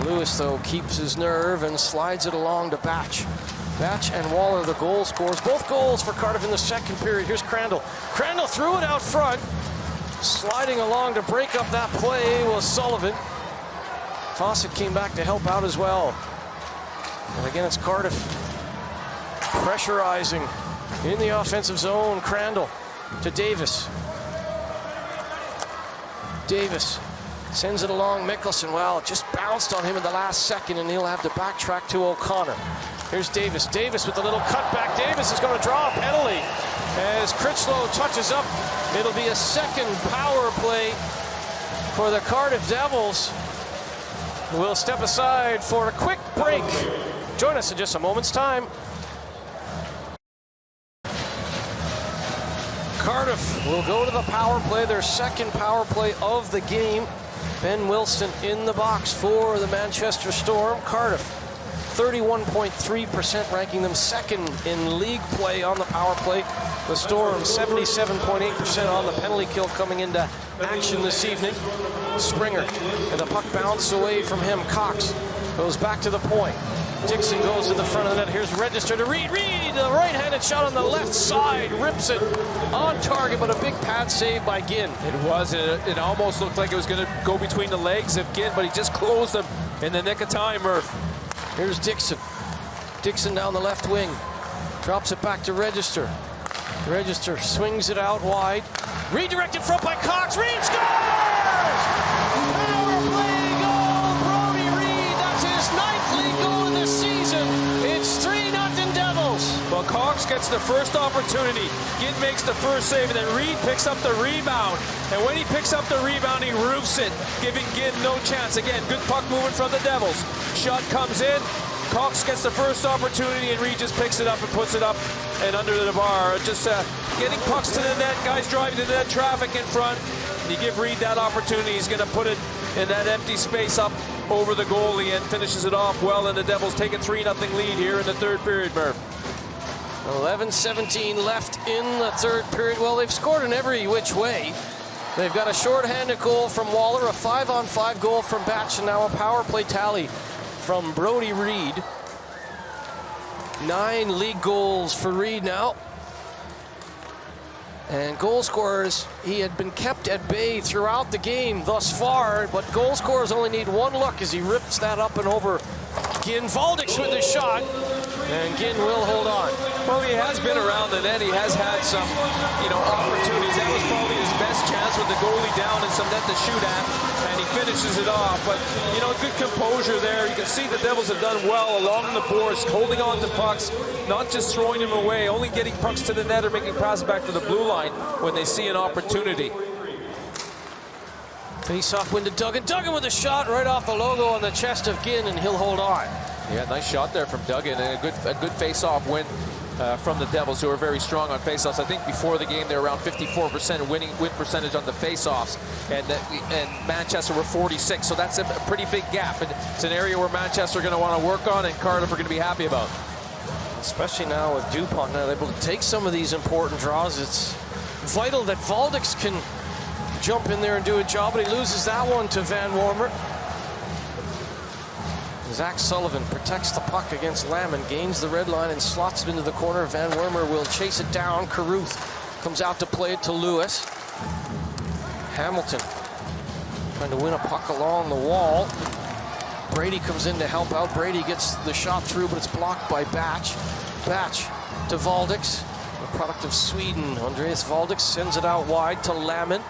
Lewis, though, keeps his nerve and slides it along to Batch. Batch and Waller, the goal scorers. Both goals for Cardiff in the second period. Here's Crandall. Crandall threw it out front. Sliding along to break up that play was Sullivan. Fawcett came back to help out as well. And again, it's Cardiff pressurizing in the offensive zone. Crandall to Davis. Davis sends it along Mickelson. Well, it just bounced on him in the last second, and he'll have to backtrack to O'Connor. Here's Davis. Davis with a little cutback. Davis is going to draw a penalty as Critchlow touches up. It'll be a second power play for the Cardiff Devils. We'll step aside for a quick break. Join us in just a moment's time. Cardiff will go to the power play, their second power play of the game. Ben Wilson in the box for the Manchester Storm. Cardiff, 31.3%, ranking them second in league play on the power play. The Storm, 77.8% on the penalty kill coming into action this evening. Springer, and the puck bounce away from him. Cox goes back to the point. Dixon goes to the front of the net. Here's Register to Reed. Reed, the right-handed shot on the left side, rips it on target, but a big pad save by Ginn. It was. It almost looked like it was going to go between the legs of Ginn, but he just closed him in the nick of time, Murph. Here's Dixon. Dixon down the left wing. Drops it back to Register. Register swings it out wide. Redirected front by Cox. Reed scores! Power play goal, Brodie Reed. That's his 9th league goal of the season. It's 3-0 Devils. Well, Cox gets the first opportunity. Ginn makes the first save, and then Reed picks up the rebound. And when he picks up the rebound, he roofs it, giving Ginn no chance. Again, good puck movement from the Devils. Shot comes in. Cox gets the first opportunity, and Reed just picks it up and puts it up and under the bar. Just getting pucks to the net, guys driving to the net, traffic in front. And you give Reed that opportunity, he's going to put it in that empty space up over the goalie and finishes it off well, and the Devils take a 3-0 lead here in the third period, Murph. 11:17 left in the third period. Well, they've scored in every which way. They've got a shorthanded goal from Waller, a 5-on-5 goal from Batch, and now a power play tally from Brodie Reed. 9 league goals for Reed now. And goal scorers, he had been kept at bay throughout the game thus far, but goal scorers only need one look as he rips that up and over Ginn. Valdix with the shot, and Ginn will hold on. Well, he has been around the net. He has had some, opportunities. That was probably his best chance with the goalie down and some net to shoot at, and he finishes it off. But, good composure there. You can see the Devils have done well along the boards, holding on to pucks, not just throwing them away, only getting pucks to the net or making passes back to the blue line when they see an opportunity. Face-off win to Duggan. Duggan with a shot right off the logo on the chest of Ginn, and he'll hold on. Yeah, nice shot there from Duggan, and a good face-off win from the Devils, who are very strong on face-offs. I think before the game they were around 54% win percentage on the face-offs, and Manchester were 46, so that's a pretty big gap. And it's an area where Manchester are going to want to work on, and Cardiff are going to be happy about. Especially now with DuPont now able to take some of these important draws. It's vital that Valdix can jump in there and do a job, but he loses that one to Van Wormer. Zach Sullivan protects the puck against Lamon, gains the red line and slots it into the corner. Van Wormer will chase it down. Carruth comes out to play it to Lewis. Hamilton trying to win a puck along the wall. Brady comes in to help out. Brady gets the shot through, but it's blocked by Batch. Batch to Valdix, a product of Sweden. Andreas Valdix sends it out wide to Lamon.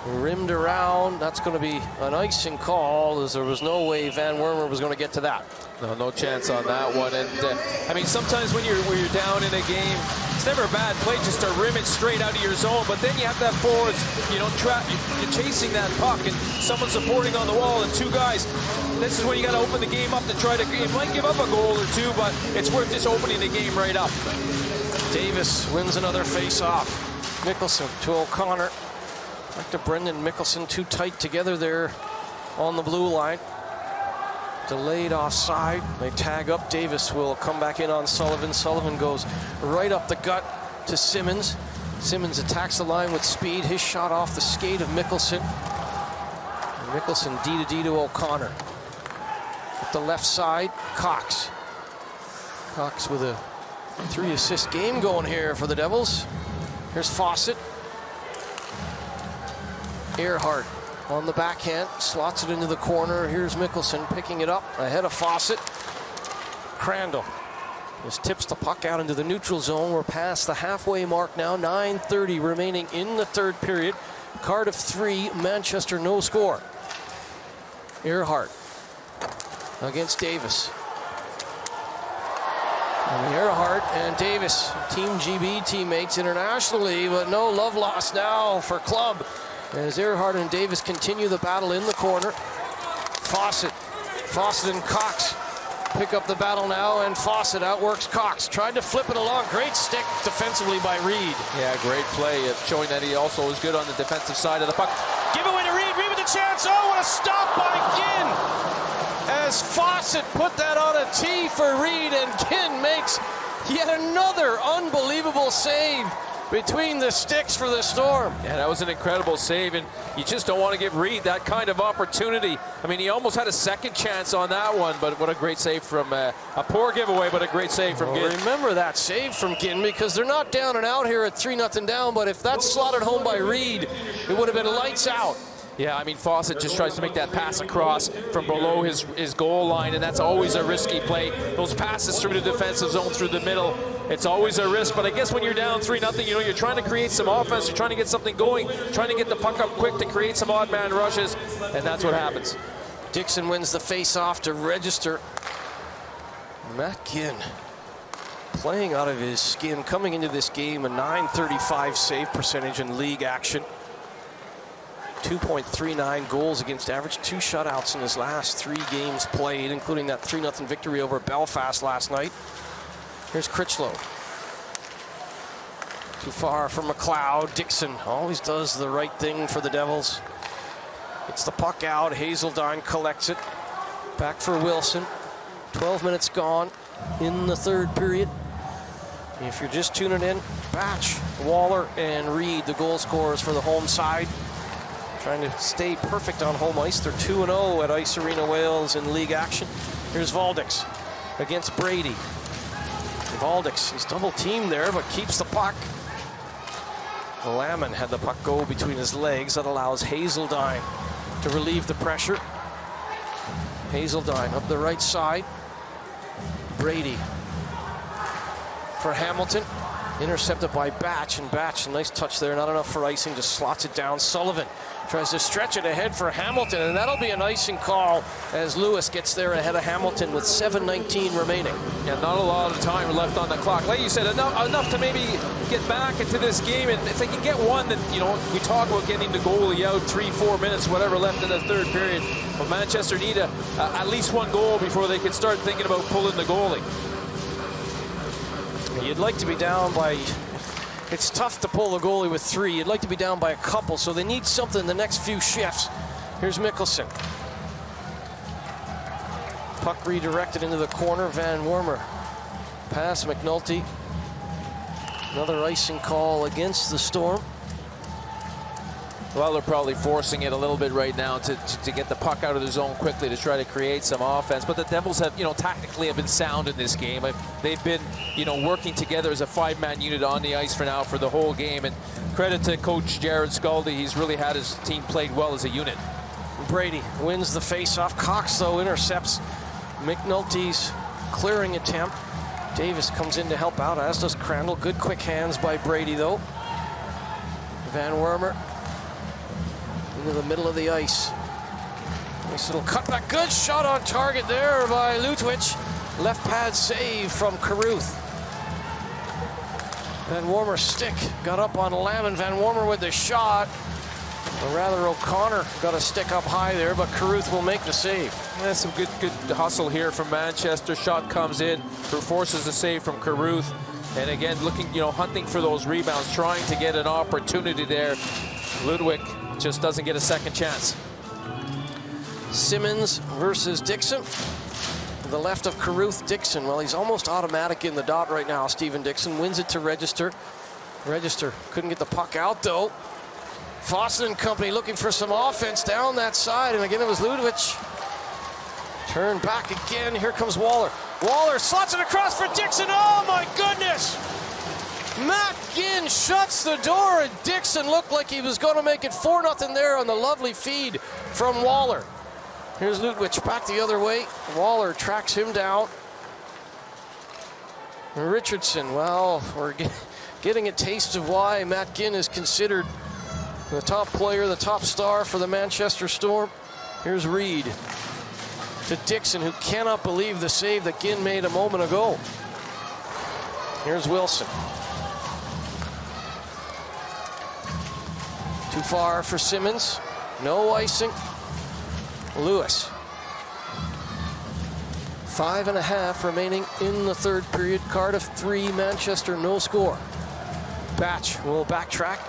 Rimmed around. That's going to be an icing call, as there was no way Van Wormer was going to get to that. No chance on that one. And sometimes when you're down in a game, it's never a bad play just to rim it straight out of your zone. But then you have that forwards, you're chasing that puck, and someone supporting on the wall, and two guys. This is when you got to open the game up to try to. You might give up a goal or two, but it's worth just opening the game right up. Davis wins another face-off. Mickelson to O'Connor. Back to Brendan Mickelson, too tight together there on the blue line. Delayed offside. They tag up. Davis will come back in on Sullivan. Sullivan goes right up the gut to Simmons. Simmons attacks the line with speed. His shot off the skate of Mickelson. And Mickelson D to O'Connor. At the left side, Cox Cox with a 3-assist game going here for the Devils. Here's Fawcett. Earhart on the backhand, slots it into the corner. Here's Mickelson picking it up ahead of Fawcett. Crandall just tips the puck out into the neutral zone. We're past the halfway mark now. 9:30 remaining in the third period. Cardiff 3, Manchester no score. Earhart against Davis. And Earhart and Davis, Team GB teammates internationally, but no love lost now for club as Earhart and Davis continue the battle in the corner. Fawcett and Cox pick up the battle now, and Fawcett outworks Cox. Tried to flip it along. Great stick defensively by Reed. Yeah, great play, showing that he also is good on the defensive side of the puck. Give away to Reed. Reed with a chance. Oh, what a stop by Ginn! As Fawcett put that on a tee for Reed, and Ginn makes yet another unbelievable save between the sticks for the Storm. Yeah, that was an incredible save, and you just don't want to give Reed that kind of opportunity. I mean, he almost had a second chance on that one, but what a great save from a poor giveaway, but a great save from Ginn. Remember that save from Ginn, because they're not down and out here at 3-0 down, but if that's slotted home by Reed, it would have been lights out. Yeah, I mean, Fawcett just tries to make that pass across from below his goal line, and that's always a risky play. Those passes through the defensive zone, through the middle, it's always a risk. But I guess when you're down 3-0, you know, you're trying to create some offense, you're trying to get something going, trying to get the puck up quick to create some odd man rushes, and that's what happens. Dixon wins the face-off to Register. Matt Ginn playing out of his skin, coming into this game, a .935 save percentage in league action. 2.39 goals against average, 2 shutouts in his last 3 games played, including that 3-0 victory over Belfast last night. Here's Critchlow. Too far from McLeod. Dixon always does the right thing for the Devils. Gets the puck out. Hazeldine collects it. Back for Wilson. 12 minutes gone in the third period. If you're just tuning in, Batch, Waller, and Reed, the goal scorers for the home side. Trying to stay perfect on home ice. They're 2-0 at Ice Arena Wales in league action. Here's Valdix against Brady. Valdix, he's double teamed there, but keeps the puck. Lamon had the puck go between his legs. That allows Hazeldine to relieve the pressure. Hazeldine up the right side. Brady for Hamilton. Intercepted by Batch, and Batch, a nice touch there, not enough for icing, just slots it down. Sullivan tries to stretch it ahead for Hamilton, and that'll be an icing call as Lewis gets there ahead of Hamilton with 7:19 remaining. Yeah, not a lot of time left on the clock. Like you said, enough to maybe get back into this game, and if they can get one, then, you know, we talk about getting the goalie out 3-4 minutes, whatever left in the third period. But Manchester need at least one goal before they can start thinking about pulling the goalie. You'd like to be down by, it's tough to pull the goalie with 3. You'd like to be down by a couple, so they need something in the next few shifts. Here's Mickelson. Puck redirected into the corner. Van Wormer. Pass McNulty. Another icing call against the Storm. Well, they're probably forcing it a little bit right now to get the puck out of the zone quickly to try to create some offense. But the Devils have, you know, tactically have been sound in this game. They've been, you know, working together as a 5-man unit on the ice for now for the whole game. And credit to Coach Jared Scaldi. He's really had his team played well as a unit. Brady wins the face-off. Cox, though, intercepts McNulty's clearing attempt. Davis comes in to help out, as does Crandall. Good quick hands by Brady, though. Van Wormer into the middle of the ice. Nice little cutback. Good shot on target there by Lutwich. Left pad save from Carruth. Van Wormer's stick got up on Lamon. Van Wormer with the shot. Or rather, O'Connor got a stick up high there, but Carruth will make the save. Yeah, some good hustle here from Manchester. Shot comes in, forces the save from Carruth. And again, looking, you know, hunting for those rebounds, trying to get an opportunity there. Ludwig just doesn't get a second chance. Simmons versus Dixon. To the left of Carruth, Dixon. Well, he's almost automatic in the dot right now. Stephen Dixon wins it to Register. Register couldn't get the puck out, though. Fawcett and company looking for some offense down that side, and again it was Ludwig. Turn back again. Here comes Waller. Waller slots it across for Dixon. Oh my goodness! Matt Ginn shuts the door, and Dixon looked like he was going to make it 4-0 there on the lovely feed from Waller. Here's Ludwig back the other way. Waller tracks him down. Richardson, well, we're getting a taste of why Matt Ginn is considered the top player, the top star for the Manchester Storm. Here's Reed to Dixon, who cannot believe the save that Ginn made a moment ago. Here's Wilson. Too far for Simmons. No icing. Lewis. 5.5 remaining in the third period. Cardiff 3, Manchester no score. Batch will backtrack.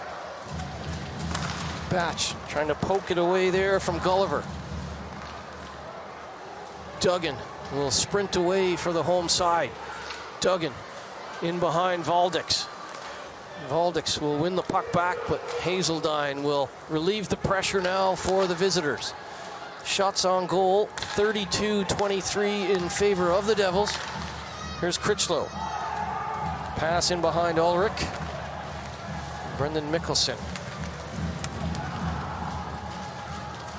Batch trying to poke it away there from Gulliver. Duggan will sprint away for the home side. Duggan in behind Valdix. Valdix will win the puck back, but Hazeldine will relieve the pressure now for the visitors. Shots on goal, 32-23 in favor of the Devils. Here's Critchlow. Pass in behind Ulrich. Brendan Mickelson.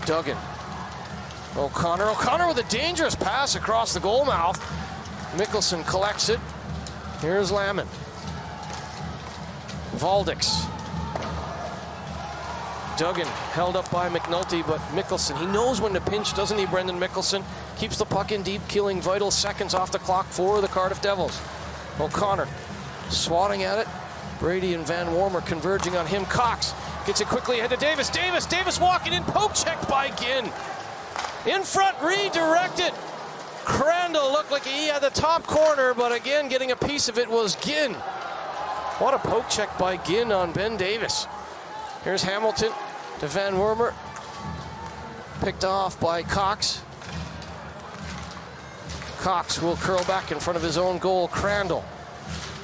Duggan. O'Connor. O'Connor with a dangerous pass across the goal mouth. Mickelson collects it. Here's Lamon. Valdix. Duggan held up by McNulty, but Mickelson, he knows when to pinch, doesn't he, Brendan Mickelson? Keeps the puck in deep, killing vital seconds off the clock for the Cardiff Devils. O'Connor swatting at it. Brady and Van Warmer converging on him. Cox gets it quickly ahead to Davis. Davis walking in, poke checked by Ginn. In front, redirected. Crandall looked like he had the top corner, but again, getting a piece of it was Ginn. What a poke check by Ginn on Ben Davis. Here's Hamilton to Van Wormer. Picked off by Cox. Cox will curl back in front of his own goal. Crandall.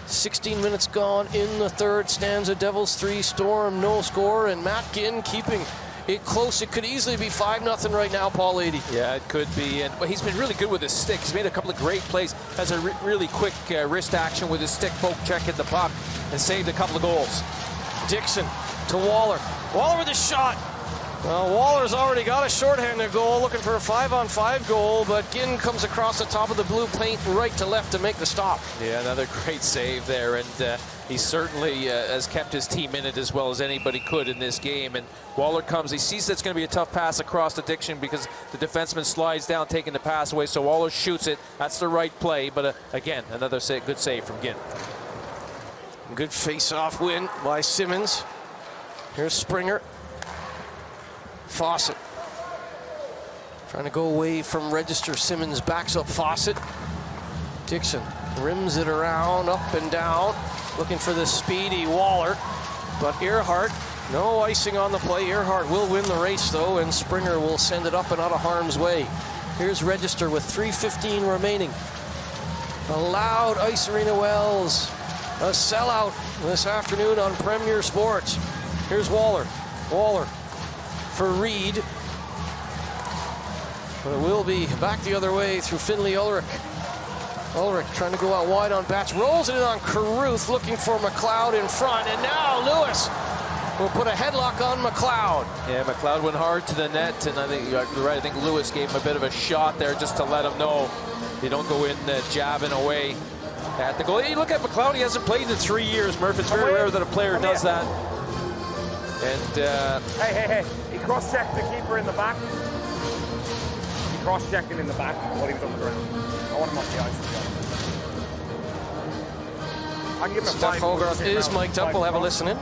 16 minutes gone in the third stanza. Devils 3, Storm no score, and Matt Ginn keeping it close. It could easily be 5-0 right now, Paul Lady. Yeah, it could be, and he's been really good with his stick. He's made a couple of great plays. Has a really quick wrist action with his stick, poke check at the puck, and saved a couple of goals. Dixon to Waller. Waller with a shot. Well, Waller's already got a shorthanded goal, looking for a 5-on-5 goal, but Ginn comes across the top of the blue paint right to left to make the stop. Yeah, another great save there, and he certainly has kept his team in it as well as anybody could in this game. And Waller comes, he sees that's going to be a tough pass across to Dixon because the defenseman slides down, taking the pass away, so Waller shoots it. That's the right play, but again, another good save from Ginn. Good face-off win by Simmons. Here's Springer. Fawcett. Trying to go away from register. Simmons backs up Fawcett. Dixon rims it around, up and down. Looking for the speedy Waller. But Earhart, no icing on the play. Earhart will win the race, though, and Springer will send it up and out of harm's way. Here's Register with 3:15 remaining. A loud Ice Arena Wells. A sellout this afternoon on Premier Sports. Here's Waller. Waller for Reed. But it will be back the other way through Finley Ulrich. Ulrich trying to go out wide on Batch. Rolls it in on Carruth, looking for McLeod in front. And now Lewis will put a headlock on McLeod. Yeah, McLeod went hard to the net, and I think you're right. I think Lewis gave him a bit of a shot there just to let him know they don't go in jabbing away at the goal. Hey, look at McLeod. He hasn't played in 3 years, Murph. It's very rare that a player does that. And Hey. He cross-checked the keeper in the back. He cross-checked him in the back while he was on the ground. I want him off the ice. I can give him a Steph 5. Hogarth is mic'd up. We'll have a listen in.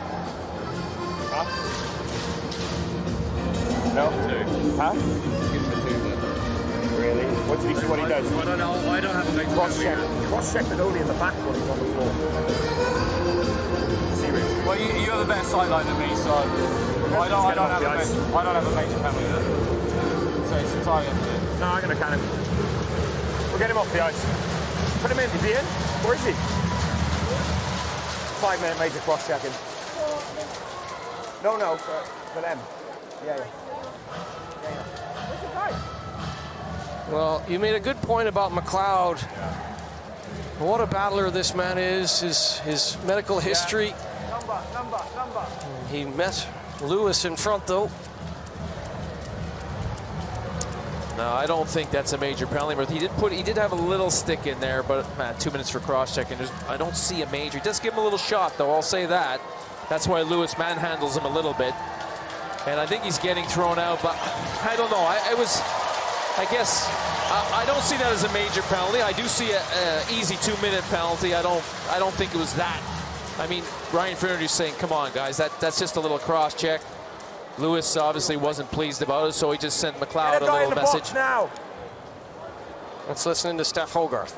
Huh? No? 2. Huh? Give him a 2 then. Really? What did he see what he does? I don't know. I don't have a big Cross-checked it only in the back while he's on the floor. Seriously. Well, you have a better sideline than me, so I don't have a major penalty there. So it's entirely up to you. No, I'm going to can him. We'll get him off the ice. Put him in. Is he in? Where is he? 5-minute major cross-checking. No, for them. Yeah. Where's the guy? Well, you made a good point about McLeod. What a battler this man is, his medical history. Number. He met Lewis in front, though. No, I don't think that's a major penalty. But he did have a little stick in there, but 2 minutes for cross-checking. I don't see a major. He does give him a little shot, though. I'll say that. That's why Lewis manhandles him a little bit, and I think he's getting thrown out. But I don't know. I guess I don't see that as a major penalty. I do see an easy 2-minute penalty. I don't think it was that. I mean, Ryan Finnerty's saying, "Come on, guys, that's just a little cross-check." Lewis obviously wasn't pleased about it, so he just sent McLeod a little message. Now. Let's listen to Steph Hogarth.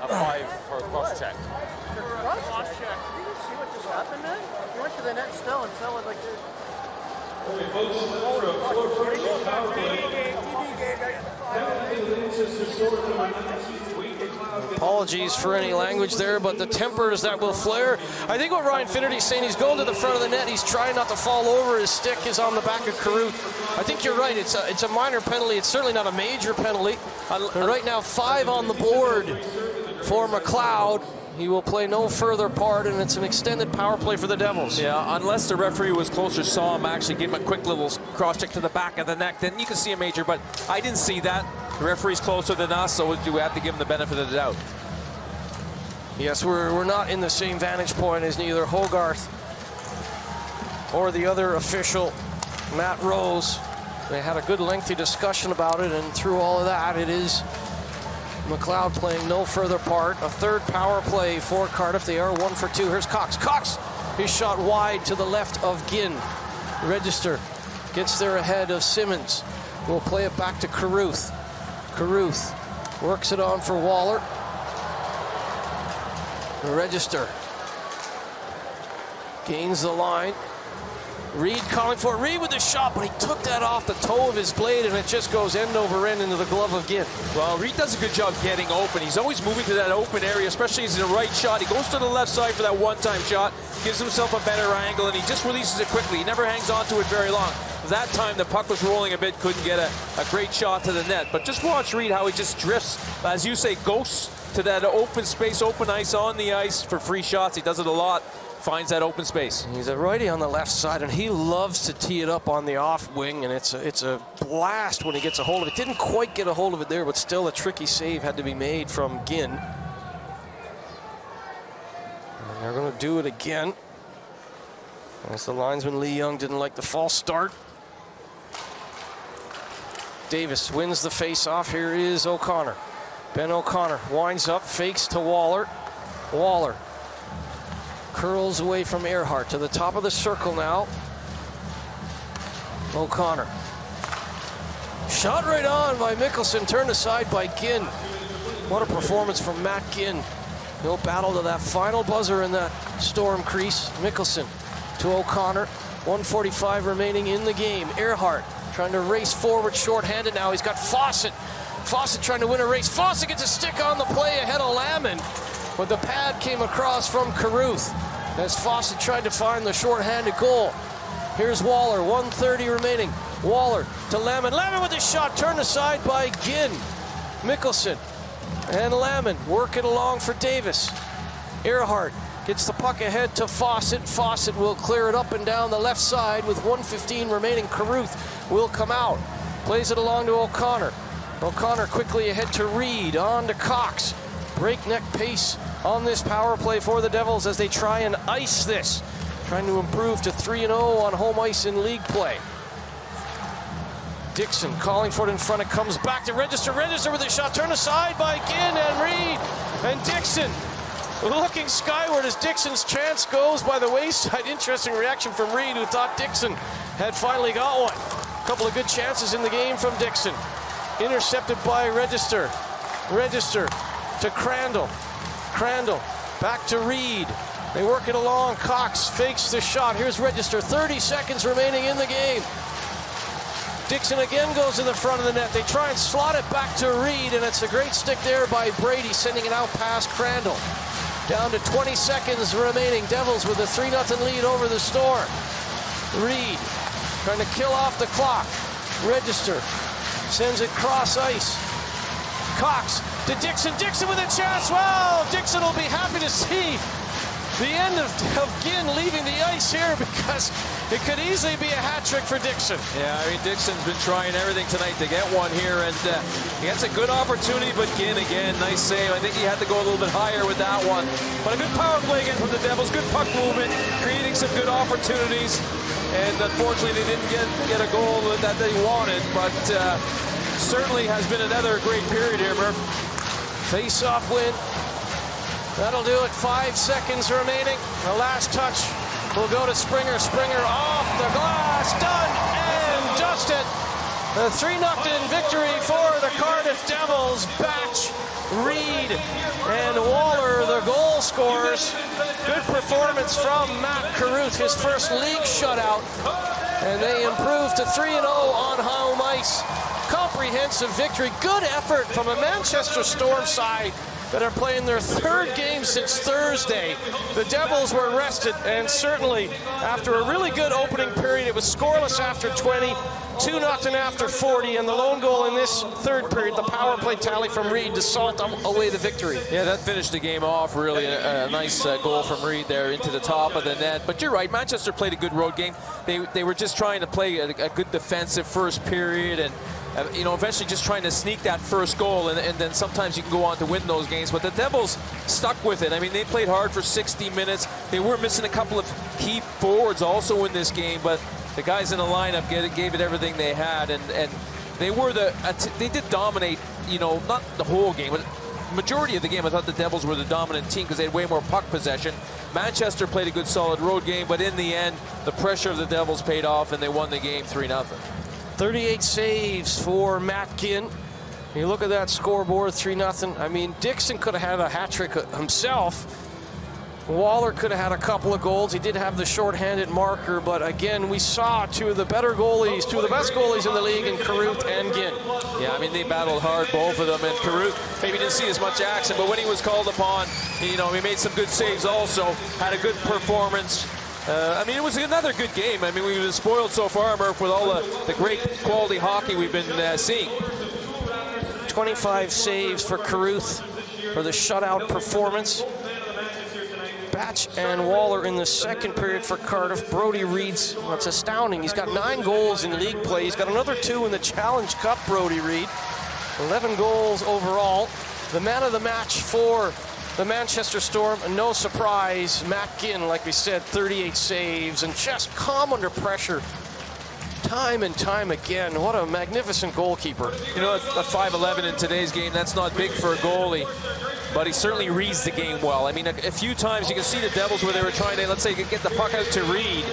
A 5 for a cross-check. Cross-check. Did you see what just happened, man? He went to the net still and fell like this. Apologies for any language there, but the tempers that will flare. I think what Ryan Finnerty's saying, he's going to the front of the net. He's trying not to fall over. His stick is on the back of Carruth. I think you're right. It's a minor penalty. It's certainly not a major penalty. Right now, 5 on the board for McLeod. He will play no further part, and it's an extended power play for the Devils. Yeah, unless the referee was closer, saw him actually give him a quick little cross-check to the back of the neck, then you can see a major, but I didn't see that. The referee's closer than us, so do we have to give him the benefit of the doubt? Yes, we're not in the same vantage point as neither Hogarth or the other official, Matt Rose. They had a good lengthy discussion about it, and through all of that, it is McLeod playing no further part. A third power play for Cardiff. They are 1 for 2. Here's Cox. Cox is shot wide to the left of Ginn. Register gets there ahead of Simmons. We'll play it back to Carruth. Carruth works it on for Waller. Register gains the line. Reed calling for it. Reed with the shot, but he took that off the toe of his blade, and it just goes end over end into the glove of Ginn. Well, Reed does a good job getting open. He's always moving to that open area, especially as in a right shot. He goes to the left side for that one-time shot, gives himself a better angle, and he just releases it quickly. He never hangs on to it very long. That time, the puck was rolling a bit, couldn't get a great shot to the net. But just watch Reed, how he just drifts, as you say, ghosts to that open space, open ice on the ice for free shots. He does it a lot. Finds that open space. He's a righty on the left side, and he loves to tee it up on the off wing, and it's a blast when he gets a hold of it. Didn't quite get a hold of it there, but still a tricky save had to be made from Ginn. And they're going to do it again, as the linesman Lee Young didn't like the false start. Davis wins the face-off. Here is O'Connor. Ben O'Connor winds up, fakes to Waller. Waller curls away from Earhart to the top of the circle now. O'Connor. Shot right on by Mickelson, turned aside by Ginn. What a performance from Matt Ginn. He'll battle to that final buzzer in the Storm crease. Mickelson to O'Connor. 1:45 remaining in the game. Earhart trying to race forward short-handed now. He's got Fawcett. Fawcett trying to win a race. Fawcett gets a stick on the play ahead of Lamon, but the pad came across from Carruth as Fawcett tried to find the short-handed goal. Here's Waller, 1:30 remaining. Waller to Lamon. Lamon with a shot, turned aside by Ginn. Mickelson and Lamon work it along for Davis. Earhart gets the puck ahead to Fawcett. Fawcett will clear it up and down the left side with 1:15 remaining. Carruth will come out. Plays it along to O'Connor. O'Connor quickly ahead to Reed, on to Cox. Breakneck pace on this power play for the Devils as they try and ice this. Trying to improve to 3-0 on home ice in league play. Dixon calling for it in front. It comes back to Register. Register with a shot turned aside by Ginn and Reed. And Dixon looking skyward as Dixon's chance goes by the wayside. Interesting reaction from Reed, who thought Dixon had finally got one. A couple of good chances in the game from Dixon. Intercepted by Register. Register to Crandall. Crandall back to Reed. They work it along. Cox fakes the shot. Here's Register. 30 seconds remaining in the game. Dixon again goes to the front of the net. They try and slot it back to Reed, and it's a great stick there by Brady, sending it out past Crandall. Down to 20 seconds remaining. Devils with a 3-0 lead over the Storm. Reed trying to kill off the clock. Register Sends it cross ice. Cox to Dixon. Dixon with a chance. Well, Dixon will be happy to see the end of Ginn leaving the ice here, because it could easily be a hat trick for Dixon. Yeah, I mean, Dixon's been trying everything tonight to get one here, and he gets a good opportunity, but Ginn again, nice save. I think he had to go a little bit higher with that one. But a good power play again from the Devils, good puck movement, creating some good opportunities, and unfortunately they didn't get a goal that they wanted, but certainly has been another great period here, Murph. Face-off win. That'll do it. 5 seconds remaining. The last touch will go to Springer. Springer off the glass. Done and dusted. A 3-0 victory for the Cardiff Devils. Batch, Reed, and Waller, the goal scorers. Good performance from Matt Carruth, his first league shutout. And they improved to 3-0 on home ice. Comprehensive victory. Good effort from a Manchester Storm side that are playing their third game since Thursday. The Devils were rested, and certainly after a really good opening period, it was scoreless after 20, 2-0 after 40, and the lone goal in this third period, the power play tally from Reed to salt away the victory. Yeah, that finished the game off, really. A nice goal from Reed there into the top of the net. But you're right, Manchester played a good road game. They were just trying to play a good defensive first period, and eventually just trying to sneak that first goal, and then sometimes you can go on to win those games. But the Devils stuck with it. I mean, they played hard for 60 minutes. They were missing a couple of key forwards also in this game, but the guys in the lineup gave it everything they had, and they did dominate, not the whole game, but majority of the game. I thought the Devils were the dominant team because they had way more puck possession. Manchester played a good solid road game, but in the end, the pressure of the Devils paid off, and they won the game 3-0. 38 saves for Matt Ginn. You look at that scoreboard, 3-0. I mean, Dixon could have had a hat trick himself. Waller could have had a couple of goals. He did have the shorthanded marker, but again, we saw two of the best goalies in the league in Carruth and Ginn. Yeah, I mean, they battled hard, both of them, and Carruth maybe didn't see as much action, but when he was called upon, he made some good saves also, had a good performance. I mean, it was another good game. I mean, we've been spoiled so far, Murph, with all the great quality hockey we've been seeing. 25 saves for Carruth for the shutout performance. Batch and Waller in the second period for Cardiff. Brody Reed's, it's astounding. He's got 9 goals in league play. He's got another 2 in the Challenge Cup, Brody Reed. 11 goals overall. The man of the match for the Manchester Storm, no surprise, Matt Ginn, like we said, 38 saves and just calm under pressure time and time again. What a magnificent goalkeeper. At 5'11" in today's game, that's not big for a goalie, but he certainly reads the game well. I mean, a few times you can see the Devils where they were trying to, let's say, get the puck out to Reed,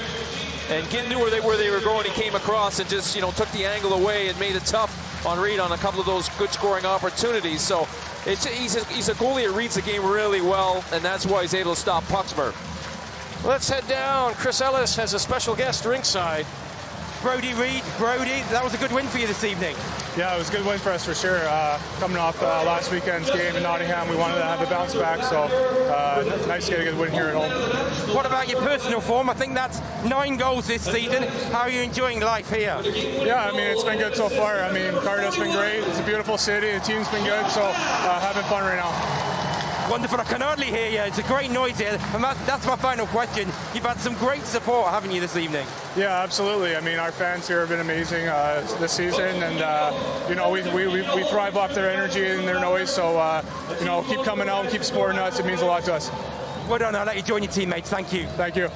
and Ginn knew where they were going. He came across and just, took the angle away and made it tough on Reed on a couple of those good scoring opportunities. So he's a goalie that reads the game really well, and that's why he's able to stop pucks, Murph. Let's head down. Chris Ellis has a special guest ringside. Brody Reed, that was a good win for you this evening. Yeah, it was a good win for us for sure. Coming off last weekend's game in Nottingham, we wanted to have a bounce back, so nice to get a good win here at home. What about your personal form? I think that's 9 goals this season. How are you enjoying life here? Yeah, I mean, it's been good so far. I mean, Cardiff's been great. It's a beautiful city. The team's been good, so having fun right now. Wonderful. I can hardly hear you. It's a great noise here. And that's my final question. You've had some great support, haven't you, this evening? Yeah, absolutely. I mean, our fans here have been amazing this season, and we thrive off their energy and their noise. So keep coming out and keep supporting us. It means a lot to us. Well done. I'll let you join your teammates. Thank you. Thank you.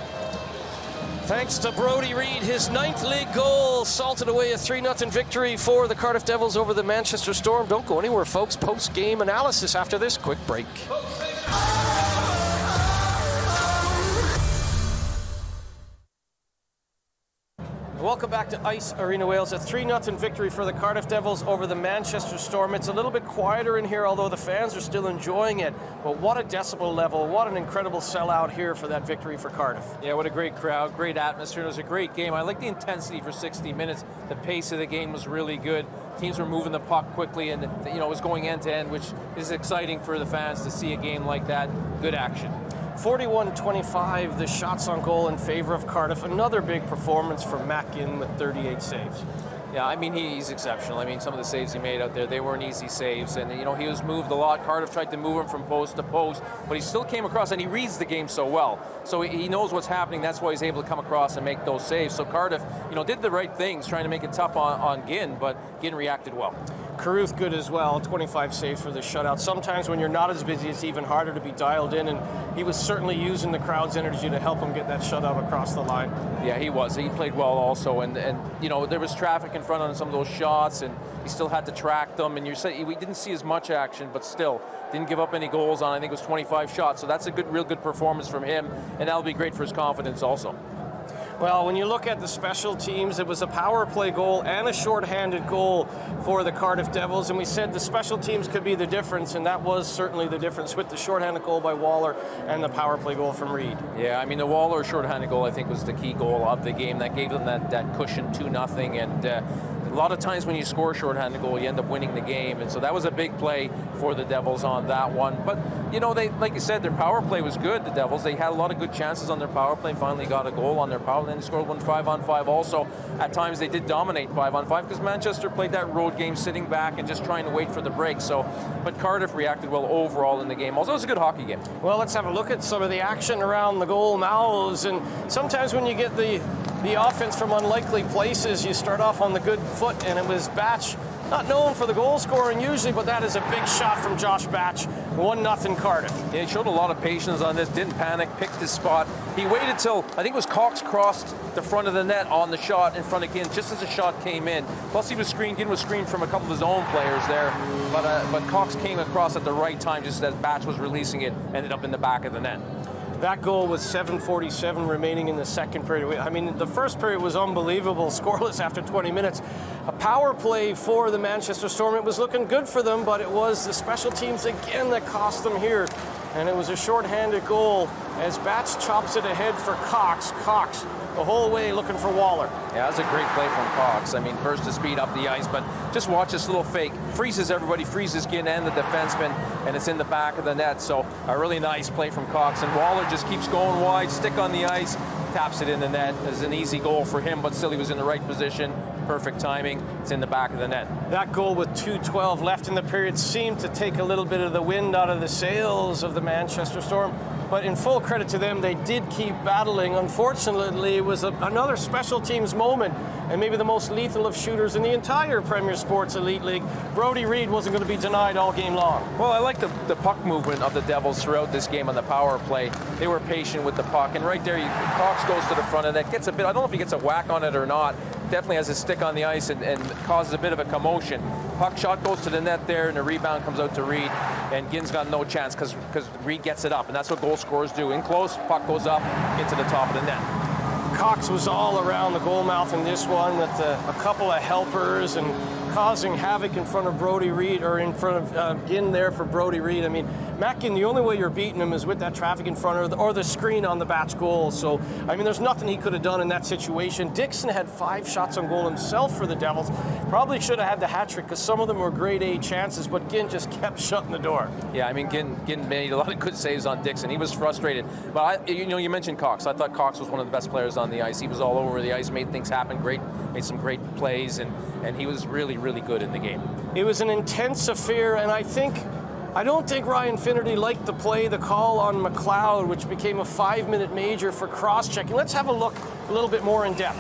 Thanks to Brody Reed, his 9th league goal salted away a 3-0 victory for the Cardiff Devils over the Manchester Storm. Don't go anywhere, folks. Post-game analysis after this quick break. Welcome back to Ice Arena Wales. A 3-0 victory for the Cardiff Devils over the Manchester Storm. It's a little bit quieter in here, although the fans are still enjoying it. But what a decibel level. What an incredible sellout here for that victory for Cardiff. Yeah, what a great crowd, great atmosphere. It was a great game. I like the intensity for 60 minutes. The pace of the game was really good. Teams were moving the puck quickly, and it was going end to end, which is exciting for the fans to see a game like that. Good action. 41-25, the shots on goal in favor of Cardiff. Another big performance from Matt Ginn with 38 saves. Yeah, I mean, he's exceptional. I mean, some of the saves he made out there, they weren't easy saves. And, you know, he was moved a lot. Cardiff tried to move him from post to post, but he still came across, and he reads the game so well. So he knows what's happening. That's why he's able to come across and make those saves. So Cardiff, you know, did the right things, trying to make it tough on Ginn, but Ginn reacted well. Carruth good as well, 25 saves for the shutout. Sometimes when you're not as busy, it's even harder to be dialed in, and he was certainly using the crowd's energy to help him get that shutout across the line. Yeah, he was. He played well also, and you know, there was traffic in front on some of those shots, and he still had to track them, and we didn't see as much action, but still didn't give up any goals on, I think it was 25 shots, so that's a real good performance from him, and that'll be great for his confidence also. Well, when you look at the special teams, it was a power play goal and a shorthanded goal for the Cardiff Devils, and we said the special teams could be the difference, and that was certainly the difference with the shorthanded goal by Waller and the power play goal from Reed. Yeah, I mean, the Waller shorthanded goal, I think, was the key goal of the game. That gave them that cushion 2-0, and a lot of times when you score a shorthanded goal, you end up winning the game, and so that was a big play for the Devils on that one. But, you know, they, like you said, their power play was good, the Devils. They had a lot of good chances on their power play, finally got a goal on their power play, and they scored one 5-on-5 also. At times they did dominate 5-on-5 because Manchester played that road game sitting back and just trying to wait for the break. So, but Cardiff reacted well overall in the game. Also, it was a good hockey game. Well, let's have a look at some of the action around the goal mouths, and sometimes when you get the offense from unlikely places, you start off on the good foot, and it was Batch, not known for the goal scoring usually, but that is a big shot from Josh Batch. 1-0 Cardiff. Yeah, he showed a lot of patience on this, didn't panic, picked his spot. He waited till, I think it was Cox crossed the front of the net on the shot in front of Ginn, just as the shot came in. Plus he was screened, Ginn was screened from a couple of his own players there, but Cox came across at the right time just as Batch was releasing it, ended up in the back of the net. That goal was 7:47 remaining in the second period. I mean, the first period was unbelievable, scoreless after 20 minutes. A power play for the Manchester Storm. It was looking good for them, but it was the special teams again that cost them here. And it was a shorthanded goal as Batch chops it ahead for Cox. Cox the whole way looking for Waller. Yeah, that was a great play from Cox. I mean, burst of speed up the ice, but just watch this little fake. Freezes everybody, freezes Ginn and the defenseman, and it's in the back of the net. So a really nice play from Cox. And Waller just keeps going wide, stick on the ice, taps it in the net. It's an easy goal for him, but still he was in the right position. Perfect timing. It's in the back of the net. That goal with 2:12 left in the period seemed to take a little bit of the wind out of the sails of the Manchester Storm. But in full credit to them, they did keep battling. Unfortunately, it was another special teams moment, and maybe the most lethal of shooters in the entire Premier Sports Elite League. Brodie Reed wasn't going to be denied all game long. Well, I like the puck movement of the Devils throughout this game on the power play. They were patient with the puck, and right there, Cox goes to the front of that, gets a bit, I don't know if he gets a whack on it or not, definitely has his stick on the ice and causes a bit of a commotion. Puck shot goes to the net there, and the rebound comes out to Reed, and Ginn's got no chance because Reed gets it up, and that's what goal scorers do. In close, puck goes up into the top of the net. Cox was all around the goal mouth in this one with a couple of helpers and causing havoc in front of Brodie Reed, or in front of Ginn there for Brodie Reed. I mean, Matt Ginn, the only way you're beating him is with that traffic in front or the screen on the Batch goal. So, I mean, there's nothing he could have done in that situation. Dixon had 5 shots on goal himself for the Devils. Probably should have had the hat trick because some of them were grade A chances, but Ginn just kept shutting the door. Yeah, I mean, Ginn made a lot of good saves on Dixon. He was frustrated. But, you mentioned Cox. I thought Cox was one of the best players on the ice. He was all over the ice, made things happen, made some great plays, and he was really, really good in the game. It was an intense affair, and I don't think Ryan Finnerty liked the call on McLeod, which became a 5-minute major for cross-checking. Let's have a look a little bit more in depth.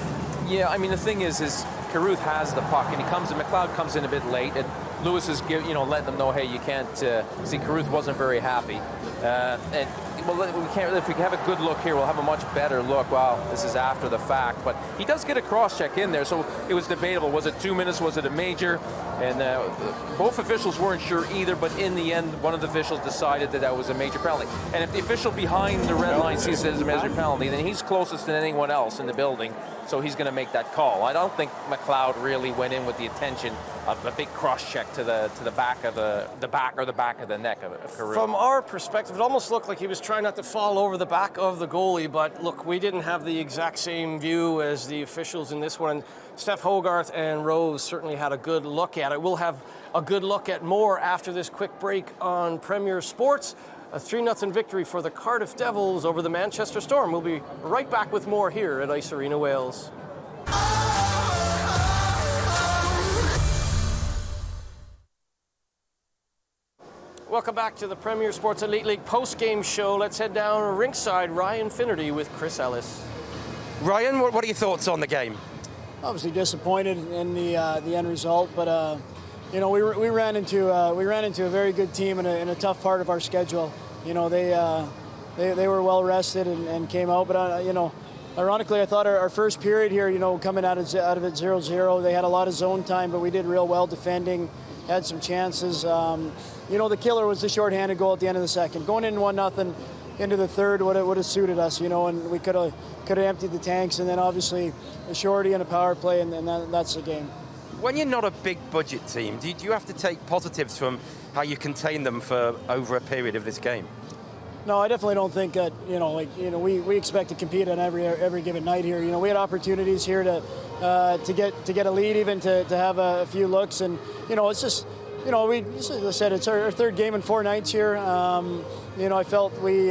Yeah, I mean, the thing is Carruth has the puck, and McLeod comes in a bit late, and Lewis is letting them know, hey, you can't see. Carruth wasn't very happy, and if we have a good look here, we'll have a much better look. Wow, this is after the fact, but he does get a cross-check in there, so it was debatable. Was it 2 minutes? Was it a major? And both officials weren't sure either, but in the end, one of the officials decided that was a major penalty. And if the official behind the red line sees it as a major penalty, then he's closest than anyone else in the building, so he's going to make that call. I don't think McLeod really went in with the intention of a big cross-check to the back of the back of the neck of Carruth. From our perspective, it almost looked like he was trying not to fall over the back of the goalie, but look, we didn't have the exact same view as the officials in this one. Steph Hogarth and Rose certainly had a good look at it. We'll have a good look at more after this quick break on Premier Sports. A 3-0 victory for the Cardiff Devils over the Manchester Storm. We'll be right back with more here at Ice Arena Wales. welcome back to the Premier Sports Elite League post-game show. Let's head down ringside. Ryan Finnerty with Chris Ellis. Ryan, what are your thoughts on the game? Obviously disappointed in the end result, but you know, we ran into a very good team in a tough part of our schedule. You know, they were well rested and came out, but you know, ironically, I thought our first period here, you know, coming out of it 0-0, they had a lot of zone time, but we did real well defending, had some chances. You know, the killer was the shorthanded goal at the end of the second. Going in 1-0 into the third would have suited us, you know, and we could have emptied the tanks, and then obviously a shorty and a power play, and that's the game. When you're not a big budget team, do you have to take positives from how you contain them for over a period of this game? No, I definitely don't think that, you know, like, you know, we expect to compete on every given night here. You know, we had opportunities here to get a lead, even to have a few looks, and you know, it's just, you know, as I said, it's our third game in 4 nights here. You know, I felt we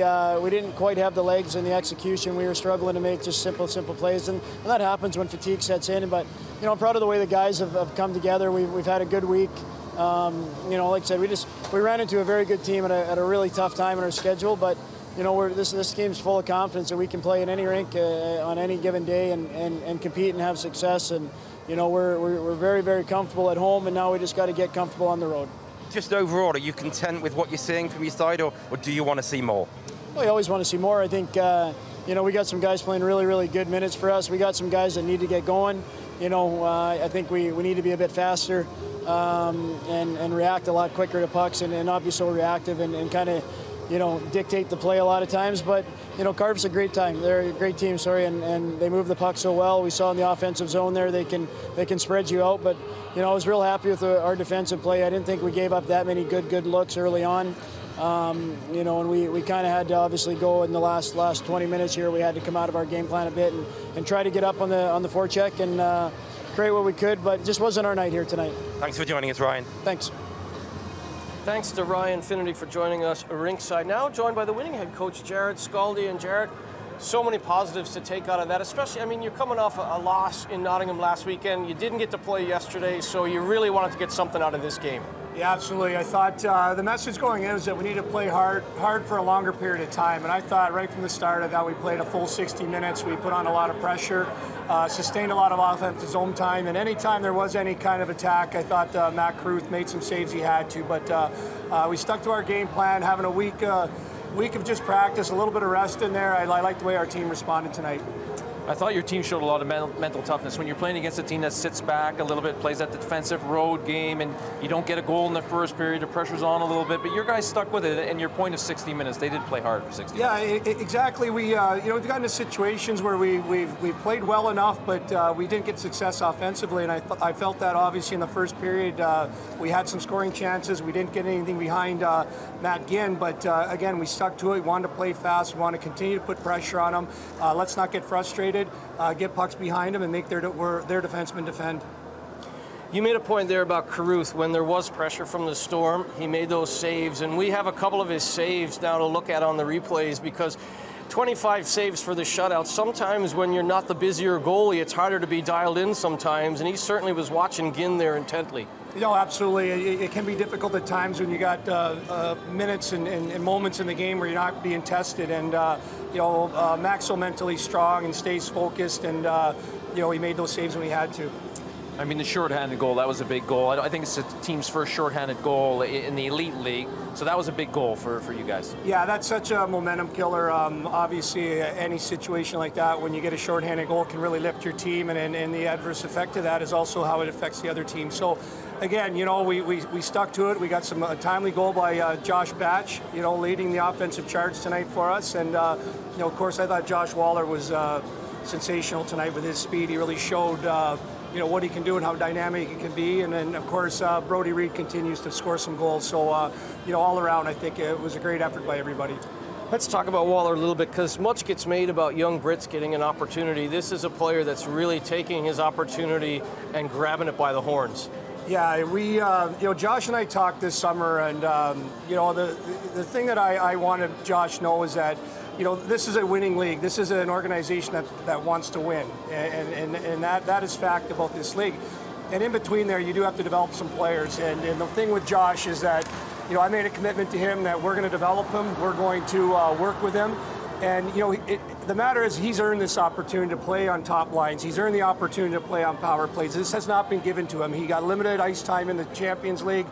didn't quite have the legs and the execution. We were struggling to make just simple plays, and that happens when fatigue sets in. But you know, I'm proud of the way the guys have come together. We've had a good week. You know, like I said, we ran into a very good team at a really tough time in our schedule, but you know, this game's full of confidence that we can play in any rink on any given day and compete and have success. And you know, we're very, very comfortable at home, and now we just got to get comfortable on the road. Just overall, are you content with what you're seeing from your side, or do you want to see more? Well, you always want to see more. I think you know, we got some guys playing really, really good minutes for us. We got some guys that need to get going. You know, I think we need to be a bit faster and react a lot quicker to pucks and not be so reactive and kind of, you know, dictate the play a lot of times. But, you know, Cardiff's a great team. They're a great team, and they move the puck so well. We saw in the offensive zone there, they can spread you out. But, you know, I was real happy with our defensive play. I didn't think we gave up that many good looks early on. You know, and we kind of had to obviously go in the last 20 minutes here. We had to come out of our game plan a bit and try to get up on the forecheck and create what we could, but it just wasn't our night here tonight. Thanks for joining us, Ryan. Thanks. Thanks to Ryan Finnerty for joining us ringside. Now joined by the winning head coach, Jared Scaldi. And Jared, so many positives to take out of that, especially, I mean, you're coming off a loss in Nottingham last weekend. You didn't get to play yesterday, so you really wanted to get something out of this game. Yeah, absolutely. I thought the message going in is that we need to play hard for a longer period of time. And I thought right from the start of that we played a full 60 minutes. We put on a lot of pressure, sustained a lot of offensive zone time. And anytime there was any kind of attack, I thought Matt Carruth made some saves he had to. But we stuck to our game plan, having a week of just practice, a little bit of rest in there. I like the way our team responded tonight. I thought your team showed a lot of mental toughness. When you're playing against a team that sits back a little bit, plays that defensive road game, and you don't get a goal in the first period, the pressure's on a little bit, but your guys stuck with it, and your point of 60 minutes, they did play hard for 60 minutes. Yeah, exactly. We, you know, we've gotten to situations where we've played well enough, but we didn't get success offensively, and I felt that obviously in the first period. We had some scoring chances. We didn't get anything behind Matt Ginn, but again, we stuck to it. We wanted to play fast. We wanted to continue to put pressure on them. Let's not get frustrated. Get pucks behind them and make their defensemen defend. You made a point there about Carruth. When there was pressure from the Storm, he made those saves, and we have a couple of his saves now to look at on the replays, because 25 saves for the shutout. Sometimes when you're not the busier goalie, it's harder to be dialed in sometimes, and he certainly was watching Ginn there intently. You know, absolutely. It can be difficult at times when you got minutes and moments in the game where you're not being tested. And, you know, Mac's so mentally strong and stays focused, and, you know, he made those saves when he had to. I mean, the shorthanded goal, that was a big goal. I think it's the team's first shorthanded goal in the Elite League, so that was a big goal for you guys. Yeah, that's such a momentum killer. Obviously, any situation like that, when you get a shorthanded goal, can really lift your team, and the adverse effect of that is also how it affects the other team. So, again, you know, we stuck to it. We got a timely goal by Josh Batch, you know, leading the offensive charge tonight for us. And, you know, of course, I thought Josh Waller was sensational tonight with his speed. He really showed you know, what he can do and how dynamic he can be. And then, of course, Brody Reed continues to score some goals. So, you know, all around, I think it was a great effort by everybody. Let's talk about Waller a little bit, because much gets made about young Brits getting an opportunity. This is a player that's really taking his opportunity and grabbing it by the horns. Yeah, we, you know, Josh and I talked this summer, and, you know, the thing that I wanted Josh to know is that, you know, this is a winning league. This is an organization that wants to win, and that is fact about this league. And in between there, you do have to develop some players. And the thing with Josh is that, I made a commitment to him that we're going to develop him. We're going to work with him. And, the matter is he's earned this opportunity to play on top lines. He's earned the opportunity to play on power plays. This has not been given to him. He got limited ice time in the Champions League.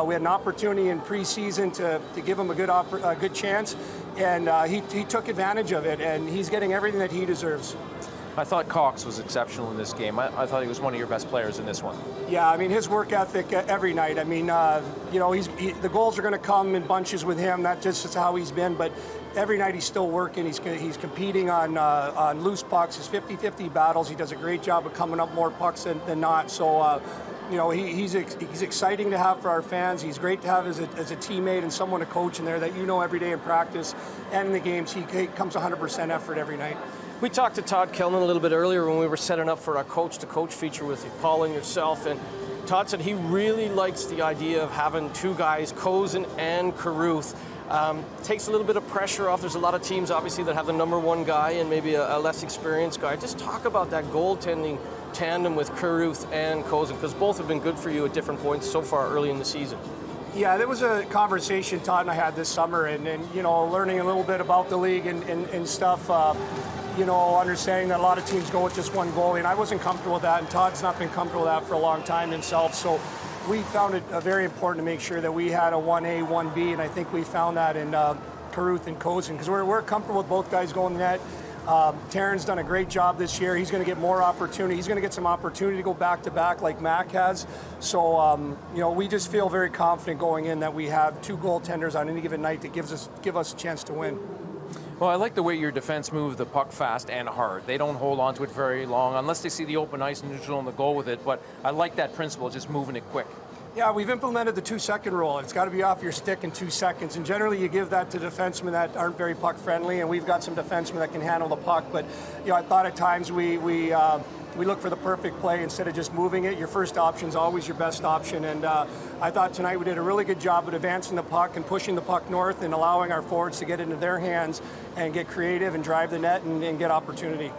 We had an opportunity in preseason to give him a good chance, and he took advantage of it, and he's getting everything that he deserves. I thought Cox was exceptional in this game. I thought he was one of your best players in this one. Yeah, I mean, his work ethic every night. I mean, the goals are going to come in bunches with him. That just is how he's been, but every night he's still working. He's competing on loose pucks. His 50-50 battles. He does a great job of coming up more pucks than not. So, he's exciting to have for our fans. He's great to have as a teammate and someone to coach in there that every day in practice and in the games. He comes 100% effort every night. We talked to Todd Kelman a little bit earlier when we were setting up for our coach-to-coach feature with Paul and yourself, and Todd said he really likes the idea of having two guys, Kozun and Carruth. Takes a little bit of pressure off. There's a lot of teams, obviously, that have the number one guy and maybe a less experienced guy. Just talk about that goaltending tandem with Carruth and Kozun, because both have been good for you at different points so far early in the season. Yeah, there was a conversation Todd and I had this summer, and learning a little bit about the league and stuff. Understanding that a lot of teams go with just one goalie, and I wasn't comfortable with that, and Todd's not been comfortable with that for a long time himself. So we found it very important to make sure that we had a 1A, 1B, and I think we found that in Carruth and Kozun, because we're comfortable with both guys going net. Taryn's done a great job this year. He's going to get more opportunity. He's going to get some opportunity to go back-to-back like Mac has. So, we just feel very confident going in that we have two goaltenders on any given night that give us a chance to win. Well, I like the way your defense move the puck fast and hard. They don't hold on to it very long unless they see the open ice and neutral and the goal with it. But I like that principle, just moving it quick. Yeah, we've implemented the 2-second rule. It's got to be off your stick in 2 seconds. And generally you give that to defensemen that aren't very puck friendly, and we've got some defensemen that can handle the puck. But, I thought at times we look for the perfect play instead of just moving it. Your first option is always your best option. And I thought tonight we did a really good job of advancing the puck and pushing the puck north and allowing our forwards to get into their hands and get creative and drive the net and get opportunity.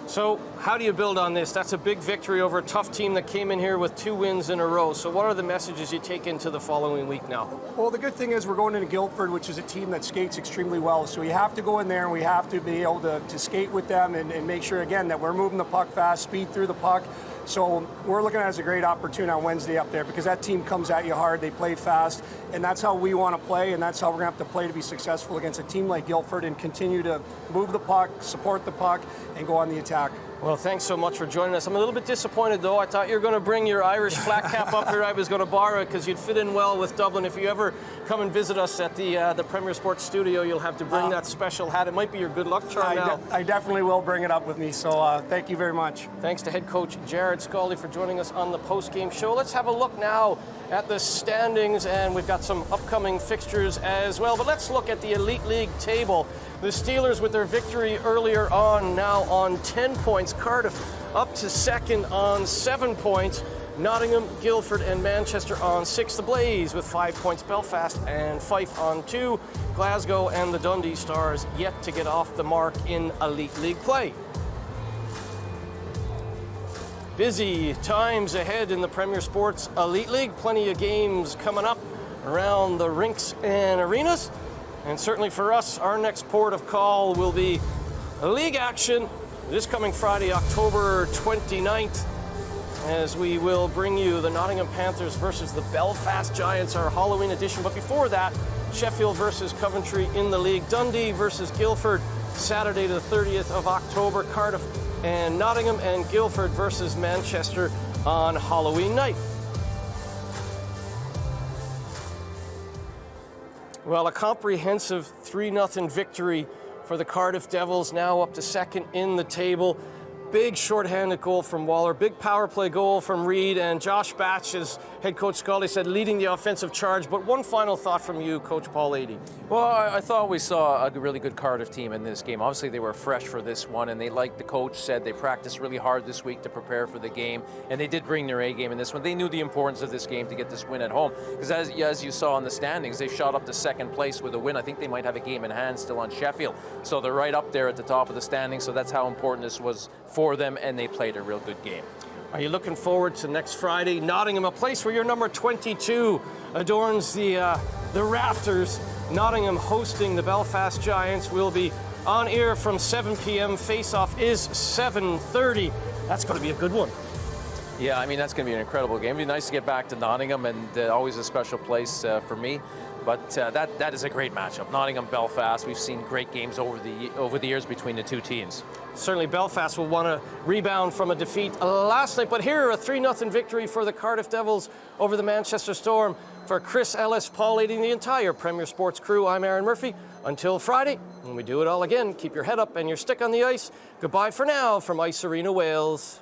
So how do you build on this? That's a big victory over a tough team that came in here with 2 wins in a row. So what are the messages you take into the following week now? Well, the good thing is we're going into Guildford, which is a team that skates extremely well. So we have to go in there and we have to be able to skate with them and make sure, again, that we're moving the puck fast, speed through the puck. So we're looking at it as a great opportunity on Wednesday up there, because that team comes at you hard, they play fast, and that's how we want to play, and that's how we're going to have to play to be successful against a team like Guildford and continue to move the puck, support the puck, and go on the attack. Well, thanks so much for joining us. I'm a little bit disappointed, though. I thought you were going to bring your Irish flat cap up here. I was going to borrow it because you'd fit in well with Dublin. If you ever come and visit us at the Premier Sports studio, you'll have to bring that special hat. It might be your good luck charm now. I definitely will bring it up with me, so thank you very much. Thanks to head coach Jared Scully for joining us on the post-game show. Let's have a look now at the standings, and we've got some upcoming fixtures as well. But let's look at the Elite League table. The Steelers, with their victory earlier on, now on 10 points. Cardiff up to second on 7 points. Nottingham, Guildford, and Manchester on 6. The Blaze with 5 points. Belfast and Fife on 2. Glasgow and the Dundee Stars yet to get off the mark in Elite League play. Busy times ahead in the Premier Sports Elite League. Plenty of games coming up around the rinks and arenas. And certainly for us, our next port of call will be league action this coming Friday, October 29th, as we will bring you the Nottingham Panthers versus the Belfast Giants, our Halloween edition. But before that, Sheffield versus Coventry in the league. Dundee versus Guildford, Saturday the 30th of October. Cardiff and Nottingham, and Guildford versus Manchester on Halloween night. Well, a comprehensive 3-0 victory for the Cardiff Devils, now up to second in the table. Big shorthanded goal from Waller, big power play goal from Reed, and Josh Batch, as head coach Scully said, leading the offensive charge. But one final thought from you, Coach Paul Adey. Well, I thought we saw a really good Cardiff team in this game. Obviously, they were fresh for this one, and they, like the coach said, they practiced really hard this week to prepare for the game, and they did bring their A game in this one. They knew the importance of this game to get this win at home, because as you saw in the standings, they shot up to second place with a win. I think they might have a game in hand still on Sheffield, so they're right up there at the top of the standings, so that's how important this was for them, and they played a real good game. Are you looking forward to next Friday? Nottingham, a place where your number 22 adorns the the rafters. Nottingham hosting the Belfast Giants. Will be on air from 7 p.m. Face-off is 7:30. That's going to be a good one. Yeah, I mean, that's going to be an incredible game. It'd be nice to get back to Nottingham, and always a special place for me. But that is a great matchup. Nottingham-Belfast. We've seen great games over the years between the two teams. Certainly Belfast will want to rebound from a defeat last night, but here a 3-0 victory for the Cardiff Devils over the Manchester Storm. For Chris Ellis, Paul Leading, the entire Premier Sports crew, I'm Aaron Murphy. Until Friday, when we do it all again, keep your head up and your stick on the ice. Goodbye for now from Ice Arena Wales.